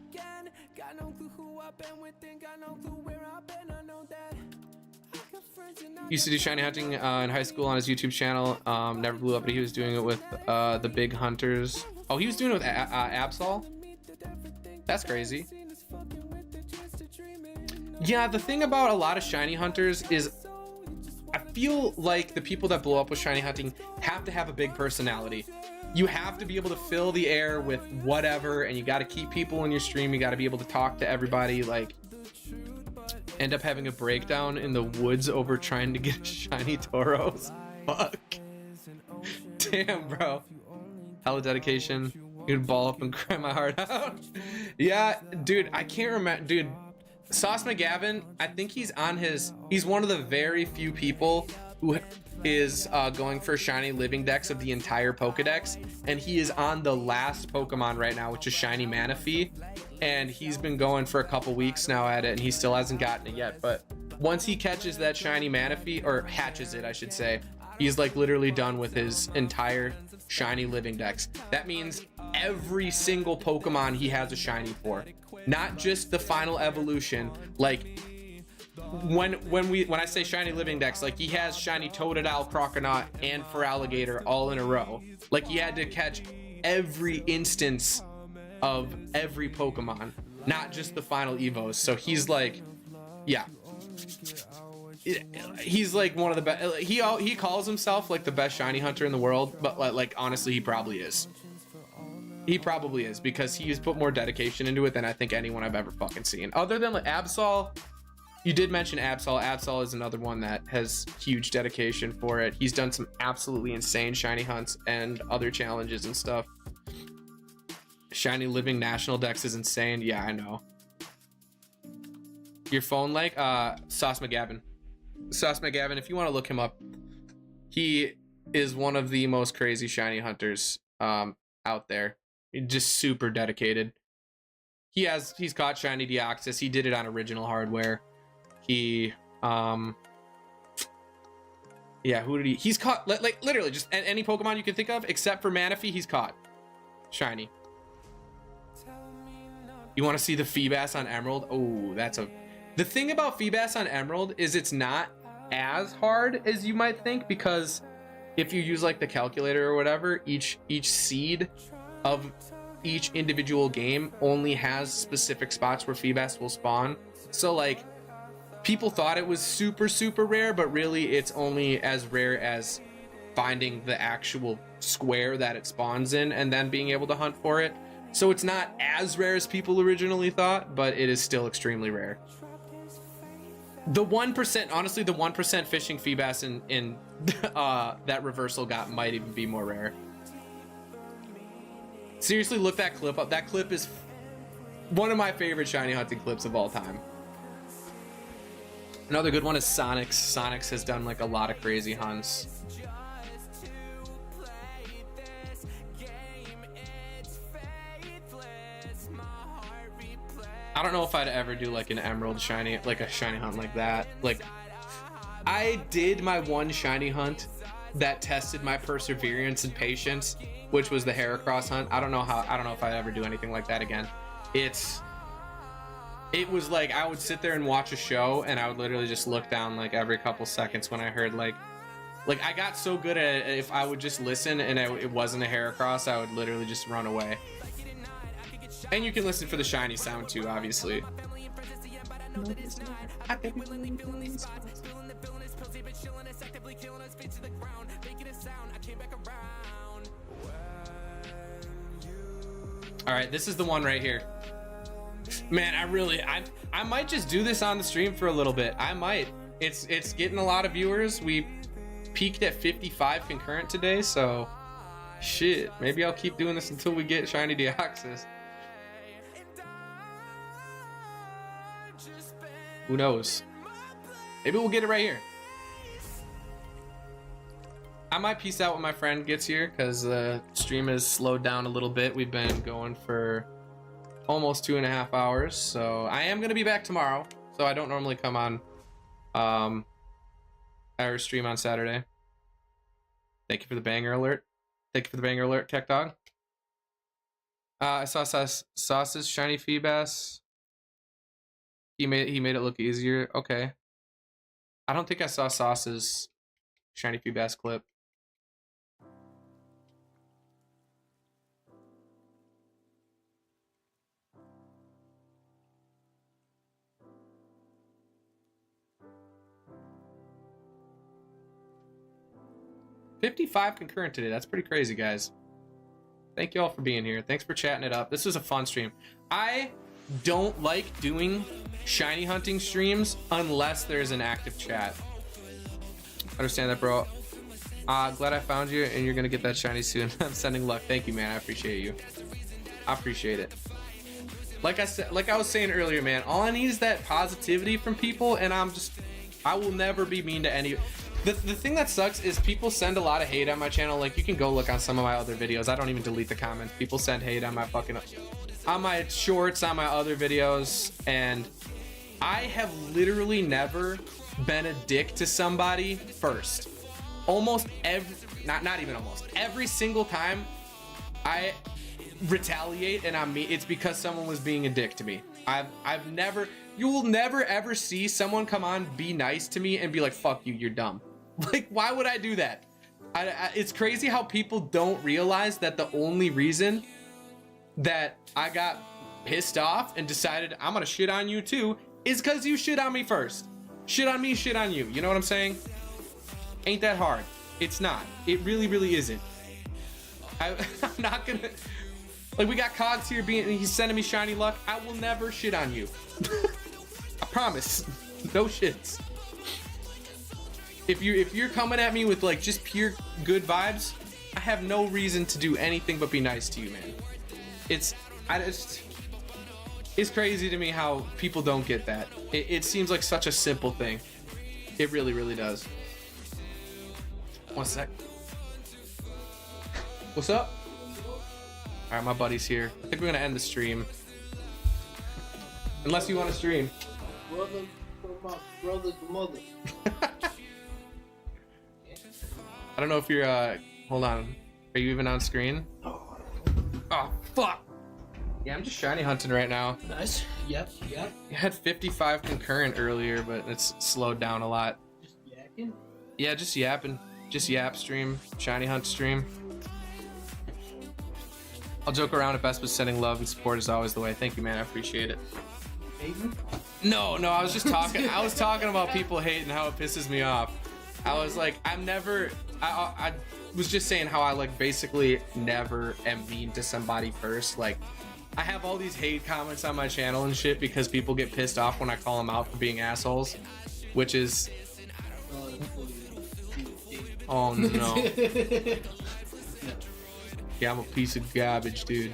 Used to do shiny hunting in high school on his YouTube channel. Never blew up, but he was doing it with the big hunters. Oh, he was doing it with Absol? That's crazy. Yeah, the thing about a lot of shiny hunters is I feel like the people that blow up with shiny hunting have to have a big personality. You have to be able to fill the air with whatever, and you got to keep people in your stream. You got to be able to talk to everybody. Like, end up having a breakdown in the woods over trying to get shiny Tauros. Fuck. Damn, bro. Hella dedication. You'd ball up and cry my heart out. Yeah, dude, I can't remember. Dude, Sauce McGavin, I think he's one of the very few people who is going for shiny living dex of the entire Pokedex, and he is on the last Pokemon right now, which is shiny Manaphy, and he's been going for a couple weeks now at it, and he still hasn't gotten it yet. But once he catches that shiny Manaphy, or hatches it, I should say, he's like literally done with his entire shiny living dex. That means every single Pokemon he has a shiny for, not just the final evolution. Like when I say shiny living dex, like he has shiny Totodile, Croconaut, and Feraligatr all in a row. Like he had to catch every instance of every Pokemon, not just the final evos. So he's like, yeah, he's like one of the best. He calls himself like the best shiny hunter in the world, but like honestly, he probably is. He probably is, because he's put more dedication into it than I think anyone I've ever fucking seen. Other than like Absol, you did mention Absol. Absol is another one that has huge dedication for it. He's done some absolutely insane shiny hunts and other challenges and stuff. Shiny living national dex is insane. Yeah, I know. Your phone like Sauce McGavin. Sauce McGavin, if you want to look him up, he is one of the most crazy shiny hunters out there. Just super dedicated. He's caught shiny Deoxys. He did it on original hardware. He yeah, who did he's caught like literally just any Pokemon you can think of except for Manaphy. He's caught shiny. You want to see the Feebas on Emerald? Oh, the thing about Feebas on Emerald is it's not as hard as you might think, because if you use like the calculator or whatever, each seed of each individual game only has specific spots where Feebas will spawn. So like people thought it was super rare, but really it's only as rare as finding the actual square that it spawns in and then being able to hunt for it. So it's not as rare as people originally thought, but it is still extremely rare. The 1%, honestly, the 1% fishing Feebas in that reversal got might even be more rare. Seriously, look that clip up. That clip is one of my favorite shiny hunting clips of all time. Another good one is Sonics. Sonics has done like a lot of crazy hunts. I don't know if I'd ever do like an emerald shiny, like a shiny hunt like that. Like, I did my one shiny hunt that tested my perseverance and patience, which was the Heracross hunt. I don't know if I ever do anything like that again. It was like I would sit there and watch a show, and I would literally just look down like every couple seconds when I heard like I got so good at it, if I would just listen and it wasn't a Heracross, I would literally just run away. And you can listen for the shiny sound too, obviously. All right, this is the one right here. Man, I might just do this on the stream for a little bit. I might. It's getting a lot of viewers. We peaked at 55 concurrent today, so shit. Maybe I'll keep doing this until we get shiny Deoxys. Who knows? Maybe we'll get it right here. I might peace out when my friend gets here because the stream has slowed down a little bit. We've been going for almost 2.5 hours, so I am gonna be back tomorrow. So I don't normally come on our stream on Saturday. Thank you for the banger alert. Thank you for the banger alert, Tech Dog. I saw Sauce's shiny Feebas. He made it look easier. Okay. I don't think I saw Sauce's shiny Feebas clip. $55 concurrent today. That's pretty crazy, guys. Thank you all for being here. Thanks for chatting it up. This was a fun stream. I don't like doing shiny hunting streams unless there's an active chat. Understand that, bro. Glad I found you, and you're gonna get that shiny soon. I'm sending luck. Thank you, man. I appreciate you. I appreciate it. Like I was saying earlier, man, all I need is that positivity from people, and I will never be mean to any. The thing that sucks is people send a lot of hate on my channel. Like, you can go look on some of my other videos. I don't even delete the comments. People send hate on my shorts, on my other videos, and I have literally never been a dick to somebody first. Almost not even almost every single time I retaliate and I'm me, it's because someone was being a dick to me. You will never ever see someone come on, be nice to me, and be like, fuck you, you're dumb. Like, why would I do that? It's crazy how people don't realize that the only reason that I got pissed off and decided I'm gonna shit on you too is because you shit on me first. Shit on me, shit on you. You know what I'm saying? Ain't that hard. It's not. It really, really isn't. I'm not gonna... Like, we got Cogs here he's sending me shiny luck. I will never shit on you. I promise. No shits. If you're coming at me with like just pure good vibes, I have no reason to do anything but be nice to you, man. It's crazy to me how people don't get that. It seems like such a simple thing. It really, really does. One sec. What's up? All right, my buddy's here. I think we're gonna end the stream. Unless you want to stream. Brother from my brother's mother. I don't know if you're, hold on. Are you even on screen? Oh, fuck. Yeah, I'm just shiny hunting right now. Nice. Yep. I had 55 concurrent earlier, but it's slowed down a lot. Just yakking? Yeah, just yapping. Just yap stream. Shiny hunt stream. I'll joke around at best, but sending love and support is always the way. Thank you, man. I appreciate it. Hating? No, I was just talking. I was talking about people hating, how it pisses me off. I was like, I was just saying how I like basically never am mean to somebody first. Like, I have all these hate comments on my channel and shit because people get pissed off when I call them out for being assholes, which is, oh no. Yeah, I'm a piece of garbage, dude.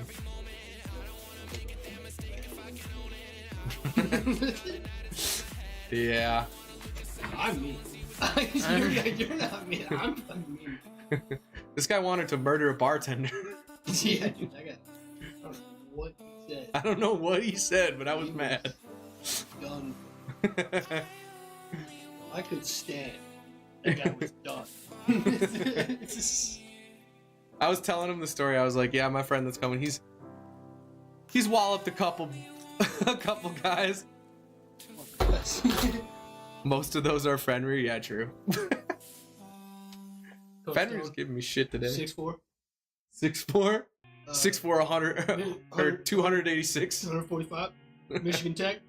Yeah. I'm mean. You're not mean. I'm mean. This guy wanted to murder a bartender. Yeah, dude, I don't know what he said. I don't know what he said, but I was mad. Done. I could stand. That guy was done. I was telling him the story. I was like, yeah, my friend that's coming, he's walloped a couple guys. Most of those are Fenrir. Yeah, true. Fenrir's giving me shit today. 6'4". 6'4"? 6'4", 100 or 286. 145. Michigan Tech.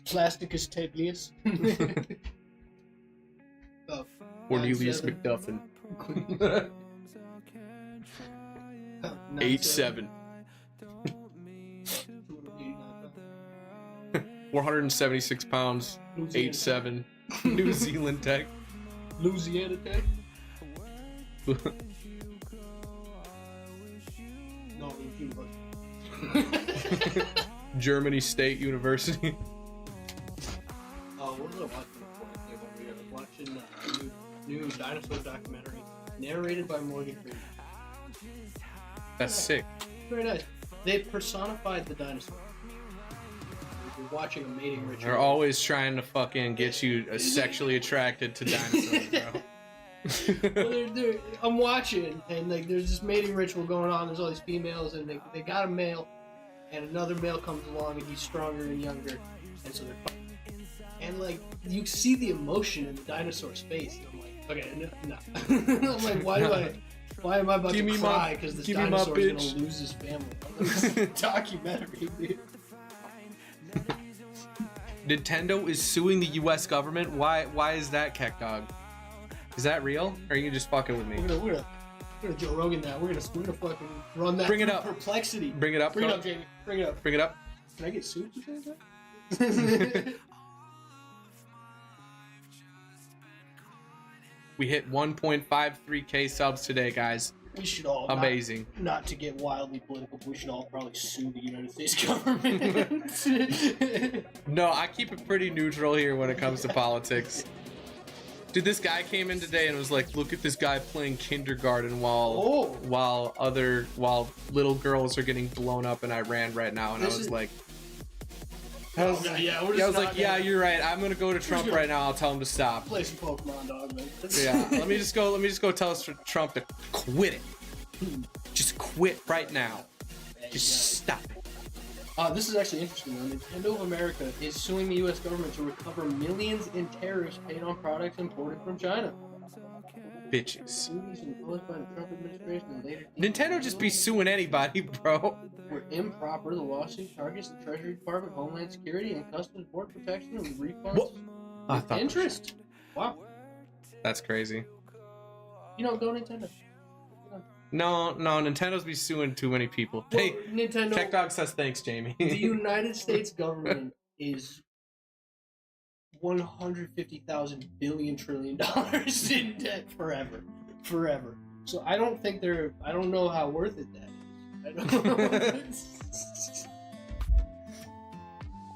Plasticus Teblius. Cornelius McDuffin. 8'7". 476 pounds. 8'7". New Zealand Tech. Louisiana Tech. No, university. Germany State University. Oh, what was I watching? I was watching a new dinosaur documentary narrated by Morgan Freeman. That's sick. Very nice. They personified the dinosaur. You're watching a mating ritual. They're always trying to fucking get you sexually attracted to dinosaurs, bro. Well, I'm watching, and like there's this mating ritual going on. There's all these females, and they got a male, and another male comes along, and he's stronger and younger, and so they're fighting. And like you see the emotion in the dinosaur's face, and I'm like, okay, no. I'm like, why am I about to cry because this dinosaur is gonna lose his family? This is a documentary, dude. Nintendo is suing the U.S. government. Why is that, Keck Dog? Is that real? Or are you just fucking with me? We're gonna Joe Rogan that. We're gonna fucking run that. Bring it up. Perplexity. Bring it up. Bring it up, Jamie. Bring it up. Bring it up. Can I get sued for saying that? We hit 1.53k subs today, guys. We should all amazing. Not to get wildly political, but we should all probably sue the United States government. No, I keep it pretty neutral here when it comes to politics. Dude, this guy came in today and was like, "Look at this guy playing kindergarten while little girls are getting blown up in Iran right now." And I was like, "Yeah, you're right. I'm gonna go to Trump right now. I'll tell him to stop." Play some Pokemon, dog, man. Yeah, let me just go tell Trump to quit it. Just quit right now. Just stop it. This is actually interesting though. Nintendo of America is suing the U.S. government to recover millions in tariffs paid on products imported from China. Bitches. Imposed by the Trump administration and later Nintendo just be suing anybody, bro. Were improper. The lawsuit targets the Treasury Department, Homeland Security, and Customs Border Protection and refunds. What? I thought interest. Wow. That's crazy. Go Nintendo. No, Nintendo's be suing too many people. Well, Hey, Nintendo. Tech Dog says thanks, Jamie. The United States government is $150,000 billion trillion in debt forever. So I don't know how worth it that is.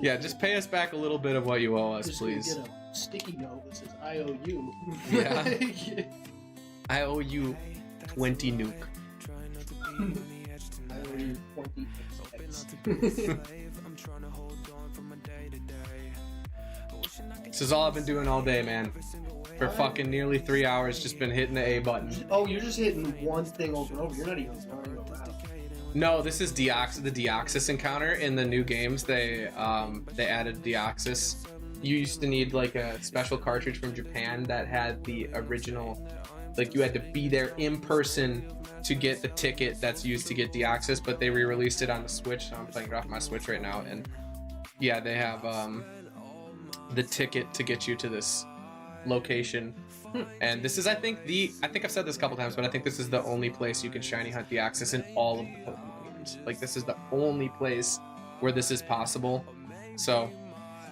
Yeah, just pay us back a little bit of what you owe us, just please. Get a sticky note that says I owe you. Yeah. I owe you 20 nuke. I owe you 20 This is all I've been doing all day, man. For fucking nearly 3 hours, just been hitting the A button. Oh, you're just hitting one thing over and over. You're not even starting around. No, this is the Deoxys encounter in the new games. They added Deoxys. You used to need like a special cartridge from Japan that had the original, like you had to be there in person to get the ticket that's used to get Deoxys, but they re-released it on the Switch, so I'm playing it off my Switch right now, and yeah, they have the ticket to get you to this location. And this is, I think I've said this a couple times, but I think this is the only place you can shiny hunt Deoxys in all of the Pokemon games. Like, this is the only place where this is possible. So,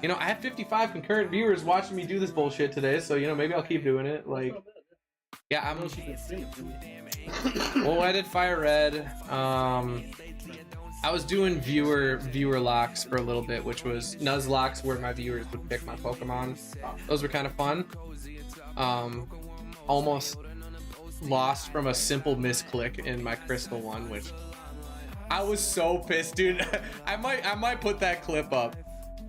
I have 55 concurrent viewers watching me do this bullshit today, so, maybe I'll keep doing it. Like, yeah, well, I did Fire Red. I was doing viewer locks for a little bit, which was Nuzlocks, where my viewers would pick my Pokemon. Those were kind of fun. Almost lost from a simple misclick in my Crystal one, which I was so pissed, dude. I might put that clip up.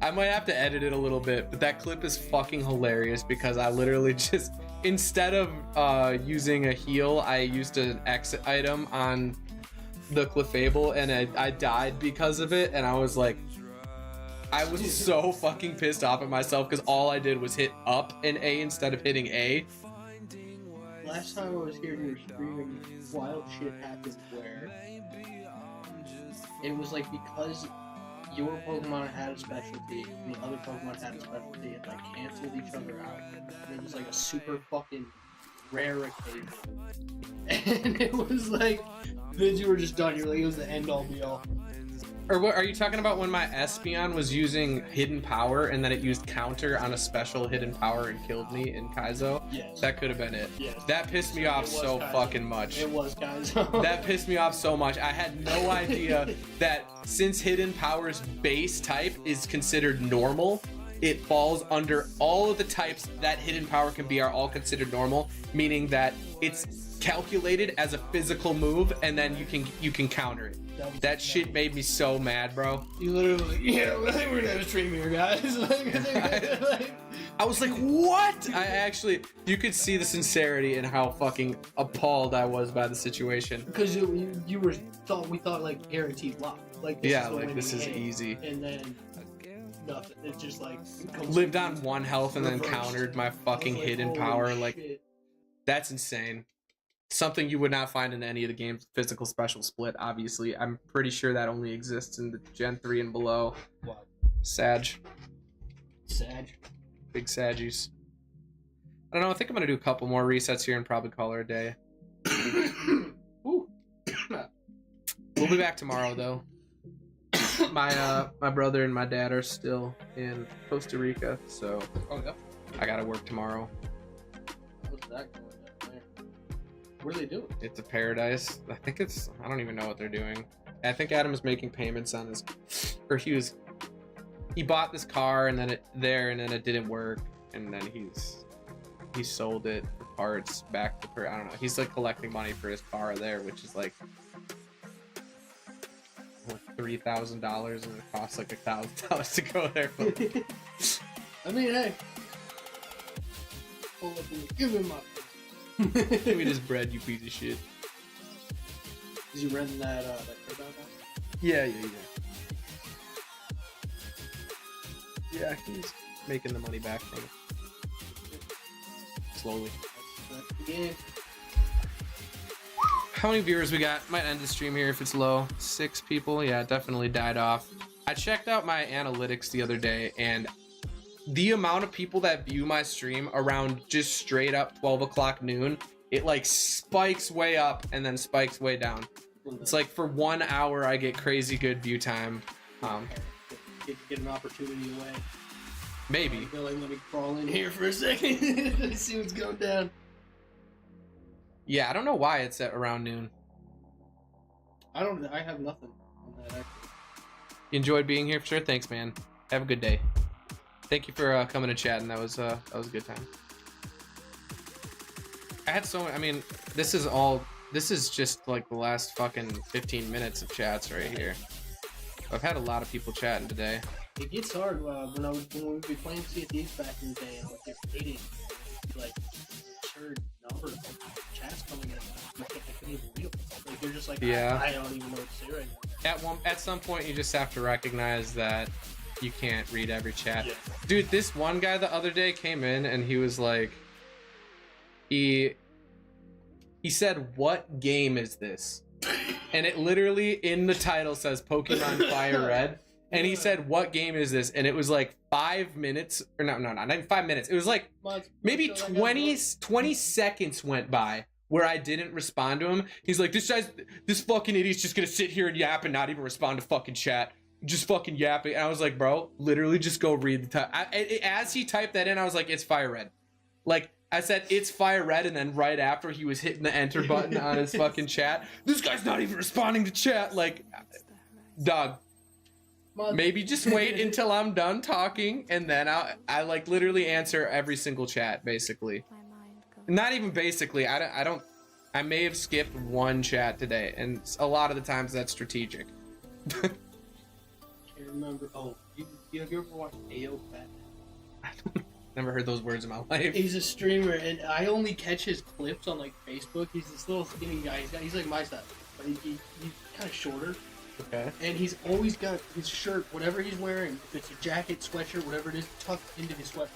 I might have to edit it a little bit, but that clip is fucking hilarious because I literally just, instead of using a heal, I used an exit item on the Clefable, and I died because of it, and I was like, I was so fucking pissed off at myself because all I did was hit up and A instead of hitting A. Last time I was here, we were streaming, wild shit happened where it was like because your Pokemon had a specialty and the other Pokemon had a specialty, it like canceled each other out. And it was like a super fucking rare occasion. And it was like, then you were just done. You're like, it was the end all be all. Or what are you talking about when my Espeon was using hidden power and then it used counter on a special hidden power and killed me in Kaizo? Yes. That could have been it. Yes. That pissed me off so Kaizo. fucking much. It was Kaizo. That pissed me off so much. I had no idea that since hidden power's base type is considered normal, it falls under all of the types that hidden power can be are all considered normal, meaning that it's calculated as a physical move and then you can counter it. That shit made me so mad, bro. You literally, yeah, we're gonna have a stream here, guys. I was like, what? I actually, you could see the sincerity in how fucking appalled I was by the situation. Because we thought like guaranteed lock. Like this yeah, is like this is game. easy. And then nothing. It's just like lived on 1 health and then countered my fucking like, hidden holy power. Like shit. that's insane. Something you would not find in any of the games. Physical special split, obviously. I'm pretty sure that only exists in the Gen 3 and below. What? Sag. Big Saggies. I don't know, I think I'm gonna do a couple more resets here and probably call her a day. Ooh. We'll be back tomorrow though. My brother and my dad are still in Costa Rica, so I gotta work tomorrow. What's that going on there? What are they doing? It's a paradise. I don't even know what they're doing. I think Adam is making payments on his, or he bought this car and then it didn't work, and then he sold it for parts back to I don't know. He's like collecting money for his car there, which is like $3,000 and it costs like $1,000 to go there. I mean, hey, pull up and give him up. Give me this bread, you piece of shit. Is he renting that crib out now? Yeah. Yeah, he's making the money back from it. Slowly. That's the game. How many viewers we got? Might end the stream here if it's low. 6 people. Yeah, it definitely died off. I checked out my analytics the other day, and the amount of people that view my stream around just straight up 12 o'clock noon, it like spikes way up and then spikes way down. It's like for 1 hour I get crazy good view time. Get an opportunity away. Maybe. Let me crawl in here for a second. See what's going down. Yeah, I don't know why it's at around noon. I have nothing on that actually. You enjoyed being here for sure? Thanks, man. Have a good day. Thank you for coming and chatting. That was a good time. I had I mean, this is just like the last fucking 15 minutes of chats right here. I've had a lot of people chatting today. It gets hard when we would be playing CFDs back in the day and like just hitting like absurd numbers of chats coming in. I couldn't even read them. Like you're just like, yeah. I don't even know what to say right now. At some point you just have to recognize that you can't read every chat. Yeah. Dude, this one guy the other day came in and he was like, he said, "What game is this?" And it literally in the title says Pokemon Fire Red. And he said, "What game is this?" And it was like 5 minutes, or no, not even 5 minutes. It was like maybe 20 seconds went by where I didn't respond to him. He's like, this fucking idiot's just gonna sit here and yap and not even respond to fucking chat. Just fucking yapping. And I was like, bro, literally just go read the type. As he typed that in, I was like, it's Fire Red. Like, I said, it's Fire Red, and then right after he was hitting the enter button on his fucking chat, this guy's not even responding to chat. Like, Dog. Maybe just wait until I'm done talking, and then I like literally answer every single chat, basically. Not even basically. I may have skipped one chat today, and a lot of the times that's strategic. I can't remember. Oh, you ever watched AO Fat? Never heard those words in my life. He's a streamer, and I only catch his clips on like Facebook. He's this little skinny guy. He's like my size, but he's kind of shorter. Okay. And he's always got his shirt, whatever he's wearing, if it's a jacket, sweatshirt, whatever it is, tucked into his sweatpants.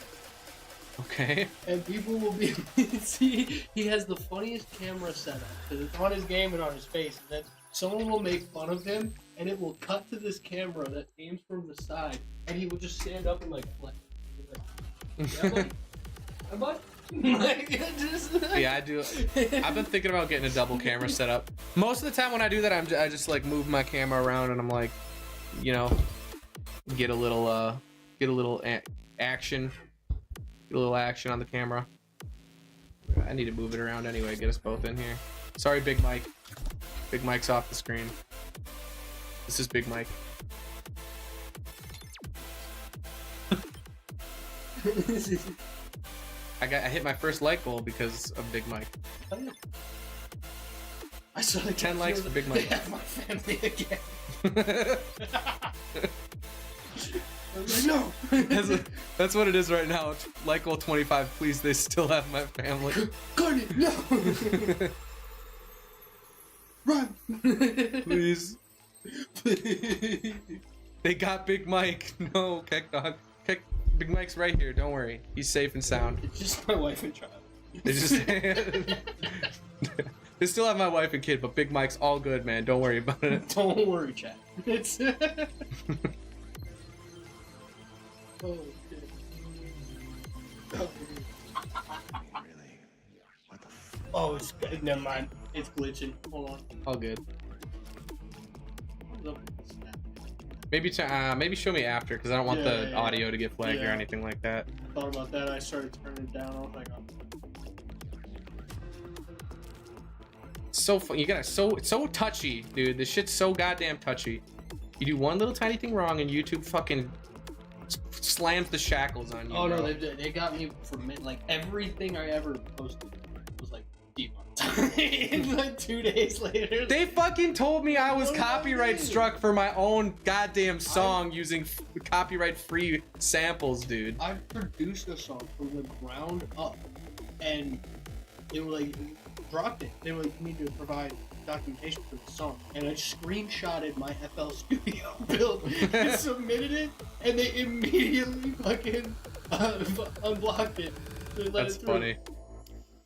Okay. And people will be see he has the funniest camera setup because it's on his game and on his face. And then someone will make fun of him, and it will cut to this camera that aims from the side, and he will just stand up and like flex. Yeah, I'm like, yeah, I do. I've been thinking about getting a double camera set up. Most of the time when I do that, I just like move my camera around, and I'm like, you know, get a little action. Get a little action on the camera. I need to move it around anyway, get us both in here. Sorry, Big Mike. Big Mike's off the screen. This is Big Mike. I hit my first like goal because of Big Mike. I saw like 10 likes for Big Mike. They have my family again. No. That's what it is right now. Like goal 25, please. They still have my family. Carney, no. Run. Please. They got Big Mike. No, Keck Dog. Big Mike's right here. Don't worry. He's safe and sound. It's just my wife and child. They just. They still have my wife and kid, but Big Mike's all good, man. Don't worry about it. Don't worry, Chad. It's. Oh, shit. Oh, it's never mind. It's glitching. Hold on. All good. Maybe show me after, because I don't want the audio to get flagged or anything like that. I thought about that. I started turning it down. I was like, so fun. It's so touchy, dude. This shit's so goddamn touchy. You do one little tiny thing wrong, and YouTube fucking slams the shackles on you. oh no, bro. they got me for like everything I ever posted was like demonetized. Like 2 days later. They fucking told me I was copyright struck for my own goddamn song using copyright-free samples, dude. I produced a song from the ground up, and they were like, dropped it. They were like, you need to provide documentation for the song, and I screenshotted my FL Studio build and submitted it, and they immediately fucking unblocked it. They let That's it through. funny.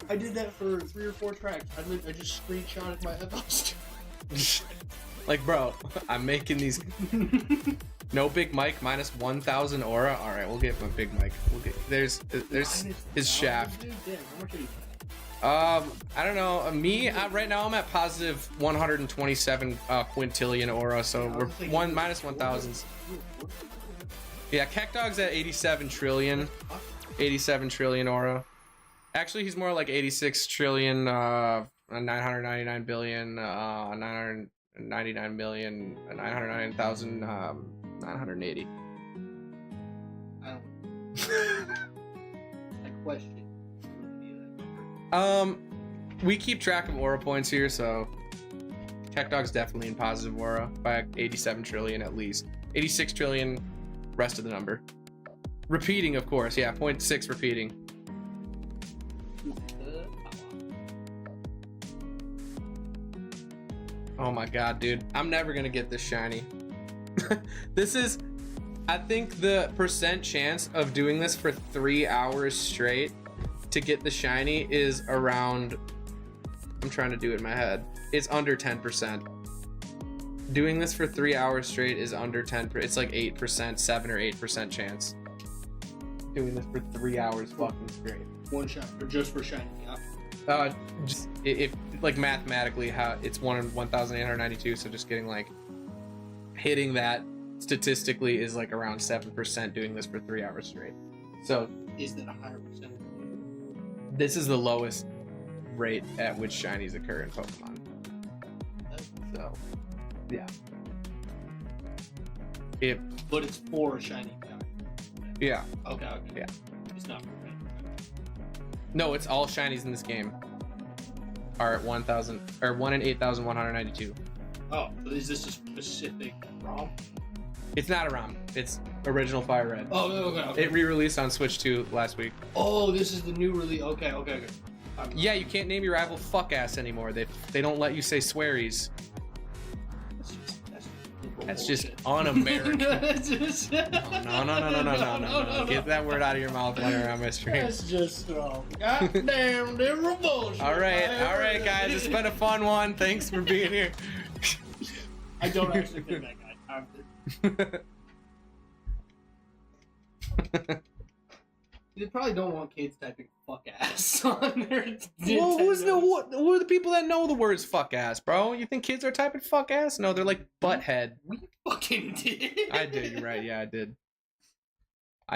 I did that for 3 or 4 tracks. I just screenshotted my FL Studio. Like, bro, I'm making these. No Big Mike minus 1,000 aura. All right, we'll get my Big Mike. There's his shaft. Damn, how much are you? I don't know. Right now I'm at positive 127 quintillion aura, so we're minus 1,000s. Yeah, Keck Dog's at 87 trillion. 87 trillion aura. Actually, he's more like 86 trillion, 999 billion, 999 million, 909,000, 980. I don't. I question. We keep track of aura points here, so Keck Dog's definitely in positive aura by 87 trillion at least. 86 trillion, rest of the number. Repeating, of course, yeah, 0.6 repeating. Oh my god, dude. I'm never gonna get this shiny. This is, I think the percent chance of doing this for 3 hours straight to get the shiny is around, I'm trying to do it in my head, it's under 10%. Doing this for 3 hours straight is under 10%. It's like 8%, 7 or 8% chance. Doing this for 3 hours fucking straight. One shot, or just for shiny, yeah. Just if like mathematically, how it's 1 in 1,892, so just getting like hitting that statistically is like around 7% doing this for 3 hours straight. So is that a higher percentage? This is the lowest rate at which shinies occur in Pokemon. So, yeah. But it's for a shiny guy. Yeah. Okay. Yeah. It's not for red. No, it's all shinies in this game are at 1,000 or 1 in 8,192. Oh, so is this a specific ROM? It's not a ROM. It's original Fire Red. Oh, okay. It re-released on Switch 2 last week. Oh, this is the new release. Okay. Yeah, you can't name your rival fuck ass anymore. They don't let you say swearies. That's just un-American. No. Get that word out of your mouth while you're on my stream. That's just goddamn bullshit. All right, guys. It's been a fun one. Thanks for being here. I don't actually think that guy. They probably don't want kids typing fuck ass on their Well, who are the people that know the words fuck ass, bro? You think kids are typing fuck ass? No, they're like butthead. We fucking did. I did, you're right. Yeah, I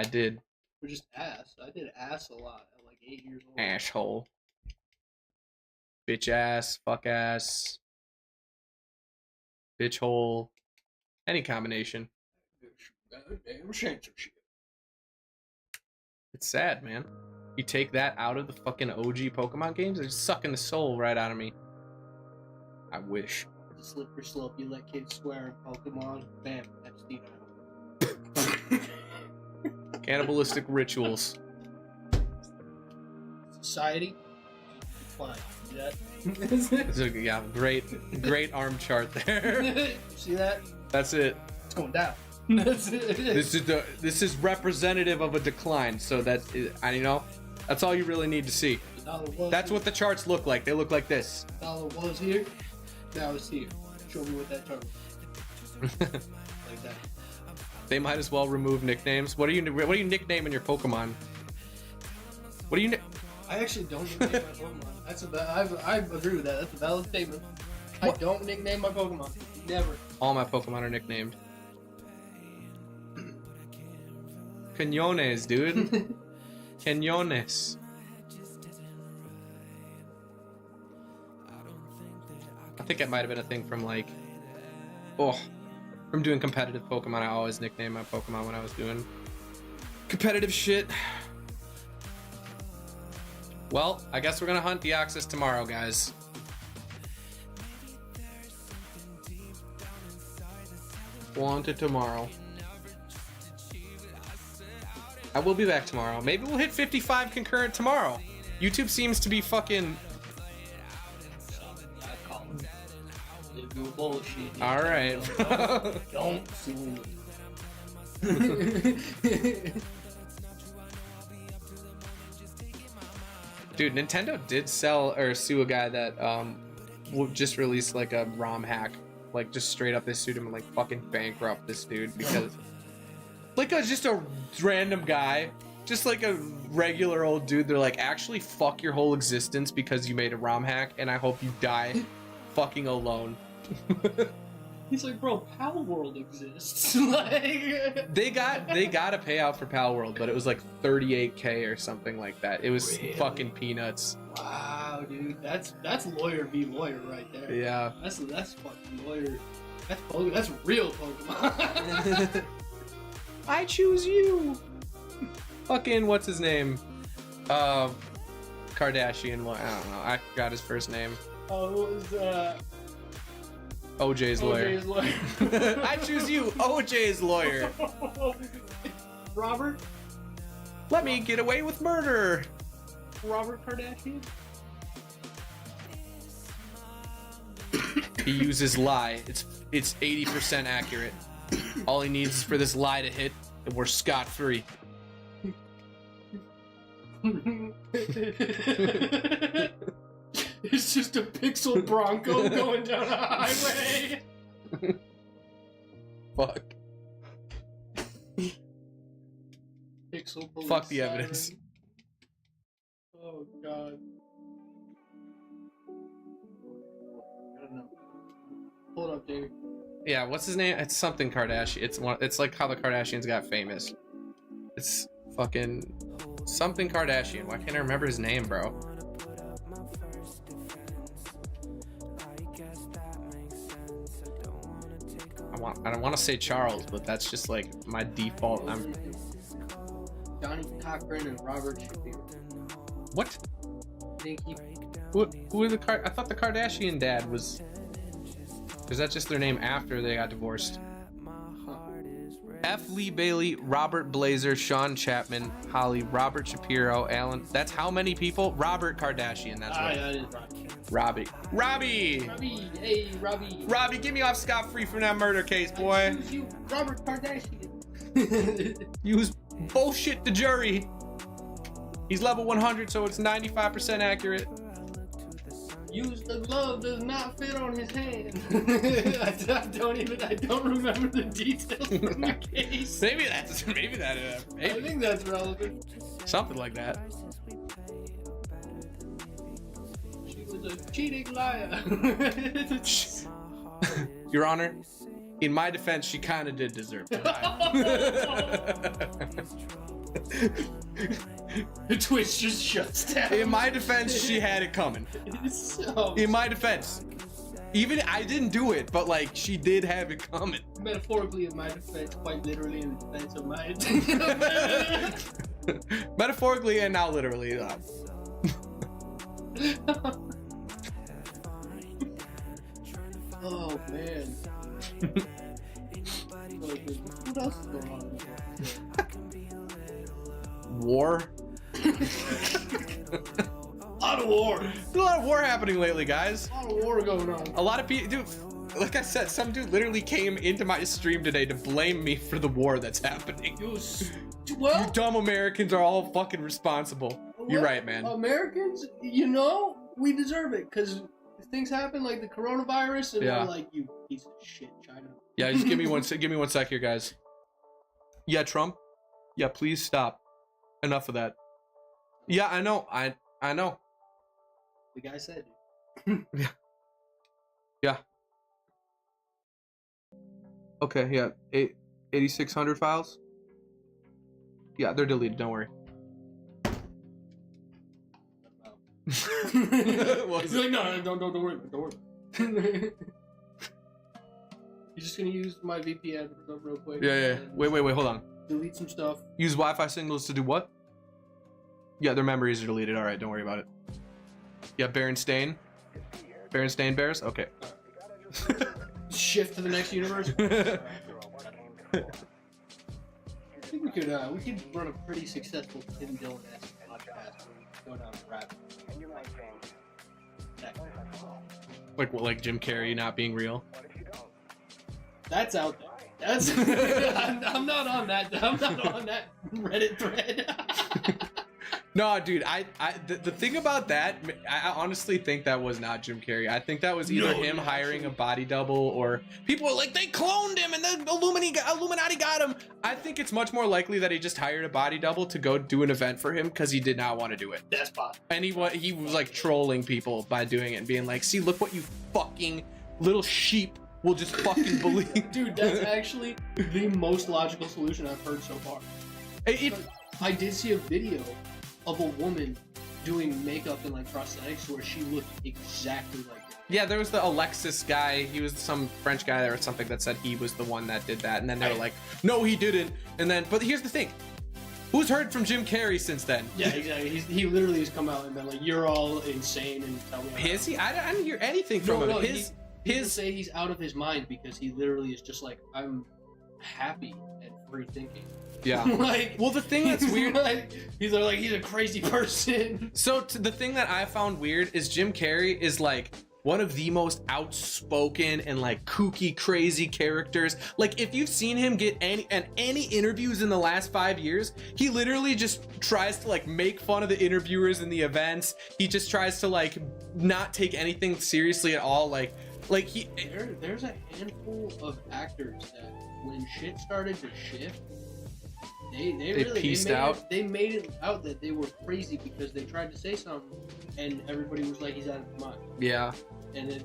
did. We're just ass. I did ass a lot at like 8 years old. Asshole. Bitch ass, fuck ass. Bitch hole. Any combination. Goddamn censorship. It's sad, man. You take that out of the fucking OG Pokemon games, they're sucking the soul right out of me. I wish. It's a slippery slope. You let kids swear in Pokemon, bam, that's Steve. Cannibalistic rituals. Society, fine. Yeah, great arm chart there. See that? That's it. It's going down. That's it. This is representative of a decline. So that's all you really need to see. That's what the charts look like. They look like this. The dollar was here. Now it's here. Show me what that chart was. Like that. They might as well remove nicknames. What do you nicknaming your Pokemon? What do you? I actually don't nickname my Pokemon. I agree with that. That's a valid statement. I don't nickname my Pokemon. Never. All my Pokemon are nicknamed. Cañones, dude. Cañones. I think it might have been a thing from from doing competitive Pokemon. I always nicknamed my Pokemon when I was doing competitive shit. Well, I guess we're gonna hunt Deoxys tomorrow, guys. Want it tomorrow. I will be back tomorrow. Maybe we'll hit 55 concurrent tomorrow. YouTube seems to be fucking... Bullshit. All right. Don't sue me. Dude, Nintendo did sell or sue a guy that just released like a ROM hack. Like just straight up they sued him and like fucking bankrupt this dude because just a random guy, just like a regular old dude. They're like, actually fuck your whole existence because you made a ROM hack and I hope you die fucking alone. He's like, bro, Pal World exists. Like they got a payout for Pal World, but it was like 38K or something like that. It was really? Fucking peanuts. Wow, dude, that's lawyer v lawyer right there. Yeah, that's fucking lawyer. That's real Pokemon. I choose you. Fucking what's his name? Kardashian. I don't know. I forgot his first name. Oh, what was OJ's lawyer. I choose you, OJ's lawyer. Robert? Let me get away with murder. Robert Kardashian? He uses lie. It's 80% accurate. All he needs is for this lie to hit, and we're scot-free. It's just a pixel Bronco going down a highway. Fuck. Pixel police fuck the siren. evidence. Oh god. I don't know. Hold up, Davey. Yeah, what's his name? It's something Kardashian. It's like how the Kardashians got famous. It's fucking something Kardashian. Why can't I remember his name, bro? I don't want to say Charles, but that's just like my default. I'm Johnny Cochran and Robert Shapiro. what? I think he. Who are the I thought the Kardashian dad was. Is that just their name after they got divorced? F. Lee Bailey, Robert Blazer, Sean Chapman, Holly, Robert Shapiro, Alan. That's how many people? Robert Kardashian. That's right. That is Robbie. Robbie, hey Robbie. Robbie, get me off scot-free from that murder case, boy. Use you, Robert Kardashian. Use bullshit the jury. He's level 100, so it's 95% accurate. Use the glove does not fit on his hand. I don't remember the details from the case. Maybe that. I think that's relevant. Something like that. She was a cheating liar. Your Honor, in my defense, she kind of did deserve to die. The Twitch just shuts down. In my defense, she had it coming. In my defense. Even I didn't do it, but like she did have it coming. Metaphorically in my defense, quite literally in the defense of my Metaphorically and now literally. Oh man. What else is going on in the world? War. A lot of war. There's a lot of war happening lately, guys. A lot of war going on. A lot of people, dude. Like I said, some dude literally came into my stream today to blame me for the war that's happening. You dumb Americans are all fucking responsible. You're right, man. Americans, we deserve it because things happen like the coronavirus, and we're like, you piece of shit, China. Yeah, just give me one sec here, guys. Yeah, Trump. Yeah, please stop. Enough of that. Yeah, I know. I know. The guy said. Yeah. Okay, yeah. 8,600 files? Yeah, they're deleted, don't worry. He's like, no, don't worry. You're just gonna use my VPN real quick. Yeah. Wait, hold on. Delete some stuff. Use Wi-Fi signals to do what? Yeah, their memories are deleted. All right, don't worry about it. Yeah, Berenstain Bears? Okay. Shift to the next universe. I think we could run a pretty successful Tim Dillon-esque podcast where we go down the rabbit. Like what? Like Jim Carrey not being real? That's out there. That's I'm not on that. I'm not on that Reddit thread. No, dude. The thing about that, I honestly think that was not Jim Carrey. I think that was either him hiring a body double, or people were like, they cloned him and the Illuminati got him. I think it's much more likely that he just hired a body double to go do an event for him because he did not want to do it. That's possible. And he was like trolling people by doing it and being like, see, look what you fucking little sheep will just fucking believe. Dude, that's actually the most logical solution I've heard so far. I did see a video of a woman doing makeup and like prosthetics where she looked exactly like that. Yeah, there was the Alexis guy. He was some French guy or something that said he was the one that did that. And then they were like, no, he didn't. And then, but here's the thing. Who's heard from Jim Carrey since then? Yeah, exactly. He literally has come out and been like, you're all insane and tell me. Is he? I didn't hear anything from him. People say he's out of his mind because he literally is just like, I'm happy and free thinking. Yeah. Like, well, the thing that's weird, he's a crazy person. So the thing that I found weird is Jim Carrey is like one of the most outspoken and like kooky, crazy characters. Like if you've seen him get any interviews in the last 5 years, he literally just tries to like make fun of the interviewers in the events. He just tries to like not take anything seriously at all. Like there's a handful of actors that when shit started to shift, they made it out that they were crazy because they tried to say something and everybody was like, he's out of his mind. Yeah. And then,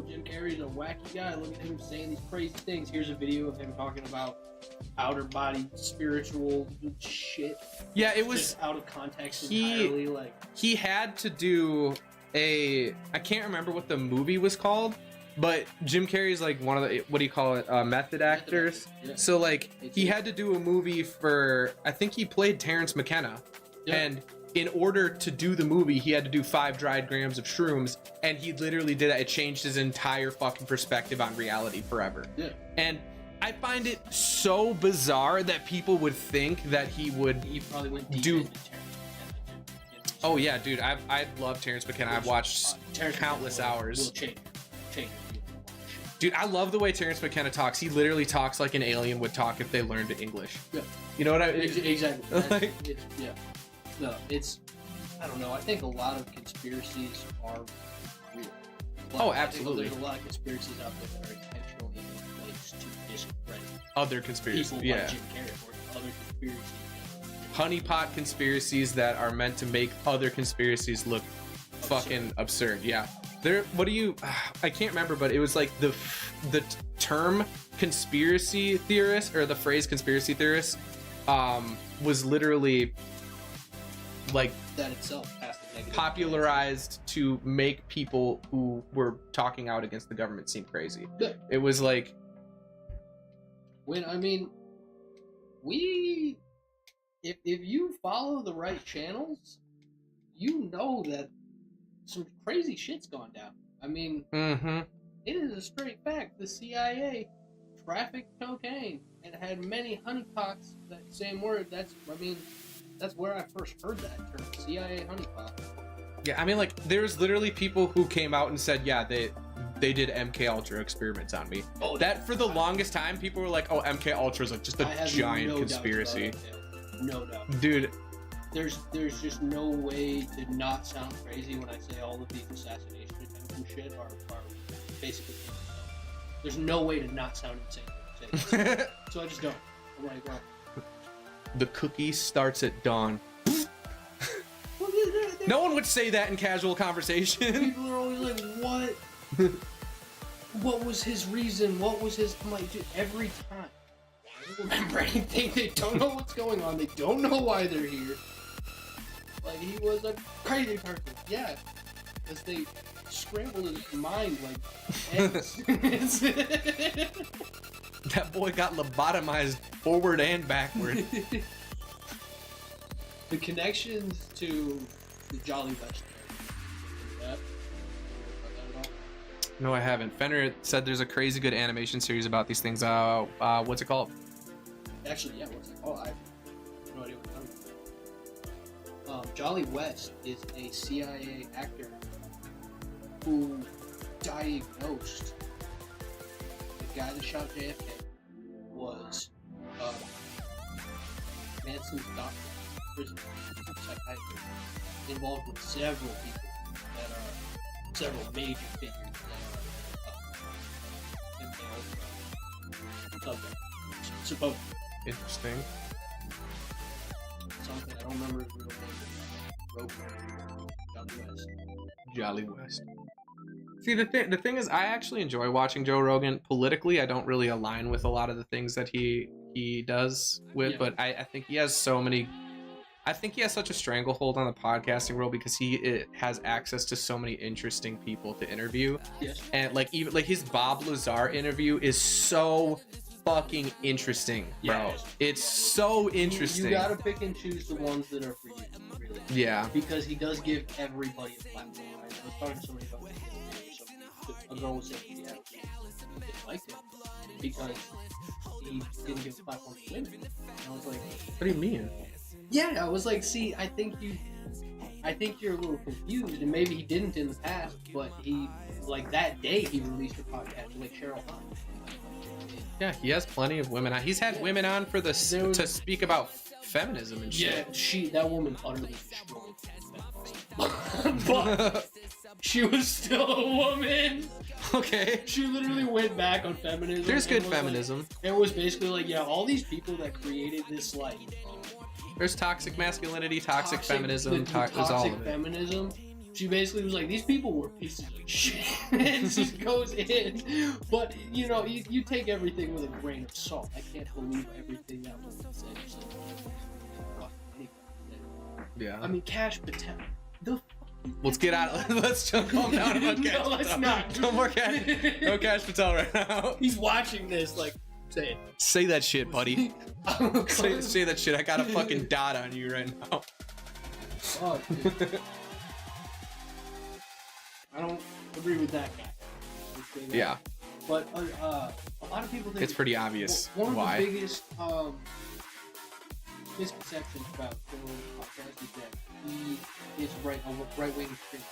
Jim Carrey's a wacky guy. Look at him saying these crazy things. Here's a video of him talking about outer body spiritual shit. Yeah, it was just out of context entirely. Like he had to do I can't remember what the movie was called, But Jim Carrey's like one of the, what do you call it, method actors. Yeah. So like he had to do a movie for, I think he played Terrence McKenna, and in order to do the movie, he had to do 5 dried grams of shrooms, and he literally did that. It changed his entire fucking perspective on reality forever. Yeah. And I find it so bizarre that people would think that he would probably went deep do. into Terrence McKenna. Oh yeah, dude, I love Terrence McKenna. I've watched countless hours. Will change. Dude, I love the way Terrence McKenna talks. He literally talks like an alien would talk if they learned English. Yeah. You know what I mean? Exactly. Like, yeah. No, I don't know. I think a lot of conspiracies are real. But oh, I think absolutely. there's a lot of conspiracies out there that are intentionally in place to discredit Other conspiracies, people like Jim Carrey or other conspiracies. Honeypot conspiracies that are meant to make other conspiracies look fucking absurd. Yeah. What do you, I can't remember, but it was like the term conspiracy theorist, or the phrase conspiracy theorist, was literally like that itself has to negative popularized to make people who were talking out against the government seem crazy. Yeah. It was like, if you follow the right channels, you know that some crazy shit's gone down. I mean, it is a straight fact. The CIA trafficked cocaine and had many honeypots. That same word. That's where I first heard that term. CIA honeypot. yeah, I mean, like, there's literally people who came out and said, yeah, they did MK Ultra experiments on me. Oh, that for the longest time, people were like, oh, MK Ultra is like just a giant conspiracy. No doubt. Dude, there's just no way to not sound crazy when I say all of these assassination attempts and shit are basically. There's no way to not sound insane. So I just don't. I'm like, well. The cookie starts at dawn. No one would say that in casual conversation. People are always like, what? What was his reason? What was his... I'm like, dude, every time. I don't remember anything. They don't know what's going on. They don't know why they're here. Like, he was a crazy person. Yeah. Because they scrambled his mind like eggs. That boy got lobotomized forward and backward. The connections to the Jolly West. No, I haven't. Fenner said there's a crazy good animation series about these things. What's it called? Actually, yeah, what's it called? I have no idea what you're talking about. Jolly West is a CIA actor who diagnosed the guy that shot JFK was Manson's doctor, prison psychiatrist, involved with several people that are several major figures that are subject. Supposed. Interesting. Something I don't remember his real name. Jolly West. Jolly West. See, the thing is, I actually enjoy watching Joe Rogan. Politically, I don't really align with a lot of the things that he does with, Yeah. but I think he has so many. I think he has such a stranglehold on the podcasting world because he has access to so many interesting people to interview. Yes. And like even like his Bob Lazar interview is so fucking interesting, bro. Yeah, it's so interesting. You gotta pick and choose the ones that are for you, really. Yeah. Because he does give everybody a platform. Right? I was talking to somebody about a girl was saying she actually disliked him because he didn't give a platform to women. And I was like, What do you mean? yeah, I was like, see, I think you're a little confused, and maybe he didn't in the past, but he, like that day, he released a podcast with like Cheryl Hahn. Yeah, he has plenty of women on. He's had women on for to speak about feminism and shit. Yeah, that woman utterly destroyed but she was still a woman. Okay. She literally went back on feminism. There's good was feminism. Like, it was basically like, yeah, all these people that created this, like... There's toxic masculinity, toxic feminism, toxic there's all of it. feminism. She basically was like, these people were pieces of shit. And just goes in. But, you know, you take everything with a grain of salt. I can't believe everything that woman said. Yeah. I mean, Cash Patel. The fuck Let's get out. Let's calm down about Cash No, let's Patel. not. No more Cash. No Cash Patel right now. He's watching this, like, say it. Say that shit, buddy. say that shit. I got a fucking dot on you right now. Oh, dude. I don't agree with that guy. Yeah, But a lot of people think it's pretty obvious one of why. the biggest misconceptions about Joe Rogan's podcast is that he is a right-wing extremist.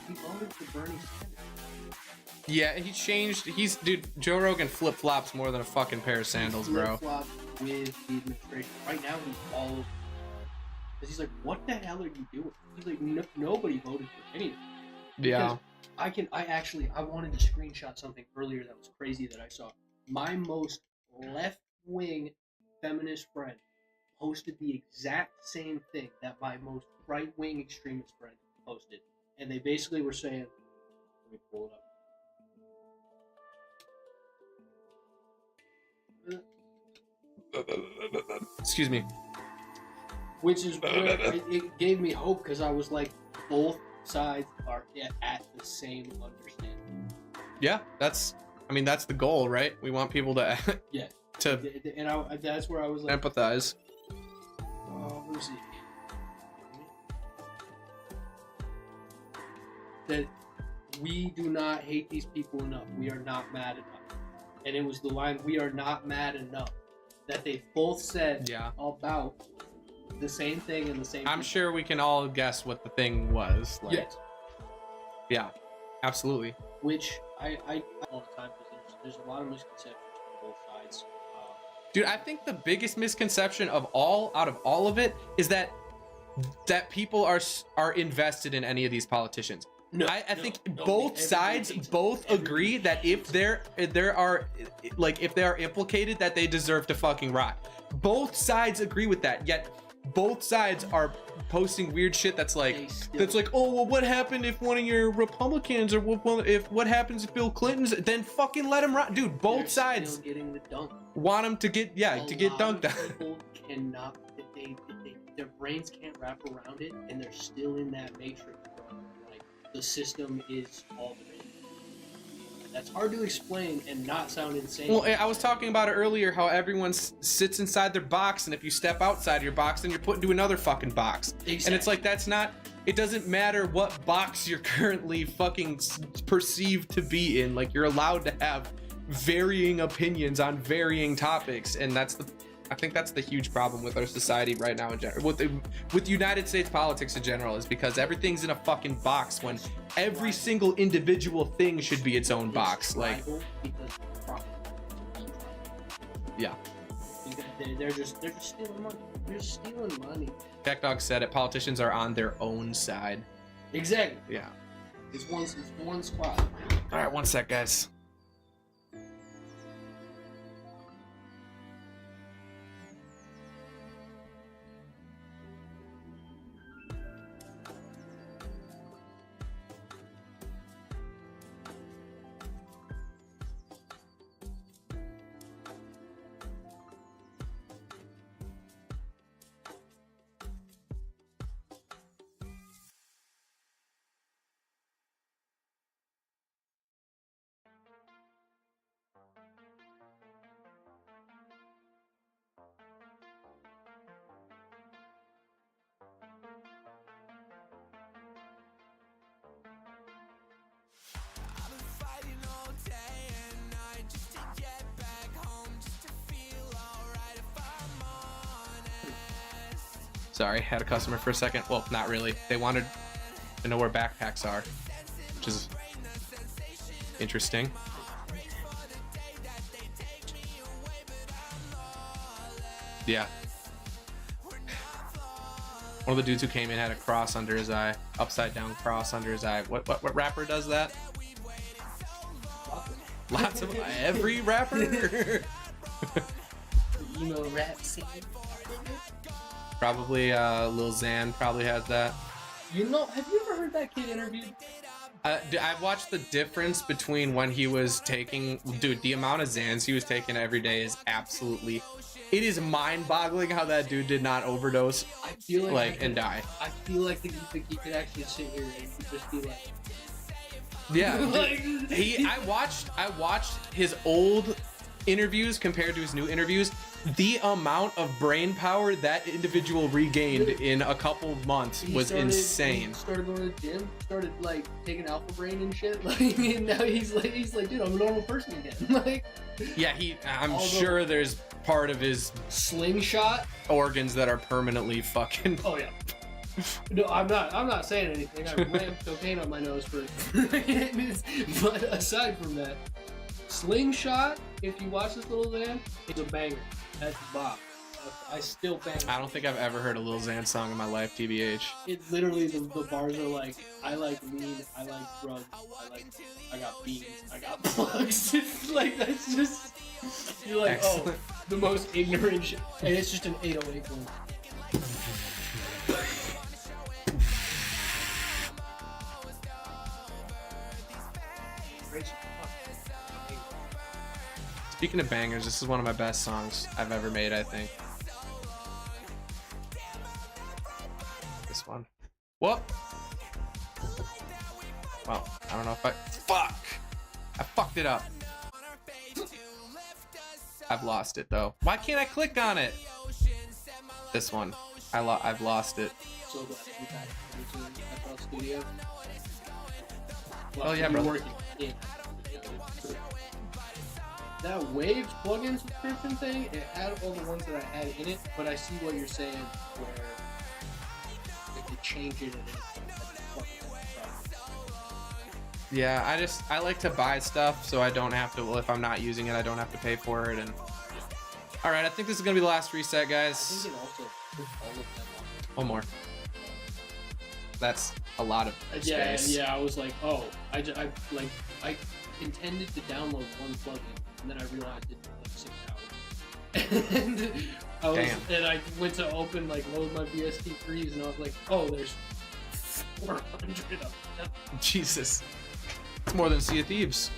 He voted for Bernie Sanders. Yeah, he changed. Dude, Joe Rogan flip-flops more than a fucking pair of sandals, bro. Flip-flop with the administration. Right now, he's all over. Because he's like, what the hell are you doing? He's like, nobody voted for anything. Yeah. Because I wanted to screenshot something earlier that was crazy that I saw. My most left-wing feminist friend posted the exact same thing that my most right-wing extremist friend posted. And they basically were saying, let me pull it up. Excuse me. Which is where it gave me hope, because I was like, both sides are at the same understanding. Yeah, that's the goal, right? We want people to Yeah. to And that's where I was like, empathize. let me see. That we do not hate these people enough. We are not mad enough. And it was the line, we are not mad enough, that they both said about the same thing in the same I'm sure we can all guess what the thing was. Like, yes. Yeah, absolutely. Which I all the time, because there's a lot of misconceptions from both sides. Dude, I think the biggest misconception out of all of it is that people are invested in any of these politicians. No, I think both sides agree that if they are implicated, that they deserve to fucking rot. Both sides agree with that. Yet both sides are posting weird shit that's like, oh, well, what happened if one of your Republicans, or what happens if Bill Clinton's? Then fucking let him rot, dude. Both sides getting the dunk. Want him to get dunked on. People cannot. Their brains can't wrap around it, and they're still in that matrix. Like, the system is all the rage. That's hard to explain and not sound insane. Well, I was talking about it earlier, how everyone sits inside their box, and if you step outside your box, then you're put into another fucking box. Exactly. And it's like, that's not. It doesn't matter what box you're currently fucking perceived to be in. Like, you're allowed to have varying opinions on varying topics, and I think that's the huge problem with our society right now in general, with United States politics in general, is because everything's in a fucking box when every single individual thing should be its own box. Like, yeah, they're just stealing money. They're stealing money. Tech Dog said it. Politicians are on their own side. Exactly. Yeah. It's one squad. All right, one sec, guys. Sorry, had a customer for a second. Well, not really. They wanted to know where backpacks are, which is interesting. Yeah. One of the dudes who came in had a cross under his eye, upside down cross under his eye. What rapper does that? Lots of every rapper. Emo rap scene. Probably Lil Xan probably has that. You know, have you ever heard that kid interviewed? I've watched the difference between when he was taking, dude, the amount of Xans he was taking every day is absolutely It is mind-boggling how that dude did not overdose I feel like and die. I feel like he could actually sit here and just be like, Yeah, like, I watched his old interviews compared to his new interviews. The amount of brain power that individual regained in a couple months was insane. He started going to the gym, started like taking Alpha Brain and shit. Like, and now he's like, dude, I'm a normal person again. Like, yeah, I'm sure there's part of his slingshot organs that are permanently fucking. Oh yeah. No, I'm not saying anything. I rammed cocaine on my nose for but aside from that, slingshot, if you watch this little man, it's a banger. That's Bob. I still bang. I don't think I've ever heard a Lil Xan song in my life, TBH. It literally, the bars are like, I like weed, I like drugs, I got beans, I got plugs. It's like, that's just, you're like, Excellent. Oh, the most ignorant shit. And it's just an 808 one. Speaking of bangers, this is one of my best songs I've ever made, I think. This one. Whoop! Well, I don't know if Fuck! I fucked it up. I've lost it, though. Why can't I click on it? This one. I've lost it. So glad to be back in the studio. Oh, yeah, bro. Working. Yeah. That Waves plugin subscription thing, it had all the ones that I had in it, but I see what you're saying where if you change it and Yeah, I like to buy stuff so I don't have to, well, if I'm not using it, I don't have to pay for it. And all right, I think this is gonna be the last reset, I guys. think it also puts all of them on. One more. That's a lot of space. Yeah, I was like, oh, I intended to download one plugin, and then I realized it took like 6 hours. And I went to open, like, load my VST3s, and I was like, oh, there's 400 of them. Jesus. It's more than Sea of Thieves.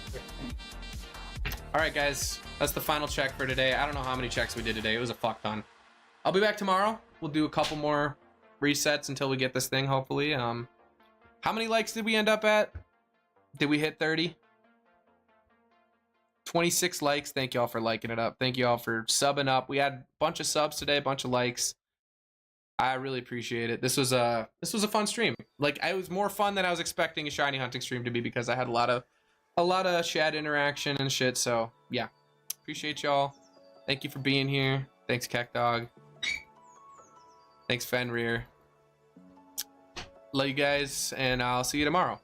All right, guys. That's the final check for today. I don't know how many checks we did today. It was a fuck ton. I'll be back tomorrow. We'll do a couple more resets until we get this thing, hopefully. How many likes did we end up at? Did we hit 30? 26 likes. Thank y'all for liking it up. Thank y'all for subbing up. We had a bunch of subs today, a bunch of likes. I really appreciate it. This was a fun stream. Like, it was more fun than I was expecting a shiny hunting stream to be because I had a lot of chat interaction and shit. So yeah, appreciate y'all. Thank you for being here. Thanks, CacDog. Thanks, Fenrir. Love you guys, and I'll see you tomorrow.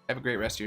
Have a great rest of your